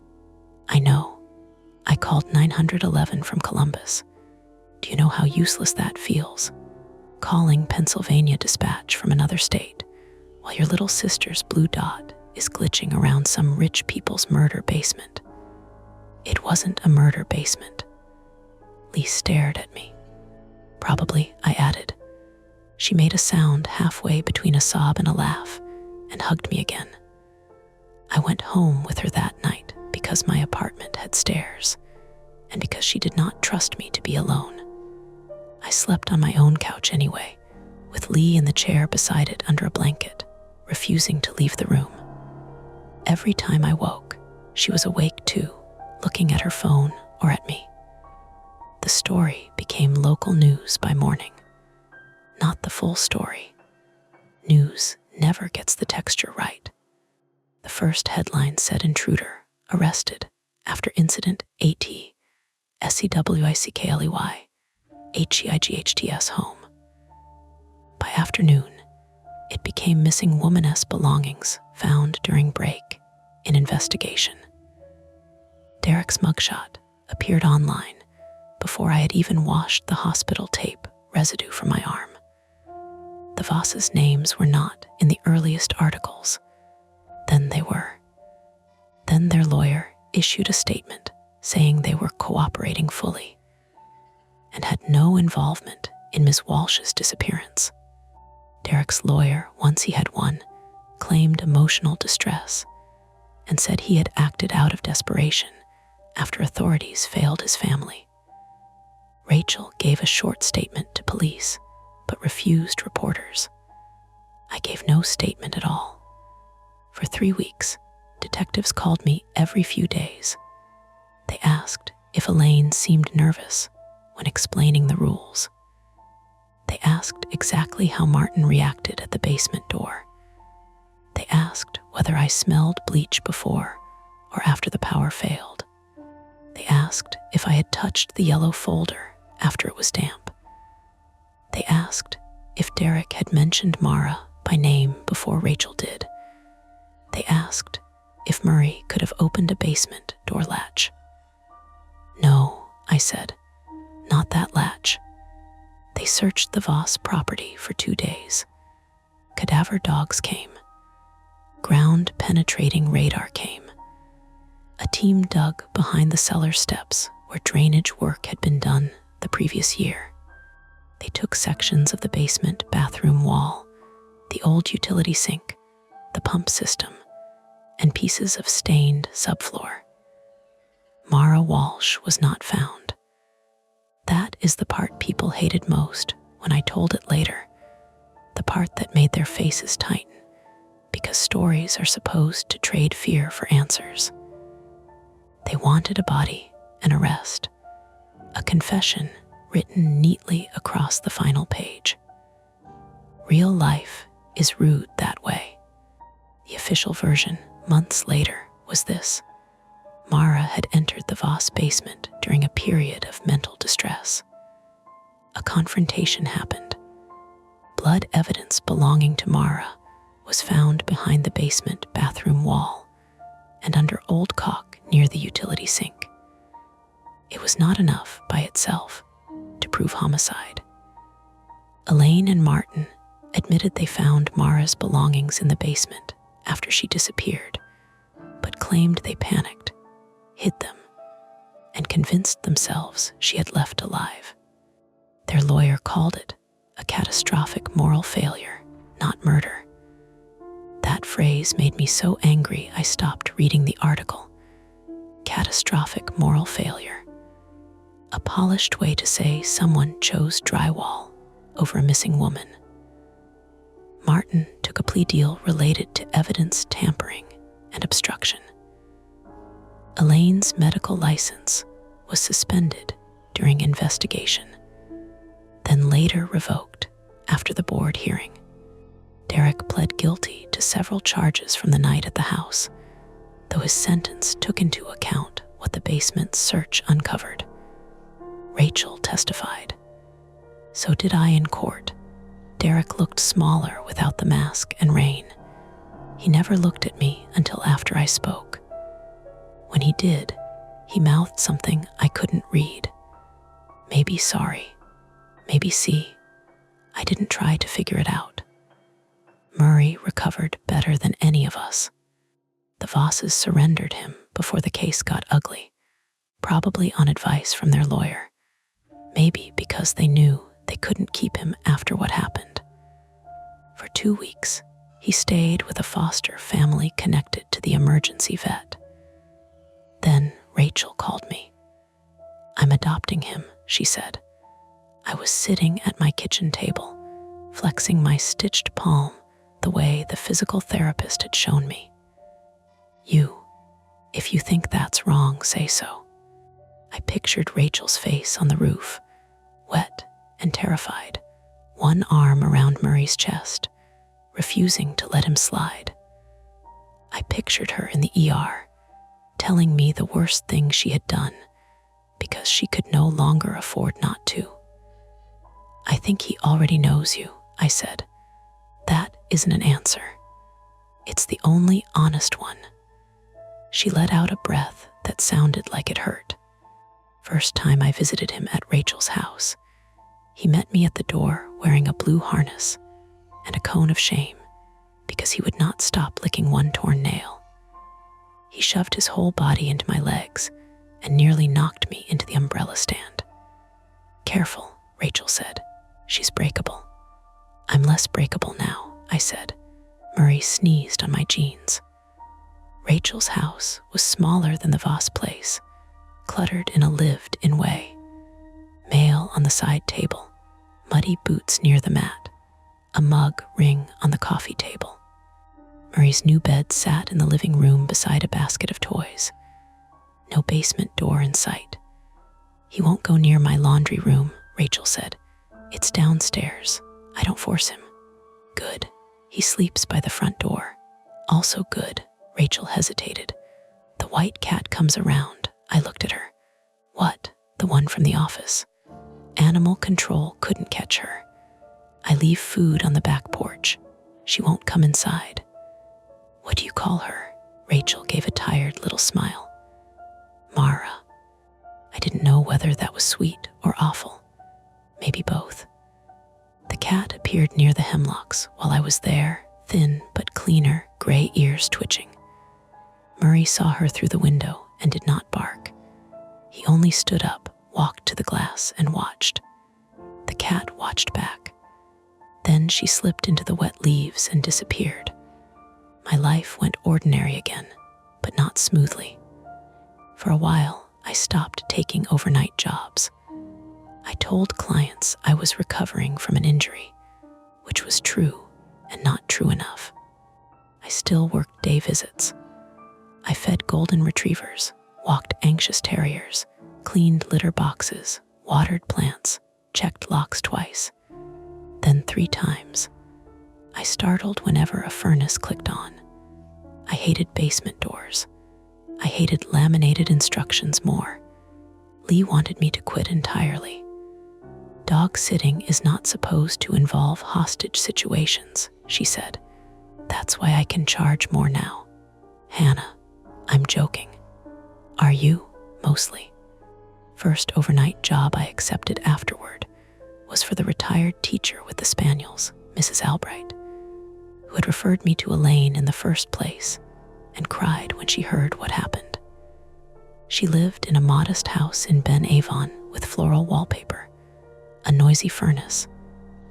I know. I called 911 from Columbus. Do you know how useless that feels? Calling Pennsylvania dispatch from another state while your little sister's blue dot is glitching around some rich people's murder basement." "It wasn't a murder basement." Lee stared at me. "Probably," I added. She made a sound halfway between a sob and a laugh and hugged me again. I went home with her that night because my apartment had stairs and because she did not trust me to be alone. I slept on my own couch anyway, with Lee in the chair beside it under a blanket, refusing to leave the room. Every time I woke, she was awake too, looking at her phone or at me. The story became local news by morning. Not the full story. News never gets the texture right. The first headline said intruder arrested after incident AT SEWICKLEY HEIGHTS home. By afternoon, it became missing womaness belongings found during break in investigation. Derek's mugshot appeared online before I had even washed the hospital tape residue from my arm. The Vosses' names were not in the earliest articles. Then they were. Then their lawyer issued a statement saying they were cooperating fully and had no involvement in Ms. Walsh's disappearance. Derek's lawyer, once he had one, claimed emotional distress and said he had acted out of desperation after authorities failed his family. Rachel gave a short statement to police, but refused reporters. I gave no statement at all. For 3 weeks, detectives called me every few days. They asked if Elaine seemed nervous when explaining the rules. They asked exactly how Martin reacted at the basement door. They asked whether I smelled bleach before or after the power failed. They asked if I had touched the yellow folder after it was damp. They asked if Derek had mentioned Mara by name before Rachel did. They asked if Murray could have opened a basement door latch. "No," I said, "not that latch." They searched the Voss property for 2 days. Cadaver dogs came. Ground-penetrating radar came. A team dug behind the cellar steps where drainage work had been done the previous year. They took sections of the basement bathroom wall, the old utility sink, the pump system, and pieces of stained subfloor. Mara Walsh was not found. That is the part people hated most when I told it later, the part that made their faces tighten, because stories are supposed to trade fear for answers. They wanted a body, an arrest, a confession written neatly across the final page. Real life is rude that way. The official version, months later, was this: Mara had entered the Voss basement during a period of mental distress. A confrontation happened. Blood evidence belonging to Mara was found behind the basement bathroom wall and under old caulk near the utility sink. It was not enough by itself to prove homicide. Elaine and Martin admitted they found Mara's belongings in the basement after she disappeared, but claimed they panicked, hid them, and convinced themselves she had left alive. Their lawyer called it a catastrophic moral failure, not murder. That phrase made me so angry I stopped reading the article. Catastrophic moral failure. A polished way to say someone chose drywall over a missing woman. Martin took a plea deal related to evidence tampering and obstruction. Elaine's medical license was suspended during investigation, then later revoked after the board hearing. Derek pled guilty to several charges from the night at the house, though his sentence took into account what the basement search uncovered. Rachel testified. So did I in court. Derek looked smaller without the mask and rein. He never looked at me until after I spoke. When he did, he mouthed something I couldn't read. Maybe sorry, maybe see. I didn't try to figure it out. Murray recovered better than any of us. The Vosses surrendered him before the case got ugly, probably on advice from their lawyer. Maybe because they knew they couldn't keep him after what happened. For 2 weeks, he stayed with a foster family connected to the emergency vet. Then Rachel called me. "I'm adopting him," she said. I was sitting at my kitchen table, flexing my stitched palm the way the physical therapist had shown me. If you think that's wrong, say so." I pictured Rachel's face on the roof, wet and terrified, one arm around Murray's chest, refusing to let him slide. I pictured her in the ER, telling me the worst thing she had done because she could no longer afford not to. "I think he already knows you," I said. "That isn't an answer. It's the only honest one." She let out a breath that sounded like it hurt. First time I visited him at Rachel's house, he met me at the door wearing a blue harness and a cone of shame because he would not stop licking one torn nail. He shoved his whole body into my legs and nearly knocked me into the umbrella stand. "Careful," Rachel said. "She's breakable." "I'm less breakable now," I said. Murray sneezed on my jeans. Rachel's house was smaller than the Voss place, cluttered in a lived-in way. Mail on the side table, muddy boots near the mat, a mug ring on the coffee table. Murray's new bed sat in the living room beside a basket of toys. No basement door in sight. "He won't go near my laundry room," Rachel said. "It's downstairs. I don't force him." "Good. He sleeps by the front door." "Also good." Rachel hesitated. "The white cat comes around." I looked at her. "What? The one from the office?" Animal control couldn't catch her. "I leave food on the back porch. She won't come inside." "What do you call her?" Rachel gave a tired little smile. "Mara." I didn't know whether that was sweet or awful. Maybe both. The cat appeared near the hemlocks while I was there, thin but cleaner, gray ears twitching. Murray saw her through the window and did not bark. He only stood up, walked to the glass, and watched. The cat watched back. Then she slipped into the wet leaves and disappeared. My life went ordinary again, but not smoothly. For a while, I stopped taking overnight jobs. I told clients I was recovering from an injury, which was true and not true enough. I still worked day visits. I fed golden retrievers, walked anxious terriers, cleaned litter boxes, watered plants, checked locks twice, then 3 times. I startled whenever a furnace clicked on. I hated basement doors. I hated laminated instructions more. Lee wanted me to quit entirely. "Dog sitting is not supposed to involve hostage situations," she said. "That's why I can charge more now." "Hannah, I'm joking." "Are you?" "Mostly." First overnight job I accepted afterward was for the retired teacher with the spaniels, Mrs. Albright, who had referred me to Elaine in the first place and cried when she heard what happened. She lived in a modest house in Ben Avon with floral wallpaper, a noisy furnace,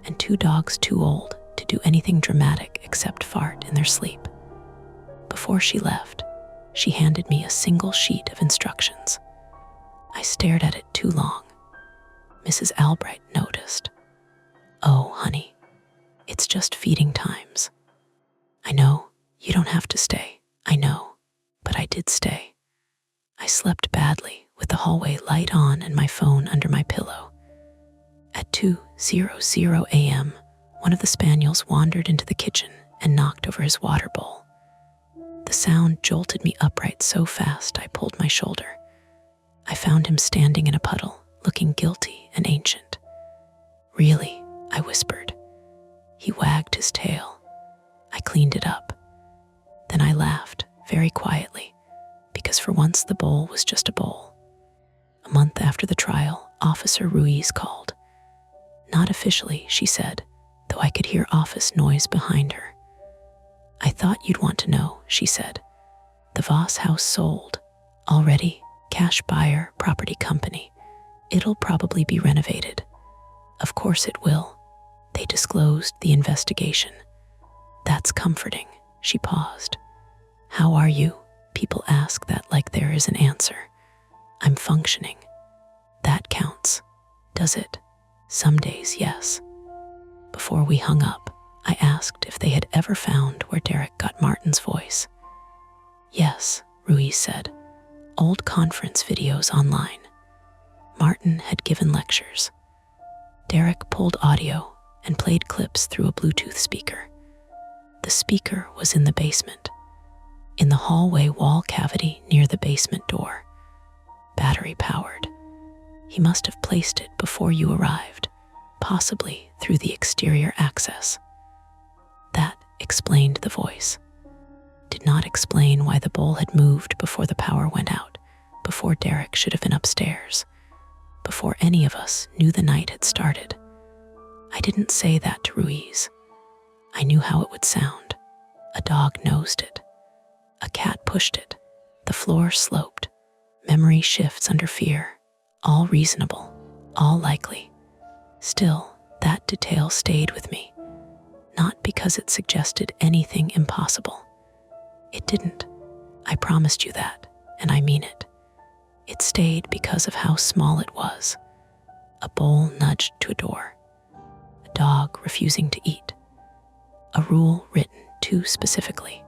and 2 dogs too old to do anything dramatic except fart in their sleep. Before she left, she handed me a single sheet of instructions. I stared at it too long. Mrs. Albright noticed. "Oh, honey, It's just feeding times. I know, you don't have to stay. I know, but I did stay. I slept badly with the hallway light on and my phone under my pillow. At 2:00 a.m., one of the spaniels wandered into the kitchen and knocked over his water bowl. The sound jolted me upright so fast I pulled my shoulder. I found him standing in a puddle, looking guilty and ancient. "Really?" I whispered. He wagged his tail. I cleaned it up. Then I laughed, very quietly, because for once the bowl was just a bowl. A month after the trial, Officer Ruiz called. "Not officially," she said, though I could hear office noise behind her. "I thought you'd want to know," she said. "The Voss house sold. Already, cash buyer, property company. It'll probably be renovated." "Of course it will." They disclosed the investigation. "That's comforting." She paused. "How are you?" People ask that like there is an answer. "I'm functioning." "That counts." "Does it?" "Some days, yes." Before we hung up, I asked if they had ever found where Derek got Martin's voice. "Yes," Ruiz said. "Old conference videos online." Martin had given lectures. Derek pulled audio and played clips through a Bluetooth speaker. The speaker was in the basement, in the hallway wall cavity near the basement door. Battery powered. He must have placed it before you arrived, possibly through the exterior access. That explained the voice. Did not explain why the bowl had moved before the power went out, before Derek should have been upstairs, before any of us knew the night had started. I didn't say that to Ruiz. I knew how it would sound. A dog nosed it. A cat pushed it. The floor sloped. Memory shifts under fear. All reasonable. All likely. Still, that detail stayed with me. Not because it suggested anything impossible. It didn't. I promised you that, and I mean it. It stayed because of how small it was. A bowl nudged to a door. A dog refusing to eat. A rule written too specifically.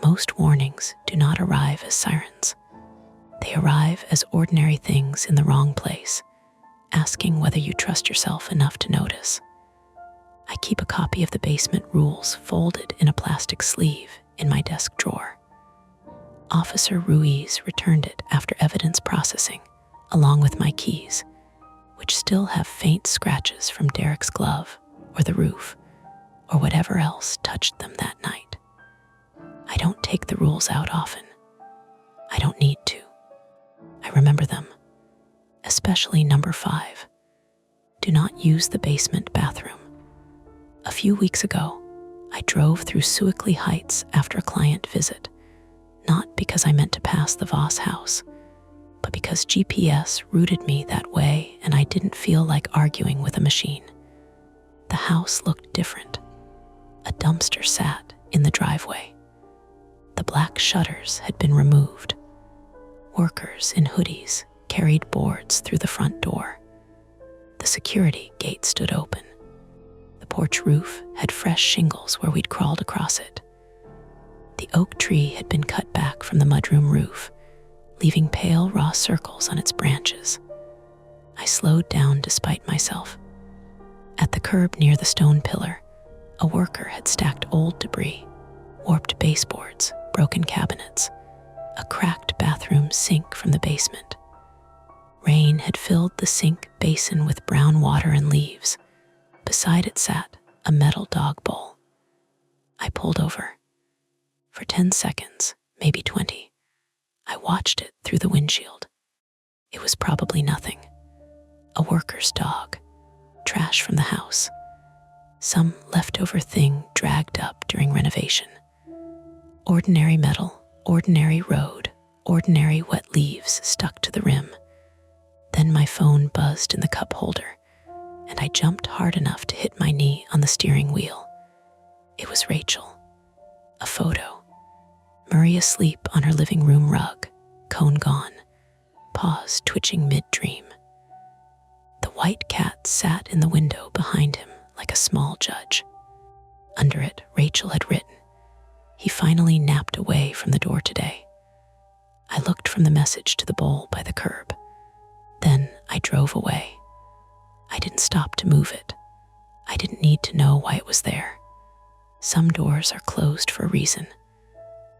Most warnings do not arrive as sirens. They arrive as ordinary things in the wrong place, asking whether you trust yourself enough to notice. I keep a copy of the basement rules folded in a plastic sleeve in my desk drawer. Officer Ruiz returned it after evidence processing, along with my keys, which still have faint scratches from Derek's glove or the roof, or whatever else touched them that night. I don't take the rules out often. I don't need to. I remember them, especially number 5. Do not use the basement bathroom. A few weeks ago, I drove through Sewickley Heights after a client visit, not because I meant to pass the Voss house, but because GPS routed me that way and I didn't feel like arguing with a machine. The house looked different. A dumpster sat in the driveway. The black shutters had been removed. Workers in hoodies carried boards through the front door. The security gate stood open. The porch roof had fresh shingles where we'd crawled across it. The oak tree had been cut back from the mudroom roof, leaving pale raw circles on its branches. I slowed down despite myself. At the curb near the stone pillar, a worker had stacked old debris, warped baseboards, broken cabinets, a cracked bathroom sink from the basement. Rain had filled the sink basin with brown water and leaves. Beside it sat a metal dog bowl. I pulled over. For 10 seconds, maybe 20, I watched it through the windshield. It was probably nothing. A worker's dog, trash from the house, some leftover thing dragged up during renovation. Ordinary metal, ordinary road, ordinary wet leaves stuck to the rim. Then my phone buzzed in the cup holder, and I jumped hard enough to hit my knee on the steering wheel. It was Rachel. A photo. Murray asleep on her living room rug, cone gone, paws twitching mid-dream. The white cat sat in the window behind him like a small judge. Under it, Rachel had written, "He finally napped away from the door today." I looked from the message to the bowl by the curb. Then I drove away. I didn't stop to move it. I didn't need to know why it was there. Some doors are closed for a reason.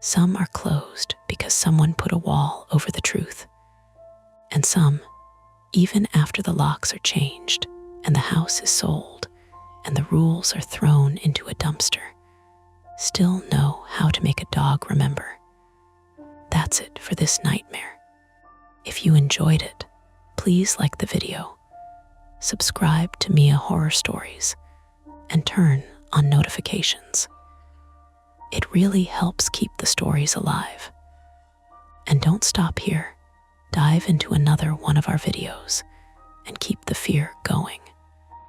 Some are closed because someone put a wall over the truth. And some, even after the locks are changed and the house is sold and the rules are thrown into a dumpster, still know how to make a dog remember. That's it for this nightmare. If you enjoyed it, please like the video, subscribe to Mia Horror Stories, and turn on notifications. It really helps keep the stories alive. And don't stop here. Dive into another one of our videos and keep the fear going.